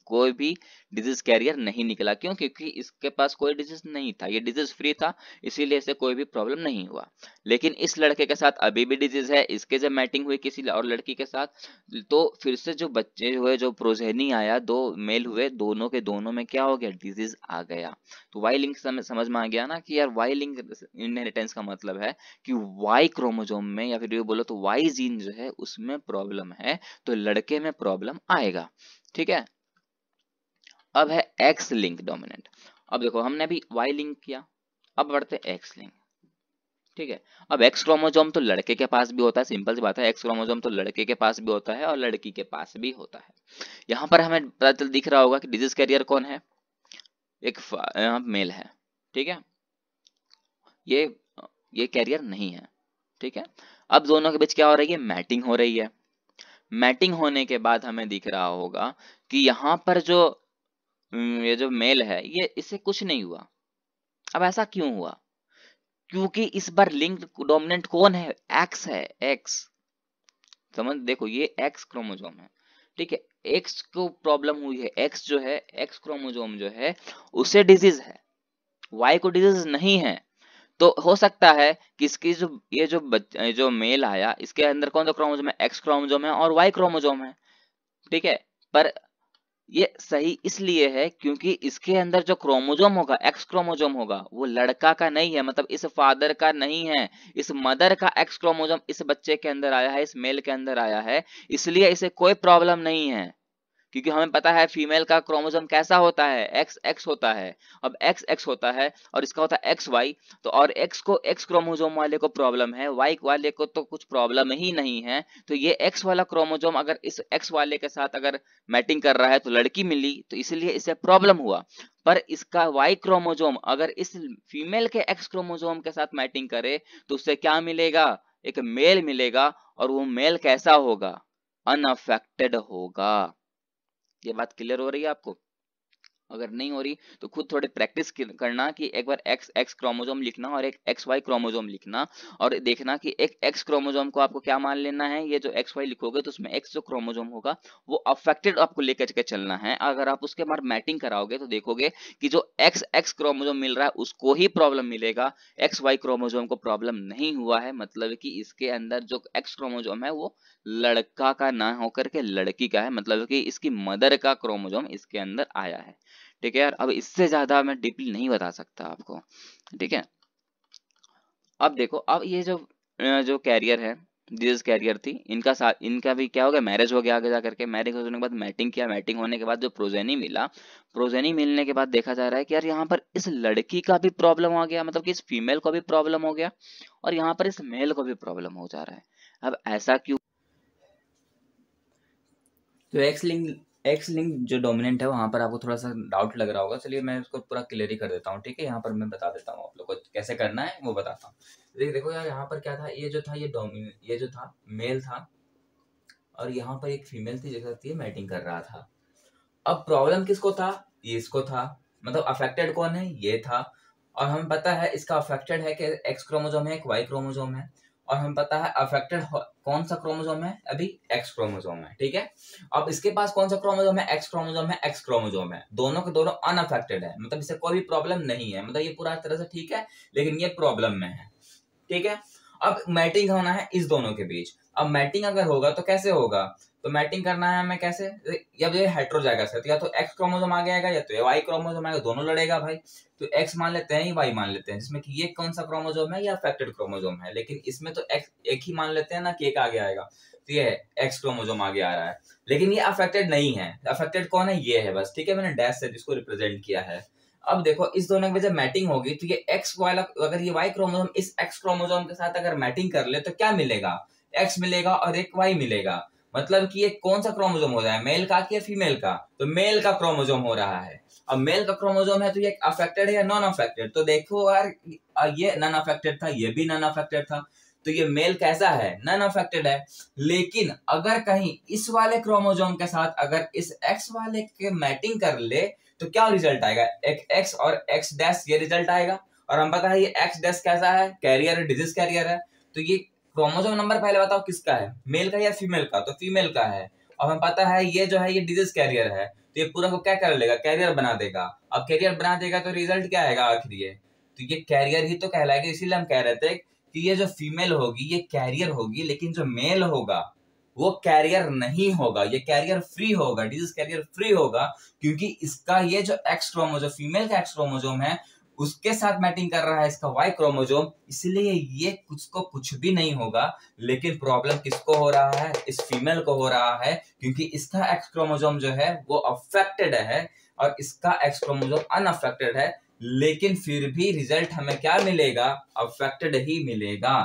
कोई भी डिजीज कैरियर नहीं निकला। क्यों, क्योंकि इसके पास कोई डिजीज नहीं था, ये डिजीज फ्री था, इसीलिए इसे कोई भी प्रॉब्लम नहीं हुआ। लेकिन इस लड़के के साथ अभी भी डिजीज है, इसके जब मैटिंग हुई किसी और लड़की के साथ, तो फिर से जो बच्चे हुए, जो प्रोजेनी आया, दो मेल हुए, दोनों के दोनों में क्या हो गया, डिजीज आ गया। तो वाई लिंक समझ में आ गया ना, कि यार वाई लिंक इनहेरिटेंस का मतलब है कि वाई क्रोमोसोम में, या फिर ये बोलो तो वाई जीन जो है उसमें प्रॉब्लम है, तो लड़के में प्रॉब्लम आएगा। ठीक है। अब है एक्स लिंक डोमिनेंट। अब देखो हमने अभी वाई लिंक किया, अब बढ़ते एक्स लिंक। ठीक है। अब एक्स क्रोमोसोम तो लड़के के पास भी होता है, सिंपल सी बात है, एक्स क्रोमोसोम तो लड़के के पास भी होता है और लड़की के पास भी होता है। यहाँ पर हमें पता चल दिख रहा होगा कि डिजीज कैरियर कौन है, एक मेल है। ठीक है। ये ये कैरियर नहीं है। ठीक है। अब दोनों के बीच क्या हो रही है, मैटिंग हो रही है। मैटिंग होने के बाद हमें दिख रहा होगा कि यहाँ पर जो ये जो मेल है, ये इससे कुछ नहीं हुआ। अब ऐसा क्यों हुआ, क्योंकि इस बार लिंक डोमिनेंट कौन है, एक्स है, एक्स। समझ, देखो ये एक्स क्रोमोसोम है। ठीक है। एक्स को प्रॉब्लम हुई है, एक्स जो है, एक्स क्रोमोसोम जो है उसे डिजीज है, वाई को डिजीज नहीं है। तो हो सकता है कि इसकी जो जो मेल आया, इसके अंदर कौन सा क्रोमोसोम है, एक्स क्रोमोसोम है और वाई क्रोमोसोम है। ठीक है। पर ये सही इसलिए है क्योंकि इसके अंदर जो क्रोमोसोम होगा, एक्स क्रोमोसोम होगा, वो लड़का का नहीं है, मतलब इस फादर का नहीं है, इस मदर का एक्स क्रोमोसोम इस बच्चे के अंदर आया है, इस मेल के अंदर आया है, इसलिए इसे कोई प्रॉब्लम नहीं है। क्योंकि हमें पता है फीमेल का क्रोमोसोम कैसा होता है, एक्स एक्स होता है। अब एक्स एक्स होता है और इसका होता है एक्स वाई, तो और एक्स को एक्स क्रोमोसोम वाले को प्रॉब्लम है, वाई वाले को तो कुछ प्रॉब्लम ही नहीं है। तो ये एक्स वाला क्रोमोसोम अगर इस एक्स वाले के साथ अगर मैटिंग कर रहा है तो लड़की मिली, तो इसलिए इसे प्रॉब्लम हुआ। पर इसका वाई क्रोमोसोम अगर इस फीमेल के एक्स क्रोमोसोम के साथ मैटिंग करे तो उससे क्या मिलेगा, एक मेल मिलेगा, और वो मेल कैसा होगा, अनअफेक्टेड होगा। ये बात क्लियर हो रही है आपको? अगर नहीं हो रही तो खुद थोड़ी प्रैक्टिस करना, कि एक बार एक्स एक्स क्रोमोसोम लिखना और एक एक्स वाई क्रोमोसोम लिखना, और देखना कि एक एक्स क्रोमोसोम को आपको क्या मान लेना है, ये जो एक्स वाई लिखोगे तो उसमें एक्स जो क्रोमोसोम होगा वो अफेक्टेड आपको लेकर के चलना है। अगर आप उसके बाद मैटिंग कराओगे तो देखोगे कि जो एक्स एक्स क्रोमोसोम मिल रहा है उसको ही प्रॉब्लम मिलेगा, एक्स वाई क्रोमोसोम को प्रॉब्लम नहीं हुआ है। मतलब कि इसके अंदर जो एक्स क्रोमोसोम है वो लड़का का ना होकर के लड़की का है, मतलब कि इसकी मदर का क्रोमोसोम इसके अंदर आया है। ठीक है यार, अब इससे ज्यादा मैं डीपली नहीं बता सकता आपको। ठीक है। अब देखो, अब ये जो जो कैरियर है, डिजीज कैरियर थी। इनका भी क्या हो गया, मैरिज हो गया। आगे जा करके मैरिज होने के बाद मैटिंग किया, मैटिंग होने के बाद जो प्रोजेनी मिला, प्रोजेनी मिलने के बाद देखा जा रहा है कि यार यहाँ पर इस लड़की का भी प्रॉब्लम आ गया, मतलब कि इस फीमेल को भी प्रॉब्लम हो गया और यहाँ पर इस मेल को भी प्रॉब्लम हो जा रहा है। अब ऐसा क्यों? तो एक्स लिंक जो डोमिनेंट है वहाँ पर आपको थोड़ा सा डाउट लग रहा होगा। चलिए मैं इसको पूरा क्लियर ही कर देता हूँ, ठीक है। यहाँ पर मैं बता देता हूँ आप लोग को कैसे करना है, वो बताता हूँ। देखो यार, यहाँ पर क्या था, ये जो था ये जो था मेल था, और यहाँ पर एक फीमेल थी जो ये मैटिंग कर रहा था। अब प्रॉब्लम किसको था, ये इसको था, मतलब अफेक्टेड कौन है, ये था। और हमें पता है इसका अफेक्टेड है कि एक्स क्रोमोसोम है, एक वाई क्रोमोसोम है। और हमें पता है अफेक्टेड कौन सा क्रोमोसोम है, अभी एक्स क्रोमोसोम है, ठीक है। अब इसके पास कौन सा क्रोमोसोम है, एक्स क्रोमोसोम है, एक्स क्रोमोसोम है। दोनों के दोनों अनअफेक्टेड है, मतलब इससे कोई भी प्रॉब्लम नहीं है, मतलब ये पूरा तरह से ठीक है, लेकिन ये प्रॉब्लम में है, ठीक है। अब मैटिंग होना है इस दोनों के बीच। अब मैटिंग अगर होगा तो कैसे होगा, तो मैटिंग करना है हमें कैसे, जब ये हेट्रोजाइगस है तो या तो एक्स क्रोमोसोम आ जाएगा या तो ये वाई क्रोमोसोम आएगा, दोनों लड़ेगा भाई। तो एक्स मान लेते हैं, वाई मान लेते हैं, जिसमें कि ये कौन सा क्रोमोसोम है, ये अफेक्टेड क्रोमोसोम है। लेकिन इसमें तो एक्स एक ही मान लेते हैं ना कि एक आगे आएगा, तो ये एक्स क्रोमोसोम आगे आ रहा है। लेकिन ये अफेक्टेड नहीं है, अफेक्टेड कौन है, ये है बस, ठीक है। मैंने डैश से जिसको रिप्रेजेंट किया है। अब देखो इस दोनों की जब मैटिंग होगी तो ये एक्स वाला, अगर ये वाई क्रोमोसोम इस एक्स क्रोमोसोम के साथ अगर मैटिंग कर ले तो क्या मिलेगा, एक्स मिलेगा और एक वाई मिलेगा। मतलब कि ये कौन सा क्रोमोसोम हो रहा है, मेल का कि फीमेल का, तो मेल का क्रोमोसोम हो रहा है। अब मेल का क्रोमोसोम है तो ये अफेक्टेड है या नॉन अफेक्टेड, तो देखो यार ये नॉन अफेक्टेड था, ये भी नॉन अफेक्टेड था, तो ये मेल कैसा है, नॉन अफेक्टेड है। लेकिन अगर कहीं इस वाले क्रोमोसोम के साथ अगर इस एक्स वाले के मैटिंग कर ले तो क्या रिजल्ट आएगा, एक एक्स और एक्स डैश, ये रिजल्ट आएगा। और हम पता है ये एक्स डैश कैसा है, कैरियर है, डिजीज कैरियर है। तो ये क्रोमोसोम नंबर पहले बताओ किसका है, मेल का या फीमेल का, तो फीमेल का है। और हमें पता है ये जो है ये डिजीज कैरियर है, तो ये पूरा को क्या कर लेगा, कैरियर बना देगा। अब कैरियर बना देगा तो रिजल्ट क्या आएगा आखिर, ये तो ये कैरियर ही तो कहलाएगा। इसीलिए हम कह रहे थे कि ये जो फीमेल होगी ये कैरियर होगी, लेकिन जो मेल होगा वो कैरियर नहीं होगा, ये कैरियर फ्री होगा, डिजीज कैरियर फ्री होगा, क्योंकि इसका ये जो एक्स क्रोमोसोम, फीमेल का एक्स क्रोमोसोम है, उसके साथ मैटिंग कर रहा है इसका वाई क्रोमोसोम, इसलिए ये कुछ भी नहीं होगा। लेकिन प्रॉब्लम किसको हो रहा है, इस फीमेल को हो रहा है, क्योंकि इसका एक्स क्रोमोसोम जो है वो अफेक्टेड है और इसका एक्स क्रोमोसोम अनअफेक्टेड है। लेकिन फिर भी रिजल्ट हमें क्या मिलेगा, अफेक्टेड ही मिलेगा,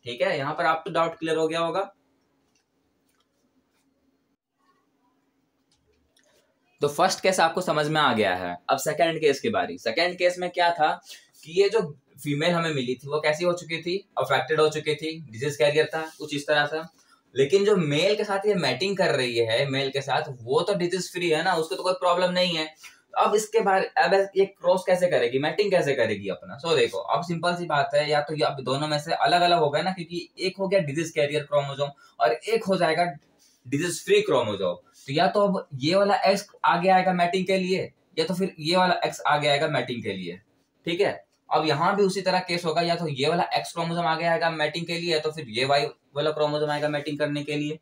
ठीक है। यहाँ पर आपको डाउट क्लियर हो गया होगा। तो फर्स्ट केस आपको समझ में आ गया है। अब सेकंड केस की बारी। सेकंड केस में क्या था कि ये जो फीमेल हमें मिली थी वो कैसी हो चुकी थी, अफेक्टेड हो चुकी थी, डिजीज कैरियर था कुछ इस तरह से। लेकिन जो मेल के साथ ये मैटिंग कर रही है, मेल के साथ, वो तो डिजीज फ्री है ना, उसको तो कोई प्रॉब्लम नहीं है। अब इसके बारे, अब ये क्रॉस कैसे करेगी, मैटिंग कैसे करेगी अपना। सो देखो अब सिंपल सी बात है, या तो ये अब दोनों में से अलग अलग हो गए ना, क्योंकि एक हो गया डिजीज कैरियर क्रोमोसोम और एक हो जाएगा डिजीज फ्री क्रोमोसोम। तो या तो अब ये वाला एक्स आगे आएगा मैटिंग के लिए, या तो फिर ये वाला एक्स आगे आएगा मैटिंग के लिए, ठीक है। अब यहाँ भी उसी तरह केस होगा, या तो ये वाला एक्स क्रोमोसोम आगे आएगा मैटिंग के लिए, या तो फिर ये वाई वाला क्रोमोसोम आएगा मैटिंग करने के लिए।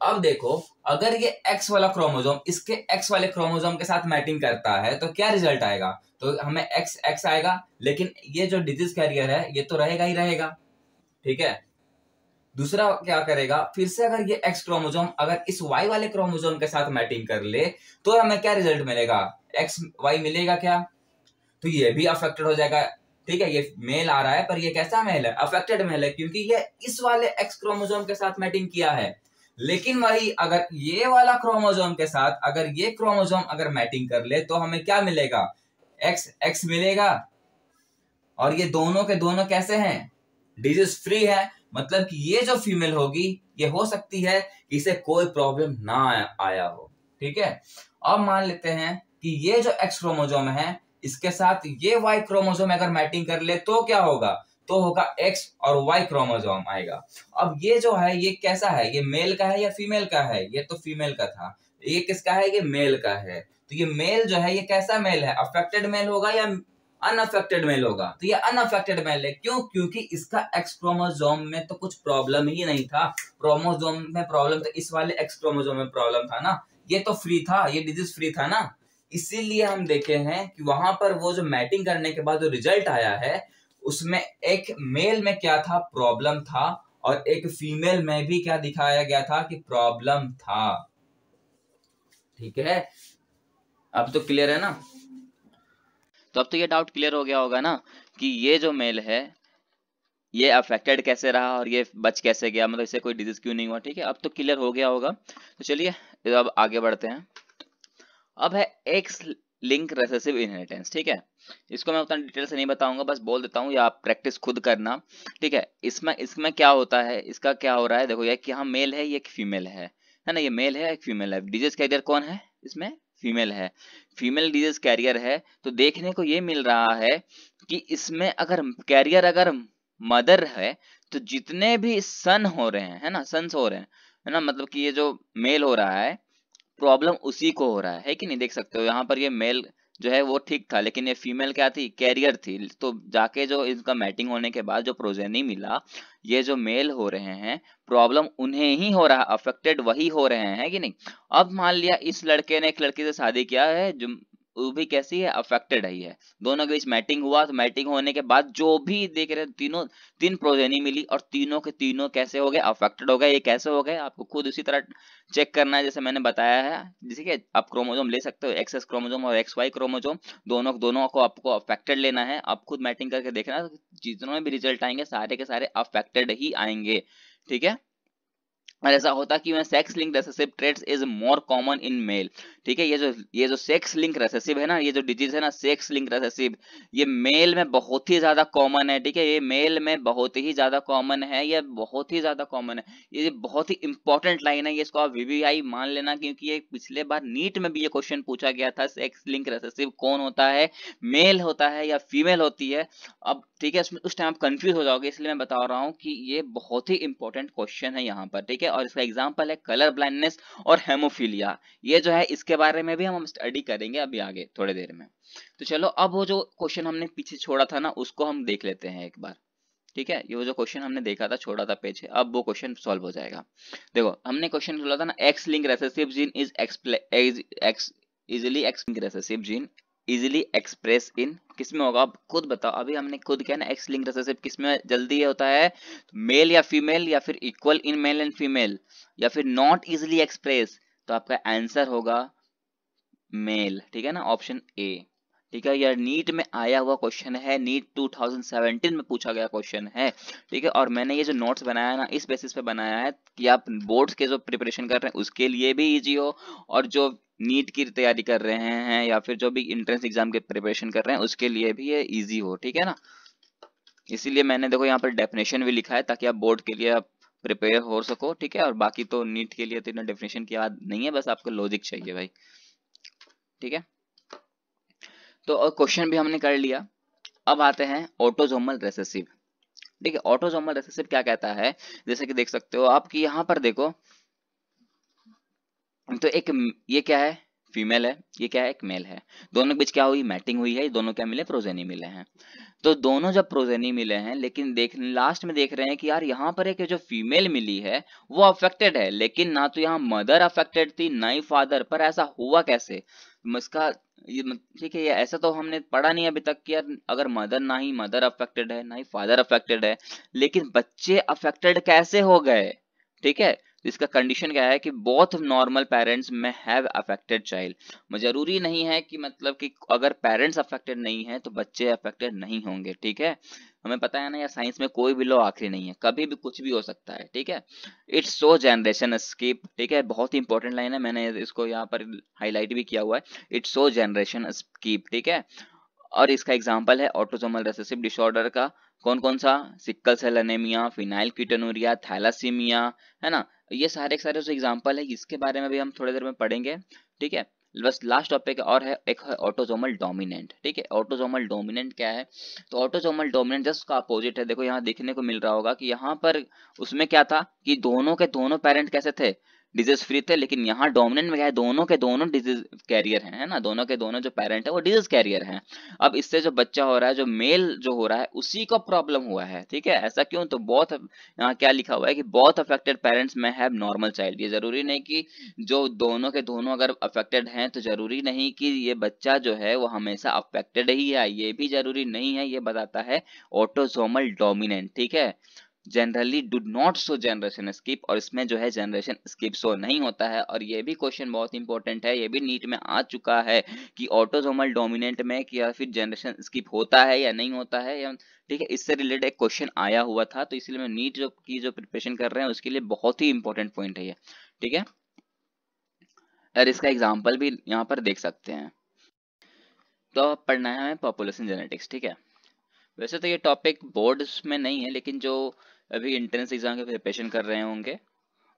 अब देखो अगर ये एक्स वाला क्रोमोसोम इसके एक्स वाले क्रोमोसोम के साथ मैटिंग करता है तो क्या रिजल्ट आएगा, तो हमें एक्स एक्स आएगा, लेकिन ये जो डिजीज कैरियर है ये तो रहेगा ही रहेगा, ठीक है। दूसरा क्या करेगा, फिर से अगर ये एक्स क्रोमोसोम अगर इस वाई वाले क्रोमोसोम के साथ मैटिंग कर ले तो हमें क्या रिजल्ट मिलेगा, एक्स वाई मिलेगा क्या, तो ये भी अफेक्टेड हो जाएगा, ठीक है। ये मेल आ रहा है पर ये कैसा मेल है, अफेक्टेड मेल है, क्योंकि ये इस वाले एक्स क्रोमोसोम के साथ मैटिंग किया है। लेकिन वही अगर ये वाला क्रोमोसोम के साथ अगर ये क्रोमोसोम अगर मैटिंग कर ले तो हमें क्या मिलेगा, एक्स एक्स मिलेगा। और ये दोनों के दोनों कैसे हैं, डिजीज फ्री है। मतलब कि ये जो फीमेल होगी ये हो सकती है कि इसे कोई प्रॉब्लम ना आया हो, ठीक है। अब मान लेते हैं कि ये जो एक्स क्रोमोसोम है इसके साथ ये वाई क्रोमोसोम अगर मैटिंग कर ले तो क्या होगा, तो होगा एक्स और वाई क्रोमोसोम आएगा। अब ये जो है ये कैसा है, ये मेल का है या फीमेल का है, ये तो फीमेल का था, ये किसका है, ये मेल का है। तो ये मेल जो है ये कैसा मेल है, अफेक्टेड मेल होगा या अनअफेक्टेड मेल होगा, तो ये अनअफेक्टेड मेल है। क्यों, क्योंकि इसका एक्स क्रोमोसोम में तो कुछ प्रॉब्लम ही नहीं था, क्रोमोसोम में प्रॉब्लम तो इस वाले एक्स क्रोमोसोम में प्रॉब्लम था ना, ये तो फ्री था, ये डिजीज फ्री था ना। इसीलिए हम देखे हैं कि वहां पर वो जो मैटिंग करने के बाद जो रिजल्ट आया है उसमें एक मेल में क्या था, प्रॉब्लम था, और एक फीमेल में भी क्या दिखाया गया था कि प्रॉब्लम था। ठीक है, अब तो क्लियर है ना? तो अब तो ये डाउट क्लियर हो गया होगा ना कि ये जो मेल है ये अफेक्टेड कैसे रहा और ये बच कैसे गया, मतलब इससे कोई डिजीज क्यों नहीं हुआ। ठीक है, अब तो क्लियर हो गया होगा। तो चलिए अब आगे बढ़ते हैं। अब है एक्स लिंक रेसेसिव इनहेरिटेंस। ठीक है, इसको मैं उतना डिटेल से नहीं बताऊंगा, बस बोल देता हूँ, या आप प्रैक्टिस खुद करना। ठीक है, इसमें इसमें क्या होता है, इसका क्या हो रहा है, देखो ये कि यहाँ मेल है, ये एक फीमेल है ना, ये मेल है एक फीमेल है। डिजीज कैरियर कौन है इसमें? फीमेल है। फीमेल डिजीज कैरियर है, तो देखने को ये मिल रहा है कि इसमें अगर कैरियर अगर मदर है तो जितने भी सन हो रहे हैं, है ना, सन्स हो रहे हैं, है ना, मतलब कि ये जो मेल हो रहा है प्रॉब्लम उसी को हो रहा है कि नहीं। देख सकते हो यहाँ पर ये मेल जो है वो ठीक था, लेकिन ये फीमेल क्या थी, कैरियर थी। तो जाके जो इनका मैटिंग होने के बाद जो प्रोजेनी मिला, ये जो मेल हो रहे हैं प्रॉब्लम उन्हें ही हो रहा है, अफेक्टेड वही हो रहे हैं कि नहीं। अब मान लिया इस लड़के ने एक लड़की से शादी किया है जो वो भी कैसी है, अफेक्टेड ही है। दोनों के बीच मैटिंग हुआ, तो मैटिंग होने के बाद जो भी देख रहे तीनों तीन प्रोजेनी मिली और तीनों के तीनों कैसे हो गए, अफेक्टेड हो गए। ये कैसे हो गए आपको खुद उसी तरह चेक करना है जैसे मैंने बताया है। जैसे कि आप क्रोमोसोम ले सकते हो, एक्सएस क्रोमोसोम और एक्स वाई क्रोमोसोम, दोनों दोनों को आपको अफेक्टेड लेना है। आप खुद मैटिंग करके देखना, जितने भी रिजल्ट आएंगे सारे के सारे अफेक्टेड ही आएंगे। ठीक है, और ऐसा होता कि sex link recessive traits is more common in male. ठीक है, ये जो सेक्स लिंक रेसेसिव है ना, ये जो डिजीज है ना सेक्स लिंक रेसेसिव, ये मेल में बहुत ही ज्यादा कॉमन है। ठीक है, ये मेल में बहुत ही ज्यादा कॉमन है, ये बहुत ही ज्यादा कॉमन है। ये बहुत ही इंपॉर्टेंट लाइन है, ये इसको आप वीवीआई मान लेना, क्योंकि ये पिछले बार नीट में भी ये क्वेश्चन पूछा गया था, सेक्स लिंक रेसेसिव कौन होता है, मेल होता है या फीमेल होती है। अब ठीक है, उस टाइम आप कंफ्यूज हो जाओगे, इसलिए मैं बता रहा हूँ कि ये बहुत ही इंपॉर्टेंट क्वेश्चन है यहाँ पर। ठीक है, और इसका एग्जांपल है कलर ब्लाइंडनेस और हेमोफीलिया। ये जो है इसके बारे में भी हम स्टडी करेंगे अभी आगे थोड़ी देर में। तो चलो अब वो जो क्वेश्चन हमने पीछे छोड़ा था ना उसको हम देख लेते हैं एक बार। ठीक है, ये वो जो क्वेश्चन हमने देखा था, छोड़ा था पेज, अब वो क्वेश्चन सॉल्व हो जाएगा। देखो हमने क्वेश्चन बोला था ना, x link recessive gene is easily x link recessive gene easily express in, किसमें होगा आप खुद बताओ। अभी हमने खुद किया ना, एक्स लिंक रिसेसिव किसमें जल्दी होता है, मेल या फीमेल, या फिर equal in male and female, या फिर नॉट इजिली एक्सप्रेस। तो आपका आंसर होगा मेल। ठीक है ना, ऑप्शन ए। ठीक है, यह नीट में आया हुआ क्वेश्चन है, नीट 2017 में पूछा गया क्वेश्चन है। ठीक है, और मैंने ये जो नोट्स बनाया है ना इस बेसिस पे बनाया है कि आप बोर्ड्स के जो प्रिपरेशन कर रहे हैं उसके लिए भी इजी हो, और जो नीट की तैयारी कर रहे हैं या फिर जो भी इंट्रेंस एग्जाम के प्रिपरेशन कर रहे हैं उसके लिए भी ये इजी हो। ठीक है ना, इसीलिए मैंने देखो यहाँ पर डेफिनेशन भी लिखा है ताकि आप बोर्ड के लिए आप प्रिपेयर हो सको। ठीक है, और बाकी तो नीट के लिए तो इतना डेफिनेशन की बात नहीं है, बस आपको लॉजिक चाहिए भाई। ठीक है, तो क्वेश्चन भी हमने कर लिया। अब आते हैं ऑटोसोमल रिसेसिव। ठीक है, ऑटोसोमल रिसेसिव क्या कहता है, जैसे कि देख सकते हो आप कि यहाँ पर देखो, तो एक ये क्या है, फीमेल है, ये क्या है, एक मेल है। दोनों के बीच क्या हुई, मैटिंग हुई है, दोनों क्या मिले, प्रोजेनी मिले हैं। तो दोनों जब प्रोजेनी मिले हैं, लेकिन देख लास्ट में देख रहे हैं कि यार यहाँ पर एक जो फीमेल मिली है वो अफेक्टेड है, लेकिन ना तो यहाँ मदर अफेक्टेड थी ना ही फादर। पर ऐसा हुआ कैसे, इसका ठीक है, ये ऐसा तो हमने पढ़ा नहीं अभी तक कि यार अगर मदर ना ही मदर अफेक्टेड है ना ही फादर अफेक्टेड है, लेकिन बच्चे अफेक्टेड कैसे हो गए। ठीक है, इसका कंडीशन क्या है कि बोथ नॉर्मल पेरेंट्स में हैव अफेक्टेड चाइल्ड। जरूरी नहीं है कि मतलब कि अगर पेरेंट्स अफेक्टेड नहीं है तो बच्चे अफेक्टेड नहीं होंगे। ठीक है, हमें पता है ना यार, साइंस में कोई भी लॉ आखिरी नहीं है, कभी भी कुछ भी हो सकता है। ठीक है, इट्स सो जनरेशन स्किप। ठीक है, बहुत ही इंपॉर्टेंट लाइन है, मैंने इसको यहाँ पर हाईलाइट भी किया हुआ है, इट्स सो जनरेशन स्किप। ठीक है, और इसका एग्जाम्पल है ऑटोसोमल रिसेसिव डिसऑर्डर का, कौन कौन सा, सिक्कल सेल एनीमिया, फिनाइलकीटोनुरिया, थैलासीमिया, है ना, ये सारे सारे जो एग्जाम्पल है इसके बारे में भी हम थोड़ी देर में पढ़ेंगे। ठीक है, बस लास्ट टॉपिक और है, एक है ऑटोसोमल डोमिनेंट। ठीक है, ऑटोसोमल डोमिनेंट क्या है, तो ऑटोसोमल डोमिनेंट जस्ट का अपोजिट है। देखो यहाँ देखने को मिल रहा होगा कि यहाँ पर उसमें क्या था कि दोनों के दोनों पेरेंट कैसे थे, डिजीज फ्री थे, लेकिन यहाँ डोमिनेंट में क्या है, दोनों के दोनों डिजीज कैरियर हैं, है ना, दोनों के दोनों जो पेरेंट है वो डिजीज कैरियर हैं। अब इससे जो बच्चा हो रहा है, जो मेल जो हो रहा है उसी को प्रॉब्लम हुआ है। ठीक है, ऐसा क्यों, तो बहुत यहाँ क्या लिखा हुआ है कि बहुत अफेक्टेड पेरेंट्स में हैव नॉर्मल चाइल्ड। ये जरूरी नहीं कि जो दोनों के दोनों अगर अफेक्टेड हैं तो जरूरी नहीं कि ये बच्चा जो है वो हमेशा अफेक्टेड ही है, ये भी जरूरी नहीं है, ये बताता है ऑटोसोमल डोमिनेंट। ठीक है, generally do not show generation skip, और इसमें जो है जनरेशन स्किप शो नहीं होता है। और ये भी क्वेश्चन बहुत इंपॉर्टेंट है, ये भी नीट में आ चुका है कि ऑटोसोमल डोमिनेंट में क्या फिर जनरेशन स्किप होता है या नहीं होता है, या ठीक है, इससे रिलेटेड एक क्वेश्चन आया हुआ था, तो इसलिए मैं नीट जो प्रिपरेशन कर रहे हैं उसके लिए बहुत ही इंपॉर्टेंट पॉइंट है ये, ठीक है। और इसका एग्जाम्पल भी यहाँ पर देख सकते हैं। तो अब पढ़ना है हमें पॉपुलेशन जेनेटिक्स, ठीक है। वैसे तो ये टॉपिक बोर्ड्स में नहीं है, लेकिन जो अभी एंट्रेंस एग्जाम के प्रिपरेशन कर रहे होंगे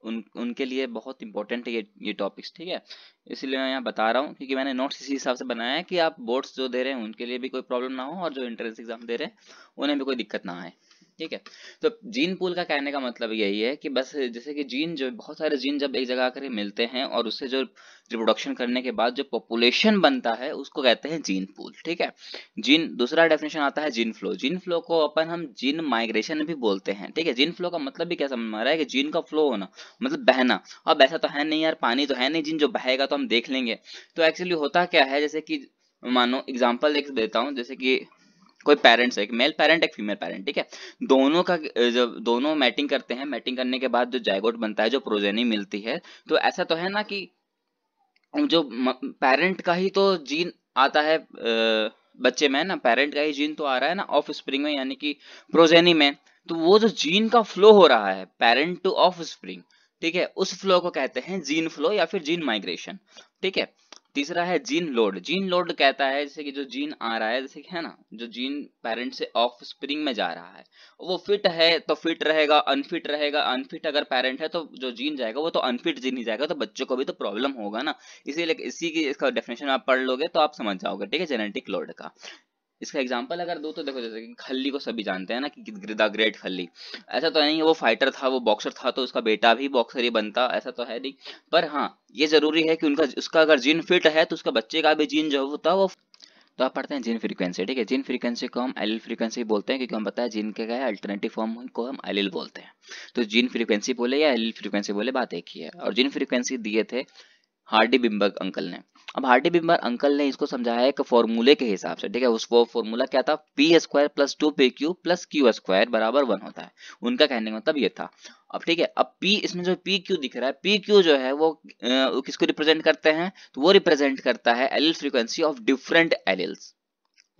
उनके लिए बहुत इंपॉर्टेंट है ये टॉपिक्स, ठीक है। इसलिए मैं यहाँ बता रहा हूँ क्योंकि मैंने नोट्स इसी हिसाब से बनाया है कि आप बोर्ड्स जो दे रहे हैं उनके लिए भी कोई प्रॉब्लम ना हो और जो एंट्रेंस एग्जाम दे रहे हैं उन्हें भी कोई दिक्कत ना आए, ठीक है। तो जीन पूल का कहने का मतलब यही है कि बस जैसे कि जीन जो बहुत सारे जीन जब एक जगह आकर मिलते हैं और उससे जो रिप्रोडक्शन करने के बाद जो पॉपुलेशन बनता है उसको कहते हैं जीन पूल, ठीक है। जीन दूसरा डेफिनेशन आता है जीन फ्लो। जीन फ्लो को अपन हम जीन माइग्रेशन भी बोलते हैं, ठीक है। जीन फ्लो का मतलब भी क्या समझ में आ रहा है कि जीन का फ्लो होना मतलब बहना। अब ऐसा तो है नहीं यार, पानी तो है नहीं जीन जो बहेगा, तो हम देख लेंगे। तो एक्चुअली होता क्या है, जैसे कि मानो एग्जांपल एक देता हूँ, जैसे कि कोई पेरेंट्स है, एक मेल पेरेंट एक फीमेल पेरेंट, ठीक है। दोनों का जब दोनों मैटिंग करते हैं, मैटिंग करने के बाद जो जायगोट बनता है, जो प्रोजेनी मिलती है, तो ऐसा तो है ना कि जो पेरेंट का ही तो जीन आता है बच्चे में, ना पेरेंट का ही जीन तो आ रहा है ना ऑफ स्प्रिंग में, यानी कि प्रोजेनी में। तो वो जो जीन का फ्लो हो रहा है पेरेंट टू ऑफ स्प्रिंग, ठीक है, उस फ्लो को कहते हैं जीन फ्लो या फिर जीन माइग्रेशन, ठीक है। तीसरा है जीन लोड। जीन लोड कहता है जैसे कि जो जीन आ रहा है, जैसे कि है ना, जो जीन पेरेंट से ऑफ स्प्रिंग में जा रहा है, वो फिट है तो फिट रहेगा, अनफिट रहेगा अनफिट। अगर पेरेंट है तो जो जीन जाएगा वो तो अनफिट जीन ही जाएगा, तो बच्चों को भी तो प्रॉब्लम होगा ना। इसीलिए इसी की इसका डेफिनेशन आप पढ़ लोगे तो आप समझ जाओगे, ठीक है, जेनेटिक लोड का। इसका एग्जांपल अगर दो तो देखो, जैसे कि खल्ली को सभी जानते हैं ना कि द ग्रेट खल्ली। ऐसा तो नहीं है वो फाइटर था, वो बॉक्सर था तो उसका बेटा भी बॉक्सर ही बनता, ऐसा तो है नहीं। पर हाँ, ये जरूरी है कि उनका उसका अगर जीन फिट है तो उसका बच्चे का भी जीन जो होता है वो। तो आप पढ़ते हैं जीन फ्रीक्वेंसी, ठीक है। जीन फ्रीक्वेंसी को हम एलिल फ्रीक्वेंसी बोलते हैं क्योंकि हम पता है जीन के क्या है अल्टरनेटिव फॉर्म को हम एलिल बोलते हैं। तो जीन फ्रीक्वेंसी बोले या एलिल फ्रीक्वेंसी बोले, बात एक ही है। और जीन फ्रीक्वेंसी दिए थे हार्डी बिम्बर्ग अंकल ने। अब हार्डी बिम्बर्ग अंकल ने इसको समझाया एक फॉर्मूले के हिसाब से, ठीक है। उस वो फॉर्मूला क्या था, P square plus 2pq plus Q square बराबर 1 होता है। उनका कहने का मतलब ये था। अब ठीक है, अब पी इसमें जो पी क्यू दिख रहा है, पी क्यू जो है वो किसको रिप्रेजेंट करते हैं, तो वो रिप्रेजेंट करता है allele frequency of different alleles,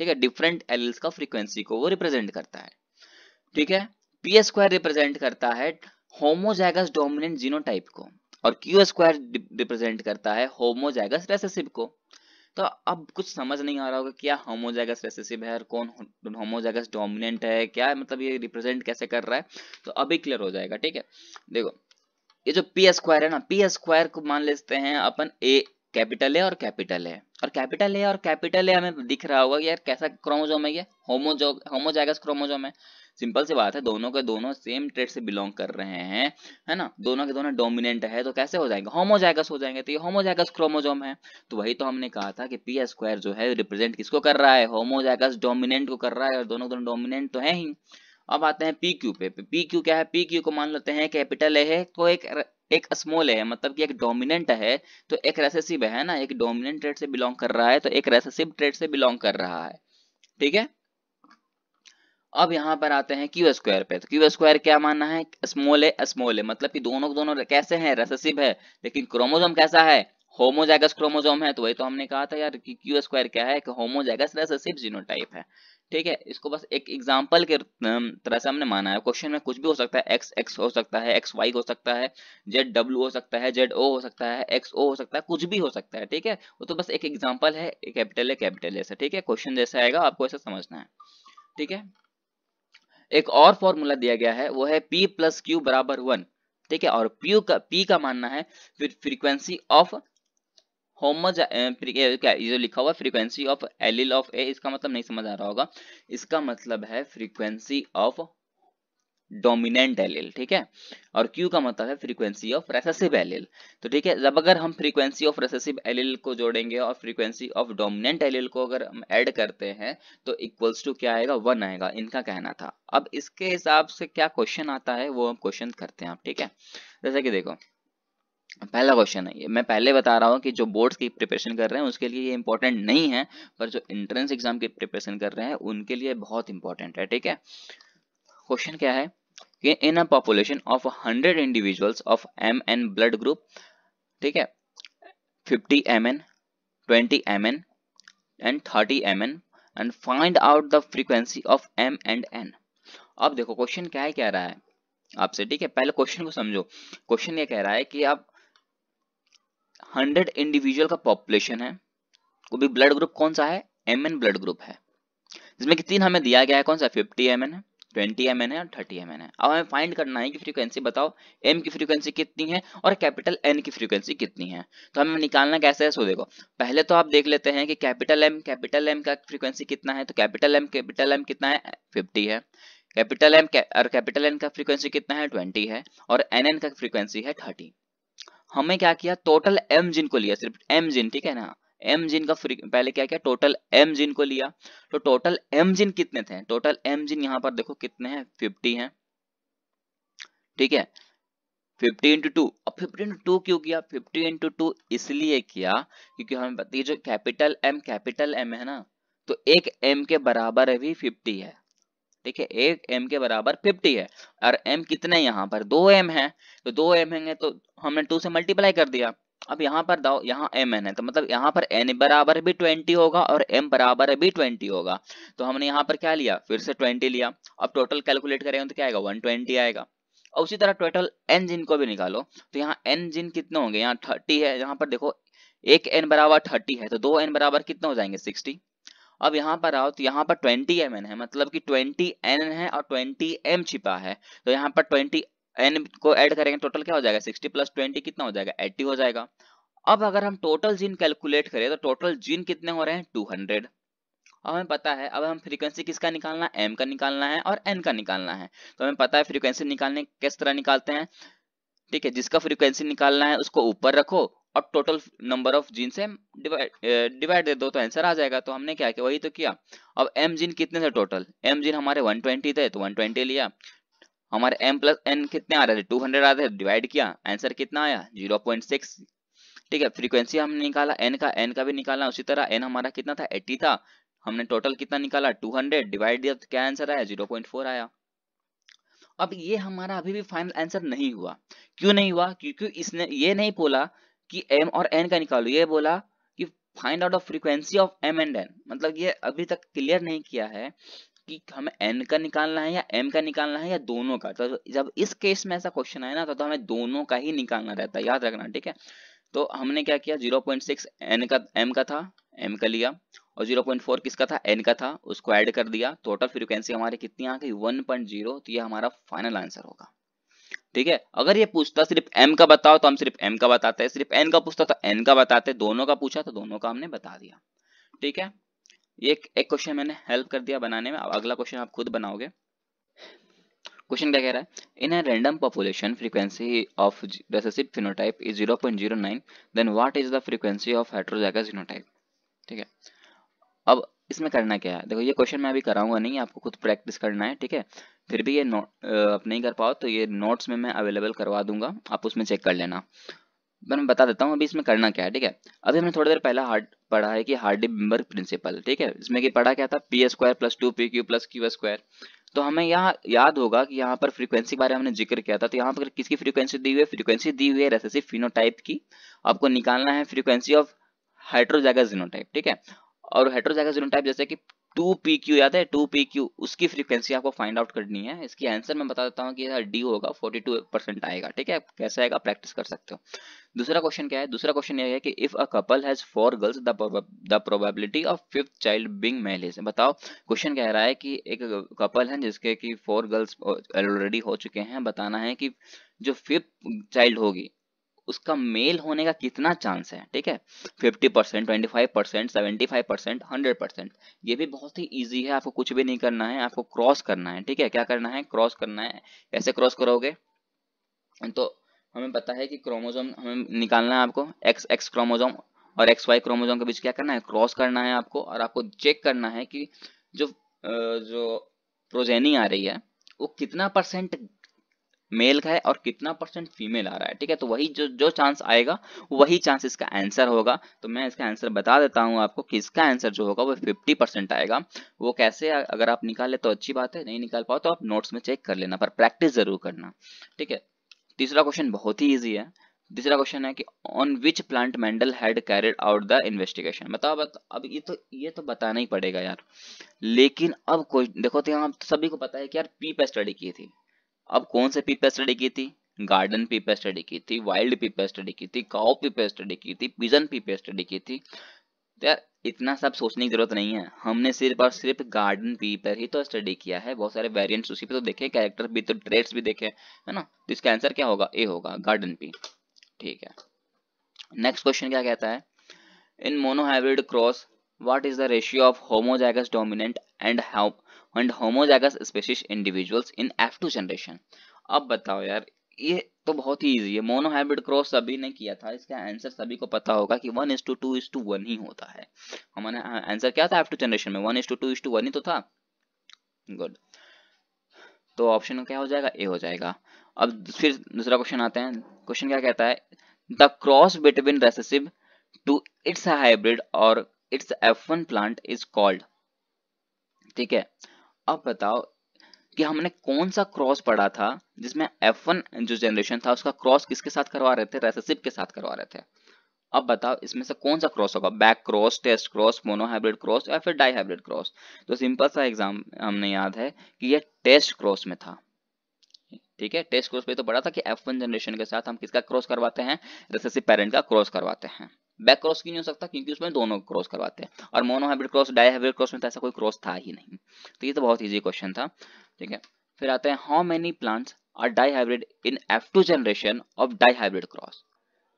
ठीक है। डिफरेंट एलिल्स का फ्रीक्वेंसी को वो रिप्रेजेंट करता है, ठीक है। पी स्क्वायर रिप्रेजेंट करता है होमोजाइगस डोमिनेंट जीनोटाइप को, और क्यू स्क्वायर रिप्रेजेंट करता है होमोजाइगस रेसेसिव को। तो अब कुछ समझ नहीं आ रहा होगा क्या होमोजाइगस रेसेसिव है और कौन होमोजाइगस डोमिनेंट है, क्या मतलब ये रिप्रेजेंट कैसे कर रहा है, तो अभी क्लियर हो जाएगा, ठीक है। देखो, ये जो पी स्क्वायर है ना, पी स्क्वायर को मान लेते हैं अपन ए, कैपिटल ए और कैपिटल ए, और कैपिटल ए और कैपिटल ए हमें दिख रहा होगा यार कैसा क्रोमोजोम है, ये होमोजाइगस क्रोमोजोम है। सिंपल सी बात है, दोनों के दोनों सेम ट्रेड से बिलोंग कर रहे हैं, है ना, दोनों के दोनों डोमिनेंट है, तो कैसे हो जाएंगे, होमोजाइगस हो जाएंगे। तो ये होमोजाइगस क्रोमोजोम है। तो वही तो हमने कहा था कि पी स्क्वायर जो है रिप्रेजेंट किसको कर रहा है, होमोजाइगस डोमिनेंट को कर रहा है, और दोनों दोनों डोमिनेंट तो है ही। अब आते हैं पी क्यू पे। पी क्यू क्या है, पी क्यू को मान लेते हैं कैपिटल ए है, तो एक स्मॉल है, मतलब कि एक डोमिनेंट है तो एक रेसेसिव है ना, एक डोमिनेंट ट्रेड से बिलोंग कर रहा है तो एक रेसेसिव ट्रेड से बिलोंग कर रहा है, ठीक है। अब यहाँ पर आते हैं क्यू स्क्वायर पे। तो क्यू स्क्वायर क्या मानना है, स्मॉल है मतलब कि दोनों दोनों कैसे हैं, रेसेसिव है, लेकिन क्रोमोसोम कैसा है, होमोजाइगस क्रोमोसोम है। तो वही तो हमने कहा था यार कि क्यू स्क्वायर क्या है, कि होमोजाइगस रेसेसिव जीनोटाइप है, ठीक है। इसको बस एक एग्जांपल के तरह से हमने माना है। क्वेश्चन में कुछ भी हो सकता है, एक्स एक्स हो सकता है, एक्स वाई हो सकता है, जेड डब्ल्यू हो सकता है, जेड ओ हो सकता है, एक्स ओ हो सकता है, कुछ भी हो सकता है, ठीक है। वो तो बस एक एग्जांपल है, कैपिटल है, ठीक है। क्वेश्चन जैसा आएगा आपको ऐसा समझना है, ठीक है। एक और फॉर्मूला दिया गया है, वो है P प्लस क्यू बराबर 1, ठीक है। और P का मानना है फिर फ्रीक्वेंसी ऑफ क्या ये जो लिखा हुआ फ्रीक्वेंसी ऑफ एलिल ऑफ ए, इसका मतलब नहीं समझ आ रहा होगा, इसका मतलब है फ्रीक्वेंसी ऑफ डोमिनेंट एलिल, ठीक है। और क्यू का मतलब है फ्रीक्वेंसी ऑफ रेसेसिव एलिल। तो ठीक है, जब अगर हम फ्रीक्वेंसी ऑफ रेसेसिव एलिल को जोड़ेंगे और फ्रीक्वेंसी ऑफ डोमिनेंट एलिल को अगर हम ऐड करते हैं तो इक्वल्स टू क्या आएगा, 1 आएगा, इनका कहना था। अब इसके हिसाब से क्या क्वेश्चन आता है वो हम क्वेश्चन करते हैं आप, ठीक है। जैसे कि देखो, पहला क्वेश्चन है, ये मैं पहले बता रहा हूँ कि जो बोर्ड्स की प्रिपरेशन कर रहे हैं उसके लिए ये इंपॉर्टेंट नहीं है, पर जो एंट्रेंस एग्जाम की प्रिपरेशन कर रहे हैं उनके लिए बहुत इंपॉर्टेंट है, ठीक है। क्वेश्चन क्या है, कि in a population of 100 individuals of MN blood group, ठीक है, 50 MN, 20 MN and 30 MN and find out the frequency of M and N। अब देखो क्वेश्चन क्या है, कह रहा है आपसे, ठीक है, पहले क्वेश्चन को समझो। क्वेश्चन ये कह रहा है कि आप 100 इंडिविजुअल का पॉपुलेशन है, वो भी ब्लड ग्रुप कौन सा है, MN ब्लड ग्रुप है, जिसमें कि तीन हमें दिया गया है, कौन सा, 50 MN है, 20 MN है और 30 MN है। अब हमें फाइंड करना है कि फ्रीक्वेंसी बताओ, M की फ्रीक्वेंसी कितनी है और कैपिटल N की फ्रीक्वेंसी कितनी है। तो हमें निकालना कैसे है, सो देखो पहले तो आप देख लेते हैं कि कैपिटल M का फ्रीक्वेंसी कितना है। तो कैपिटल M कितना है, 50 है। कैपिटल M और कैपिटल N का फ्रीक्वेंसी कितना है, 20 है। और NN का फ्रीक्वेंसी है 30। हमें क्या किया, टोटल M जिन को लिया, सिर्फ M जिन, ठीक है ना, M जिन का पहले क्या किया, टोटल M जिन को लिया। तो टोटल M जिन कितने थे, टोटल M जिन यहाँ पर देखो कितने हैं, 50 हैं, ठीक है, 50 इंटू 2। अब 50 इंटू 2 क्यों किया, 50 इंटू 2 इसलिए किया क्योंकि हमें पता है जो कैपिटल M है ना, तो एक M के बराबर भी 50 है, ठीक है, एक M के बराबर 50 है। और M कितने यहाँ पर, 2M है, तो 2M है तो हमने 2 से मल्टीप्लाई कर दिया। अब यहाँ पर दाओ, यहाँ MN है, तो मतलब यहाँ पर N बराबर भी 20 होगा और M बराबर भी 20 होगा। तो हमने यहाँ पर क्या लिया, फिर से 20 लिया। अब टोटल कैलकुलेट करेंगे तो क्या आएगा, 120 आएगा। और उसी तरह टोटल N जिन को भी निकालो, तो यहाँ N जिन कितने होंगे, यहाँ 30 है, यहाँ पर देखो एक N बराबर 30 है, तो 2N बराबर कितने हो जाएंगे, 60। अब यहाँ पर आओ तो यहाँ पर 20 MN है, मतलब कि 20 N है और 20 M छिपा है। तो यहाँ पर 20 N को ऐड करेंगे, टोटल क्या हो जाएगा, 60 प्लस 20 कितना हो जाएगा, 80 हो जाएगा। अब अगर हम टोटल जीन कैलकुलेट करें तो टोटल जीन कितने हो रहे हैं, 200। अब हमें पता है, अब हम फ्रीक्वेंसी किसका निकालना है, M का निकालना है और N का निकालना है। तो हमें पता है फ्रीक्वेंसी निकालने किस तरह निकालते हैं, ठीक है, जिसका फ्रीक्वेंसी निकालना है उसको ऊपर रखो और टोटल नंबर ऑफ जीन से डिवाइड दे दो तो आंसर आ जाएगा। तो हमने क्या किया, वही तो किया। अब M जीन कितने थे, टोटल M जीन हमारे 120 थे, तो 120 लिया। हमारे M प्लस N कितने आ रहे थे, 200 आ रहे थे, डिवाइड किया, आंसर कितना आया, 0.6। ठीक है, फ्रीक्वेंसी हमने निकाला N का भी निकाला, उसी तरह N हमारा कितना था, 80 था। हमने टोटल कितना निकाला, 200, डिवाइड दिया तो क्या आंसर आया, 0.4 आया। अब ये हमारा अभी भी फाइनल आंसर नहीं हुआ। क्यों नहीं हुआ, क्योंकि इसने ये नहीं बोला कि M और N का निकालो, ये बोला कि find out the frequency of M and N। मतलब ये अभी तक क्लियर नहीं किया है कि हमें N का निकालना है या M का निकालना है या दोनों का। तो जब इस केस में ऐसा क्वेश्चन आए ना तो हमें दोनों का ही निकालना रहता है, याद रखना, ठीक है। तो हमने क्या किया, 0.6 N का M का था, M का लिया, और 0.4 किसका था, N का था, उसको ऐड कर दिया। टोटल फ्रीक्वेंसी हमारी कितनी आ गई, 1.0। तो ये हमारा फाइनल आंसर होगा, ठीक है। अगर ये पूछता सिर्फ M का बताओ तो हम सिर्फ M का बताते हैं, सिर्फ N का पूछता तो N का बताते, दोनों का पूछा तो दोनों का हमने बता दिया, ठीक है। ये एक क्वेश्चन मैंने हेल्प कर दिया बनाने में। अब अगला क्वेश्चन आप खुद बनाओगे। क्वेश्चन क्या कह रहा है, in a random population frequency of recessive phenotype is 0.09, then what is the frequency of heterozygous genotype, ठीक है। अब इसमें करना क्या है, देखो ये क्वेश्चन मैं अभी कराऊंगा नहीं, आपको खुद प्रैक्टिस करना है, ठीक है। फिर भी ये आप नहीं कर पाओ तो ये नोट्स में मैं अवेलेबल करवा दूंगा, आप उसमें चेक कर लेना। मैं बता देता हूँ अभी इसमें करना क्या है, ठीक है। अभी हमने थोड़ी देर पहला पढ़ा है कि हार्डी-मेम्बर प्रिंसिपल, ठीक है। इसमें कि पढ़ा क्या था, p² plus 2pq plus q²। तो हमें यहाँ याद होगा कि यहाँ पर फ्रीक्वेंसी के बारे में हमने जिक्र किया था। तो यहाँ पर किसकी फ्रीक्वेंसी दी हुई है, फ्रीक्वेंसी दी हुई है रेसेसिव फिनोटाइप की। आपको निकालना है फ्रीक्वेंसी ऑफ हेटेरोजाइगस जीनोटाइप, ठीक है। और हेटेरोजाइगस जीनोटाइप जैसे कि 2pq, याद है 2pq, उसकी फ्रीक्वेंसी आपको फाइंड आउट करनी है। इसकी आंसर मैं बता देता हूँ कि डी होगा, 42% आएगा, ठीक है। कैसे आएगा प्रैक्टिस कर सकते हो। दूसरा क्वेश्चन क्या है, दूसरा क्वेश्चन ये है कि if a couple has 4 girls the probability of 5th child being male is. बताओ, क्वेश्चन कह रहा है कि एक कपल है जिसके कि 4 गर्ल्स ऑलरेडी हो चुके हैं, बताना है कि जो 5th चाइल्ड होगी उसका मेल होने का कितना चांस है, ठीक है। 50%, 25%, 75%, 100%। ये भी बहुत ही इजी है, आपको कुछ भी नहीं करना है, आपको क्रॉस करना है, ठीक है। क्या करना है, क्रॉस करना है। ऐसे क्रॉस करोगे तो हमें पता है कि क्रोमोसोम हमें निकालना है, आपको एक्स क्रोमोसोम और XY क्रोमोसोम के बीच क्या करना है, क्रॉस करना है आपको। और आपको चेक करना है कि जो जो प्रोजेनी आ रही है वो कितना % मेल का है और कितना परसेंट फीमेल आ रहा है, ठीक है। तो वही जो जो चांस आएगा वही चांस इसका आंसर होगा। तो मैं इसका आंसर बता देता हूँ आपको कि इसका आंसर जो होगा वो 50% आएगा। वो कैसे, अगर आप निकाले तो अच्छी बात है, नहीं निकाल पाओ तो आप नोट्स में चेक कर लेना, पर प्रैक्टिस जरूर करना, ठीक है। तीसरा क्वेश्चन बहुत ही ईजी है। तीसरा क्वेश्चन है कि on which plant Mendel had carried out the investigation. बताओ अब ये तो बताना ही पड़ेगा यार। लेकिन अब कोई देखो, तो यहाँ सभी को पता है कि यार पी पे स्टडी की थी। अब कौन से पी पे स्टडी की थी? गार्डन पी पे स्टडी की थी, वाइल्ड पी पे स्टडी की थी, काउ पी पे स्टडी की थी, पिजन पी पे स्टडी की थी। तो यार इतना सब सोचने की जरूरत नहीं है, हमने सिर्फ और सिर्फ गार्डन पी पर ही तो स्टडी किया है। बहुत सारे वेरिएंट्स उसी पे तो देखे, कैरेक्टर भी तो, ट्रेड्स भी देखे, है ना। तो इसका आंसर क्या होगा? ए होगा, गार्डन पी, ठीक है। नेक्स्ट क्वेश्चन क्या कहता है? In monohybrid cross what is the ratio of homozygous dominant and homozygous species individuals in F2 generation. अब बताओ यार, ये तो बहुत ही इजी है। मोनोहाइब्रिड क्रॉस सभी ने किया था, इसका आंसर सभी को पता होगा कि 1:2:1 ही होता है। हमारा आंसर क्या था F2 जनरेशन में? 1:2:1 ही तो था। गुड, तो ऑप्शन क्या हो जाएगा? ए हो जाएगा। अब फिर दूसरा क्वेश्चन आते हैं। क्वेश्चन क्या कहता है? The cross between recessive to its hybrid और its F1 plant is called, ठीक है। अब बताओ कि हमने कौन सा क्रॉस पढ़ा था जिसमें F1 जो जनरेशन था उसका क्रॉस किसके साथ करवा रहे थे? रेसेसिव के साथ करवा रहे थे। अब बताओ इसमें से कौन सा क्रॉस होगा? Back cross, test cross, monohybrid cross या फिर डाईहाइब्रिड क्रॉस? तो सिंपल सा एग्जाम हमने याद है कि ये टेस्ट क्रॉस में था, ठीक है। टेस्ट क्रॉस पे तो पढ़ा था कि F1 जनरेशन के साथ हम किसका क्रॉस करवाते हैं? रिसेसिव पेरेंट का क्रॉस करवाते हैं। बैक क्रॉस क्यों नहीं हो सकता? क्योंकि उसमें दोनों क्रॉस करवाते हैं। और मोनोहाइब्रिड क्रॉस, डाईहाइब्रिड क्रॉस में तो ऐसा कोई क्रॉस था ही नहीं। तो ये तो बहुत इजी क्वेश्चन था, ठीक है। फिर आते हैं, how many plants are dihybrid in F2 generation of dihybrid cross?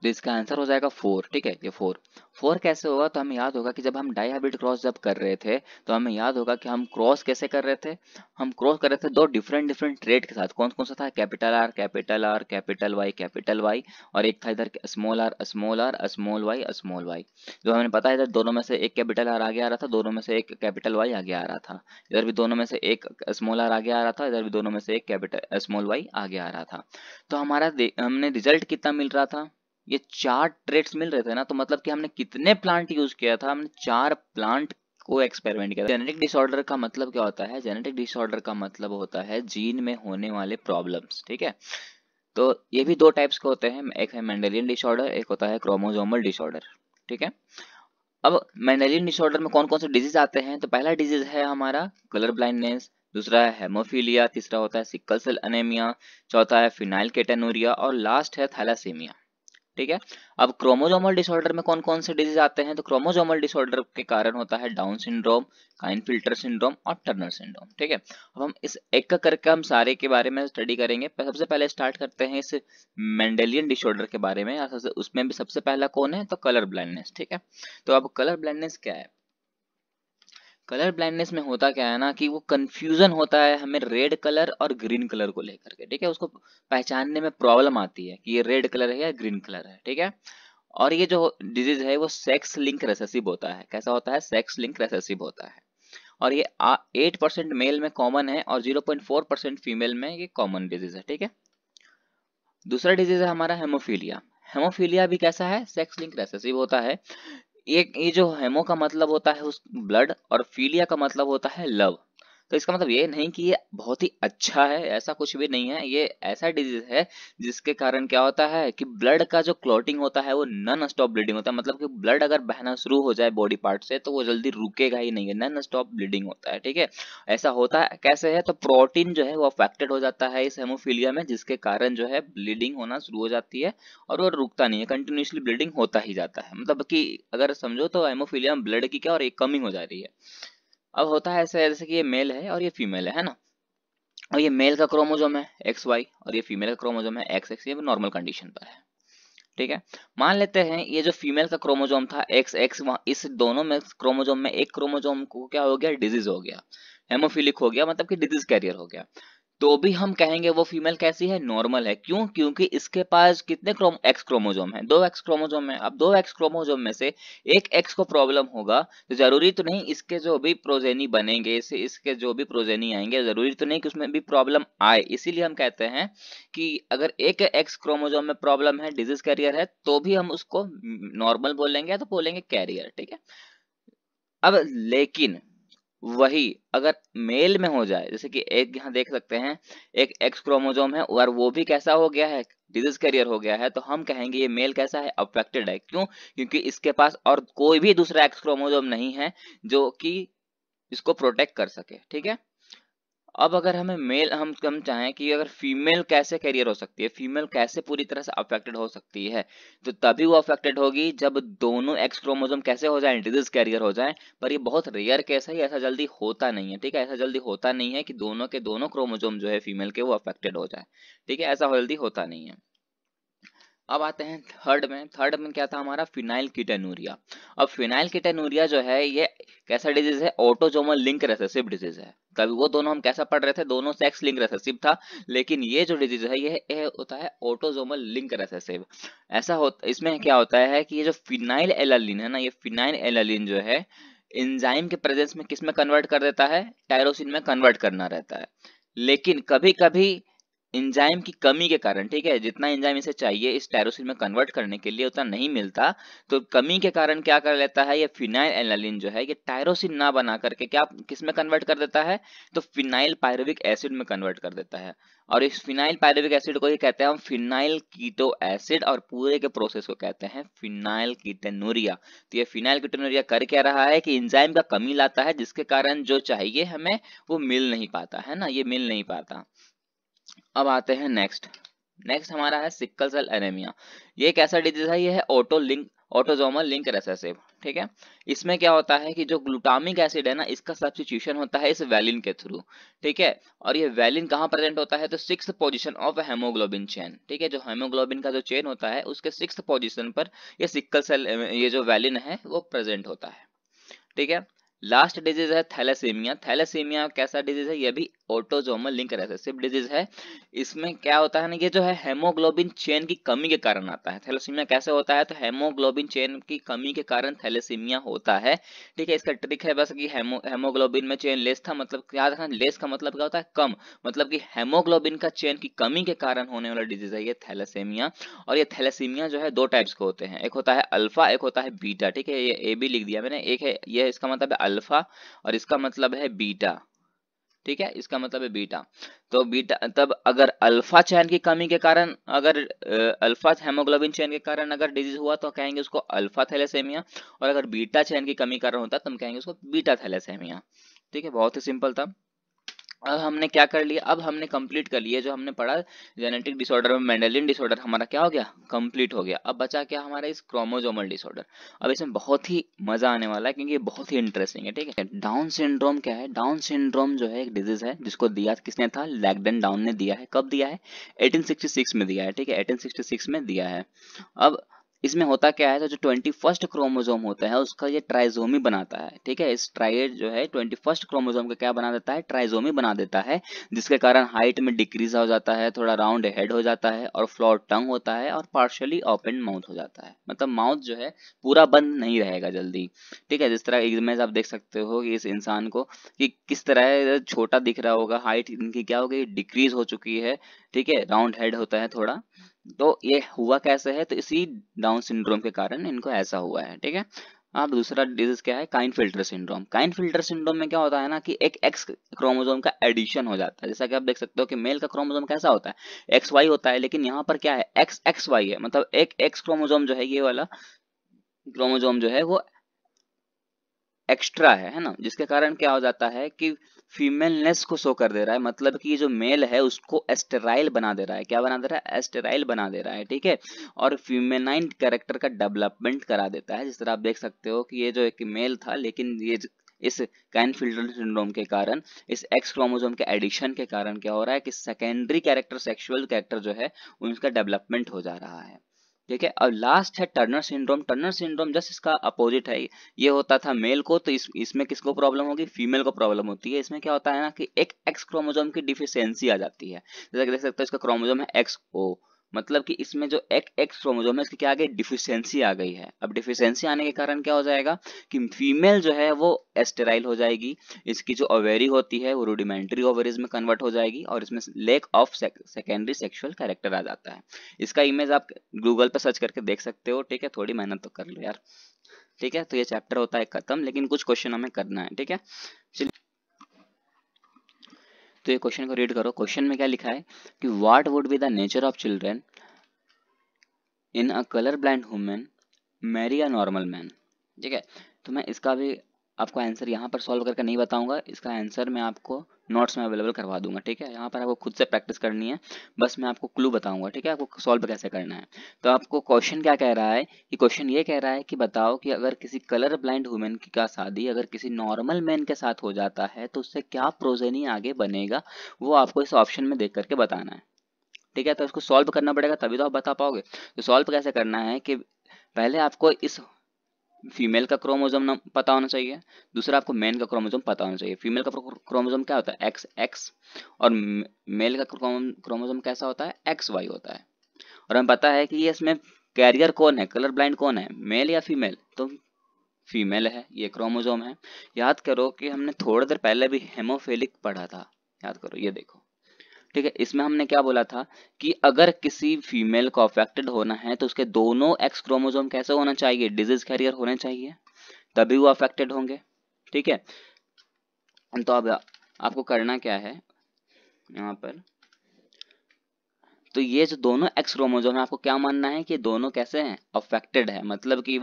तो इसका आंसर हो जाएगा 4, ठीक है। ये 4 कैसे होगा? तो हमें याद होगा कि जब हम डाईहाइब्रिड क्रॉस जब कर रहे थे तो हमें याद होगा कि हम क्रॉस कैसे कर रहे थे? हम क्रॉस कर रहे थे दो डिफरेंट ट्रेड के साथ। कौन कौन सा था? Capital R, capital R, capital Y, और एक था इधर small R, small R, small Y, small Y. जो हमें पता है इधर दोनों में से एक कैपिटल आर आगे आ रहा था, दोनों में से एक कैपिटल वाई आगे आ रहा था। इधर भी दोनों में से एक स्मॉल आर आगे आ रहा था, इधर भी दोनों में से एक कैपिटल स्मॉल वाई आगे आ रहा था। तो हमारा हमने रिजल्ट कितना मिल रहा था? ये 4 ट्रेड्स मिल रहे थे ना। तो मतलब कि हमने कितने प्लांट यूज किया था? हमने 4 प्लांट को एक्सपेरिमेंट किया था। जेनेटिक डिसऑर्डर का मतलब क्या होता है? जेनेटिक डिसऑर्डर का मतलब होता है जीन में होने वाले प्रॉब्लम्स, ठीक है। तो ये भी 2 टाइप्स के होते हैं, एक है मेंडेलियन डिसऑर्डर, एक होता है क्रोमोसोमल डिसऑर्डर, ठीक है। अब मेंडेलियन डिसऑर्डर में कौन कौन से डिजीज आते हैं? तो पहला डिजीज है हमारा कलर ब्लाइंडनेस, दूसरा है हेमोफीलिया, तीसरा होता है सिकल सेल एनीमिया, चौथा है फिनाइलकेटोनुरिया और लास्ट है थैलासीमिया, ठीक है। अब क्रोमोसोमल डिसऑर्डर में कौन कौन से डिजीज आते हैं? तो क्रोमोसोमल डिसऑर्डर के कारण होता है डाउन सिंड्रोम, काइनफिल्टर सिंड्रोम और टर्नर सिंड्रोम, ठीक है। अब हम इस एक का करके हम सारे के बारे में स्टडी करेंगे। सबसे पहले स्टार्ट करते हैं इस मेंडेलियन डिसऑर्डर के बारे में। उसमें भी सबसे पहला कौन है? तो कलर ब्लाइंडनेस, ठीक है। तो अब कलर ब्लाइंडनेस क्या है? कलर ब्लाइंडनेस में होता क्या है ना कि वो कंफ्यूजन होता है हमें रेड कलर और ग्रीन कलर को लेकर के, ठीक है। उसको पहचानने में प्रॉब्लम आती है कि ये रेड कलर है या ग्रीन कलर है, ठीक है। और ये जो डिजीज है वो सेक्स लिंक रेसेसिव होता है। कैसा होता है? सेक्स लिंक रेसेसिव होता है। और ये 8% मेल में कॉमन है और 0.4% फीमेल में ये कॉमन डिजीज है, ठीक है। दूसरा डिजीज है हमारा हेमोफीलिया। हेमोफीलिया भी कैसा है? सेक्स लिंक रेसेसिव होता है। ये जो हेमो का मतलब होता है उस ब्लड, और फीलिया का मतलब होता है लव। तो इसका मतलब ये नहीं कि ये बहुत ही अच्छा है, ऐसा कुछ भी नहीं है। ये ऐसा डिजीज है जिसके कारण क्या होता है कि ब्लड का जो क्लॉटिंग होता है वो नॉन स्टॉप ब्लीडिंग होता है। मतलब कि ब्लड अगर बहना शुरू हो जाए बॉडी पार्ट से तो वो जल्दी रुकेगा ही नहीं है, नॉन स्टॉप ब्लीडिंग होता है, ठीक है। ऐसा होता है कैसे है? तो प्रोटीन जो है वो अफेक्टेड हो जाता है इस हेमोफीलिया में, जिसके कारण जो है ब्लीडिंग होना शुरू हो जाती है और वो रुकता नहीं है, कंटिन्यूसली ब्लीडिंग होता ही जाता है। मतलब कि अगर समझो तो हेमोफीलिया में ब्लड की क्या और एक कमी हो जा रही है। अब होता है ऐसे जैसे कि ये मेल है और ये फीमेल है ना। और ये मेल का क्रोमोसोम है XY और ये फीमेल का क्रोमोसोम है XX। ये नॉर्मल कंडीशन पर है, ठीक है। मान लेते हैं ये जो फीमेल का क्रोमोसोम था XX, इस दोनों में क्रोमोसोम में एक क्रोमोसोम को क्या हो गया? डिजीज हो गया, हेमोफिलिक हो गया, मतलब कि डिजीज कैरियर हो गया। तो भी हम कहेंगे वो फीमेल कैसी है, नॉर्मल है। क्यों? क्योंकि इसके पास कितने एक्स क्रोमोजोम है, 2 एक्स क्रोमोजोम है। अब 2 एक्स क्रोमोजोम में से एक एक्स को प्रॉब्लम होगा तो जरूरी तो नहीं इसके जो भी प्रोजेनी बनेंगे, इसके जो भी प्रोजेनी आएंगे, जरूरी तो नहीं कि उसमें भी प्रॉब्लम आए। इसीलिए हम कहते हैं कि अगर एक एक्स क्रोमोजोम में प्रॉब्लम है, डिजीज कैरियर है, तो भी हम उसको नॉर्मल बोलेंगे या तो बोलेंगे कैरियर, ठीक है। अब लेकिन वही अगर मेल में हो जाए, जैसे कि एक यहाँ देख सकते हैं एक एक्स क्रोमोजोम है और वो भी कैसा हो गया है, डिजीज कैरियर हो गया है, तो हम कहेंगे ये मेल कैसा है, अफेक्टेड है। क्यों? क्योंकि इसके पास और कोई भी दूसरा एक्स क्रोमोजोम नहीं है जो कि इसको प्रोटेक्ट कर सके, ठीक है। अब अगर हमें मेल हम चाहें कि अगर फीमेल कैसे कैरियर हो सकती है, फीमेल कैसे पूरी तरह से अफेक्टेड हो सकती है, तो तभी वो अफेक्टेड होगी जब दोनों एक्स क्रोमोसोम कैसे हो जाए, डिजीज कैरियर हो जाए। पर ये बहुत रेयर केस है, ऐसा जल्दी होता नहीं है, ठीक है। ऐसा जल्दी होता नहीं है कि दोनों के दोनों क्रोमोसोम जो है फीमेल के वो अफेक्टेड हो जाए, ठीक है। ऐसा जल्दी होता नहीं है। अब आते हैं थर्ड में क्या था हमारा, फिनाइल कीटोनूरिया। अब फिनाइल कीटोनूरिया जो है ये कैसा डिजीज है, ऑटोसोमल लिंक रिसेसिव डिजीज है। कभी वो दोनों हम कैसा पढ़ रहे थे, दोनों सेक्स लिंक रिसेसिव था, लेकिन ये जो डिजीज है ये होता है ऑटोसोमल लिंक रिसेसिव। ऐसा होता, इसमें क्या होता है कि ये जो फिनाइल एलानिन है ना, ये फिनाइल एलानिन जो है एंजाइम के प्रेजेंस में किस में कन्वर्ट कर देता है, टायरोसिन में कन्वर्ट करना रहता है। लेकिन कभी कभी एंजाइम की कमी के कारण, ठीक है, जितना एंजाइम इसे चाहिए इस टायरोसिन में कन्वर्ट करने के लिए उतना नहीं मिलता, तो कमी के कारण क्या कर लेता है ये फिनाइल एलानिन जो है, ये टायरोसिन ना बना करके क्या किस में कन्वर्ट कर देता है, तो फिनाइल पायरुविक एसिड में कन्वर्ट कर देता है। और इस फिनाइल पायरुविक एसिड को ही कहते हैं हम फिनाइल कीटो एसिड, और पूरे के प्रोसेस को कहते हैं फिनाइल कीटोनूरिया। तो ये फिनाइल कीटोनूरिया कर क्या रहा है कि एंजाइम का कमी लाता है, जिसके कारण जो चाहिए हमें वो मिल नहीं पाता है ना, ये मिल नहीं पाता। अब आते हैं नेक्स्ट हमारा है सिक्कल सेल एनीमिया। ये एक ऐसा डिजीज है, ये है ऑटोसोमल लिंक रिसेसिव, ठीक है। इसमें क्या होता है कि जो ग्लूटामिक एसिड है ना, इसका सब्स्टिट्यूशन होता है इस वैलिन के थ्रू, ठीक है। और ये वैलिन कहाँ प्रेजेंट होता है, तो 6th position of haemoglobin chain, ठीक है। जो हेमोग्लोबिन का जो चेन होता है उसके 6th पोजीशन पर ये सिक्कल सेल ये जो वैलिन है वो प्रेजेंट होता है, ठीक है। लास्ट डिजीज है थैलेसीमिया। थैलेसीमिया कैसा डिजीज है, ये भी ऑटोसोमल लिंक रिसेसिव डिजीज है। इसमें क्या होता है ना, ये जो है हेमोग्लोबिन चेन की कमी के कारण आता है। थैलेसीमिया कैसे होता है, तो हेमोग्लोबिन चेन की कमी के कारण थैलेसीमिया होता है, ठीक है। इसका ट्रिक है बस कि हेमोग्लोबिन में चेन लेस था, मतलब क्या था, लेस का मतलब क्या होता है, कम, मतलब कि हेमोग्लोबिन का चेन की कमी के कारण होने वाला डिजीज है ये थैलेसीमिया। और ये थैलेसीमिया जो है दो टाइप्स के होते हैं, एक होता है अल्फा, एक होता है बीटा, ठीक है। ये ए बी लिख दिया मैंने, एक है ये इसका मतलब है अल्फा और इसका मतलब है बीटा, ठीक है, इसका मतलब है बीटा। तो बीटा तब अगर अल्फा चैन की कमी के कारण अगर अल्फा हेमोग्लोबिन चैन के कारण अगर डिजीज हुआ तो कहेंगे उसको अल्फा थैलेसेमिया, और अगर बीटा चैन की कमी कारण होता तो हम कहेंगे उसको बीटा थैलेसेमिया, ठीक है। बहुत ही सिंपल था। अब हमने क्या कर लिया, अब हमने कंप्लीट कर लिया जो हमने पढ़ा जेनेटिक डिसऑर्डर में, मेंडेलियन डिसऑर्डर हमारा क्या हो गया, कंप्लीट हो गया। अब बचा क्या हमारा इस क्रोमोसोमल डिसऑर्डर। अब इसमें बहुत ही मजा आने वाला है क्योंकि ये बहुत ही इंटरेस्टिंग है, ठीक है। डाउन सिंड्रोम क्या है, डाउन सिंड्रोम जो है एक डिजीज है जिसको दिया किसने था, लैगडन डाउन ने दिया है। कब दिया है, 1866 में दिया है, ठीक है, 1866 में दिया है। अब इसमें होता क्या है, तो जो 21st क्रोमोसोम होता है उसका ये ट्राइजोमी बनाता है, ठीक है। इस ट्राइड जो है 21st क्रोमोसोम का क्या बना देता है, ट्राइजोमी बना देता है, जिसके कारण हाइट में डिक्रीज हो जाता है, थोड़ा राउंड हेड हो जाता है और फ्लॉट टंग होता है और पार्शियली ओपन माउथ हो जाता है, मतलब माउथ जो है पूरा बंद नहीं रहेगा जल्दी, ठीक है। जिस तरह इमेज आप देख सकते हो कि इस इंसान को कि किस तरह छोटा दिख रहा होगा, हाइट इनकी क्या हो गई, डिक्रीज हो चुकी है, ठीक है। राउंड हेड होता है थोड़ा, तो ये हुआ कैसे है, तो इसी डाउन सिंड्रोम के कारण इनको ऐसा हुआ है, ठीक है। अब दूसरा डिजीज क्या है, काइनफिल्टर सिंड्रोम। काइनफिल्टर सिंड्रोम में क्या होता है ना कि एक एक्स क्रोमोसोम का एडिशन हो जाता है। जैसा कि आप देख सकते हो कि मेल का क्रोमोसोम कैसा होता है, एक्स वाई होता है, लेकिन यहाँ पर क्या है, एक्स एक्स वाई है, मतलब एक एक्स क्रोमोसोम जो है, ये वाला क्रोमोसोम जो है वो एक्स्ट्रा है ना, जिसके कारण क्या हो जाता है कि फीमेलनेस को शो कर दे रहा है, मतलब कि जो मेल है उसको एस्टेराइल बना दे रहा है। क्या बना दे रहा है, एस्टेराइल बना दे रहा है, ठीक है। और फीमेनाइन कैरेक्टर का डेवलपमेंट करा देता है। जिस तरह आप देख सकते हो कि ये जो एक मेल था, लेकिन ये इस काइनफिल्टर सिंड्रोम के कारण, इस एक्स क्रोमोसोम के एडिशन के कारण क्या हो रहा है कि सेकेंडरी कैरेक्टर, सेक्सुअल कैरेक्टर जो है उनका डेवलपमेंट हो जा रहा है, ठीक है। और लास्ट है Turner syndrome. Turner syndrome just इसका अपोजिट है। ये होता था मेल को, तो इसमें किसको प्रॉब्लम होगी, फीमेल को प्रॉब्लम होती है। इसमें क्या होता है ना कि एक एक्स क्रोमोसोम की डिफिशियंसी आ जाती है। जैसा कि देख सकते हो इसका क्रोमोसोम है XO, मतलब कि इसमें जो एक एक्स क्रोमोसोम है इसकी क्या आ गई, डिफिशियंसी आ गई है। अब डिफिशियंसी आने के कारण क्या हो जाएगा कि फीमेल जो है वो एस्टेराइल हो जाएगी, इसकी जो ओवेरी होती है वो रूडिमेंट्री ओवरीज में कन्वर्ट हो जाएगी, और इसमें lack of secondary sexual character आ जाता है। इसका इमेज आप गूगल पे सर्च करके देख सकते हो, ठीक है। थोड़ी मेहनत तो कर लो यार, ठीक है। तो ये चैप्टर होता है खत्म, लेकिन कुछ क्वेश्चन हमें करना है, ठीक है। चलिए, तो ये क्वेश्चन को रीड करो। क्वेश्चन में क्या लिखा है कि what would be the nature of children in a colour blind women marry a normal man, ठीक है। तो मैं इसका भी आपको आंसर यहाँ पर सॉल्व करके नहीं बताऊंगा, इसका आंसर मैं आपको नोट्स में अवेलेबल करवा दूंगा, ठीक है। यहाँ पर आपको खुद से प्रैक्टिस करनी है, बस मैं आपको क्लू बताऊंगा, ठीक है, आपको सॉल्व कैसे करना है। तो आपको क्वेश्चन क्या कह रहा है कि क्वेश्चन ये कह रहा है कि बताओ कि अगर किसी कलर ब्लाइंड वुमेन की का शादी अगर किसी नॉर्मल मैन के साथ हो जाता है तो उससे क्या प्रोजेनी आगे बनेगा, वो आपको इस ऑप्शन में देख करके बताना है, ठीक है। तो इसको सॉल्व करना पड़ेगा तभी तो आप बता पाओगे। तो सॉल्व कैसे करना है कि पहले आपको इस फीमेल का क्रोमोसोम पता होना चाहिए, दूसरा आपको मेल का क्रोमोसोम पता होना चाहिए। फीमेल का क्रोमोसोम क्या होता है, एक्स एक्स, और मेल का क्रोमोसोम कैसा होता है, XY होता है। और हमें पता है कि ये इसमें कैरियर कौन है, कलर ब्लाइंड कौन है, मेल या फीमेल, तो फीमेल है, ये क्रोमोसोम है। याद करो कि हमने थोड़ी देर पहले भी हेमोफिलिक पढ़ा था, याद करो, ये देखो, ठीक है। इसमें हमने क्या बोला था कि अगर किसी फीमेल को अफेक्टेड होना है तो उसके दोनों एक्स क्रोमोसोम कैसे होना चाहिए, डिजीज कैरियर होने चाहिए, तभी वो अफेक्टेड होंगे, ठीक है। तो अब आपको करना क्या है यहाँ पर, तो ये जो दोनों एक्स क्रोमोसोम है आपको क्या मानना है कि दोनों कैसे हैं, अफेक्टेड है, मतलब कि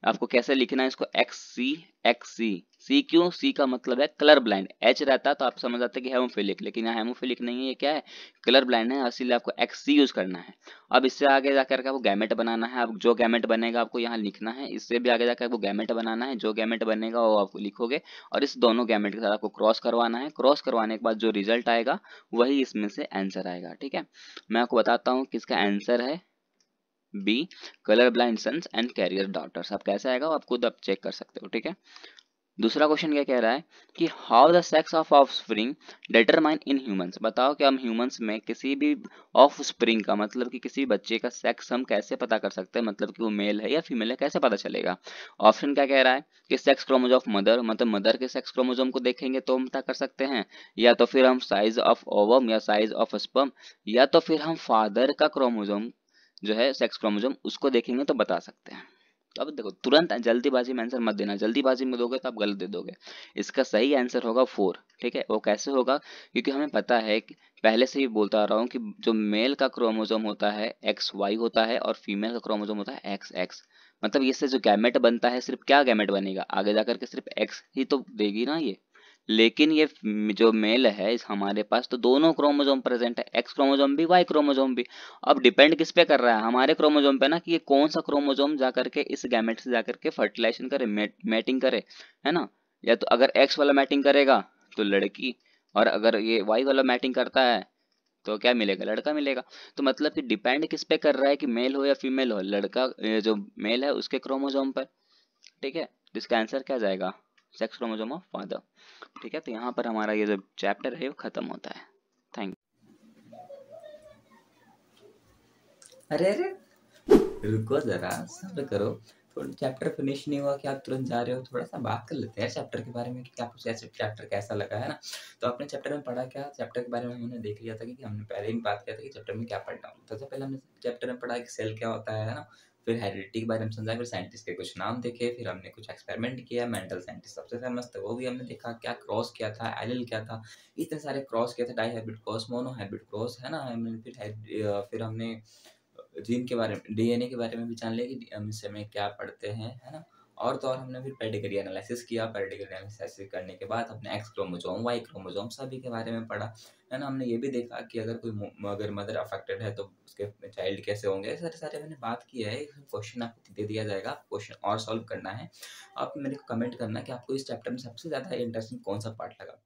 आपको कैसे लिखना है इसको, XC सी क्यों, सी का मतलब है कलर ब्लाइंड, एच रहता तो आप समझ जाते कि हेमोफिलिक, लेकिन यहाँ हेमोफिलिक नहीं है, ये क्या है, कलर ब्लाइंड है, इसीलिए आपको XC यूज करना है। अब इससे आगे जाकर के आपको गैमेट बनाना है, अब जो गैमेट बनेगा आपको यहाँ लिखना है, इससे भी आगे जाकर आपको गैमेट बनाना है, जो गैमेट बनेगा वो आपको लिखोगे, और इस दोनों गैमेट के साथ आपको क्रॉस करवाना है, क्रॉस करवाने के बाद जो रिजल्ट आएगा वही इसमें से आंसर आएगा, ठीक है। मैं आपको बताता हूँ कि इसका आंसर है B, colour blind sons and carrier daughters. अब कैसे आएगा आप खुद आप चेक कर सकते हो, ठीक है। दूसरा क्वेश्चन क्या कह रहा है कि how the sex of offspring determine in humans, बताओ कि हम ह्यूमंस में किसी भी ऑफस्प्रिंग का मतलब कि किसी बच्चे का सेक्स हम कैसे पता कर सकते हैं, मतलब कि वो मेल है या फीमेल है, कैसे पता चलेगा। ऑप्शन क्या कह रहा है कि सेक्स क्रोमोसोम ऑफ मदर, मतलब मदर के सेक्स क्रोमोसोम को देखेंगे तो हम पता कर सकते हैं, या तो फिर हम साइज ऑफ ओवम या साइज ऑफ स्पर्म, या तो फिर हम फादर का क्रोमोसोम जो है सेक्स क्रोमोसोम उसको देखेंगे तो बता सकते हैं। तो अब देखो, तुरंत जल्दीबाजी में आंसर मत देना, जल्दीबाजी में दोगे तो आप गलत दे दोगे। इसका सही आंसर होगा 4, ठीक है। वो कैसे होगा, क्योंकि हमें पता है कि पहले से ही बोलता आ रहा हूँ कि जो मेल का क्रोमोसोम होता है XY होता है, और फीमेल का क्रोमोसोम होता है XX, मतलब इससे जो गैमेट बनता है सिर्फ क्या गैमेट बनेगा, आगे जाकर के सिर्फ X ही तो देगी ना ये, लेकिन ये जो मेल है इस हमारे पास तो दोनों क्रोमोसोम प्रेजेंट है, एक्स क्रोमोसोम भी वाई क्रोमोसोम भी। अब डिपेंड किस पे कर रहा है, हमारे क्रोमोसोम पे ना, कि ये कौन सा क्रोमोसोम जाकर के इस गैमेट से जाकर के फर्टिलाइजेशन करे, मैटिंग करे, है ना। या तो अगर एक्स वाला मैटिंग करेगा तो लड़की, और अगर ये वाई वाला मैटिंग करता है तो क्या मिलेगा, लड़का मिलेगा। तो मतलब कि डिपेंड किस पे कर रहा है कि मेल हो या फीमेल हो, लड़का जो मेल है उसके क्रोमोसोम पर, ठीक है। तो इसका आंसर क्या जाएगा, सेक्स क्रोमोसोम ऑफ फादर, ठीक है। तो यहाँ पर हमारा ये जो चैप्टर है वो खत्म होता है। थैंक अरे अरे, रुको जरा, सब्र करो। थोड़ा चैप्टर फिनिश नहीं हुआ कि आप तुरंत जा रहे हो, थोड़ा सा बात कर लेते हैं चैप्टर के बारे में कि आपको चैप्टर कैसा लगा, है ना। तो आपने चैप्टर में पढ़ा क्या, चैप्टर के बारे में हमने देख लिया था कि हमने पहले ही बात किया था कि चैप्टर में क्या पढ़ना होता है। तो पहले हमने चैप्टर में पढ़ा कि सेल क्या होता है ना, फिर हेरिडिटी के बारे में समझा, फिर साइंटिस्ट के कुछ नाम देखे, फिर हमने कुछ एक्सपेरिमेंट किया, मेंटल साइंटिस्ट सबसे फेमस थे वो भी हमने देखा, क्या क्रॉस किया था, एलिल क्या था, इतने सारे क्रॉस किए थे, dihybrid cross, monohybrid cross, है ना। फिर हमने जीन के बारे में, डीएनए के बारे में भी जान लिया कि हम इससे में क्या पढ़ते हैं, है ना। और तो और हमने फिर पेडिग्री एनालिसिस किया, पेडिग्री एनालिसिस करने के बाद हमने एक्स क्रोमोसोम, वाई क्रोमोसोम सभी के बारे में पढ़ा, है ना। हमने ये भी देखा कि अगर मदर अफेक्टेड है तो उसके चाइल्ड कैसे होंगे, सारे सारे मैंने बात की है। क्वेश्चन आपको दे दिया जाएगा, क्वेश्चन और सॉल्व करना है। आप मेरे को कमेंट करना कि आपको इस चैप्टर में सबसे ज़्यादा इंटरेस्टिंग कौन सा पार्ट लगा।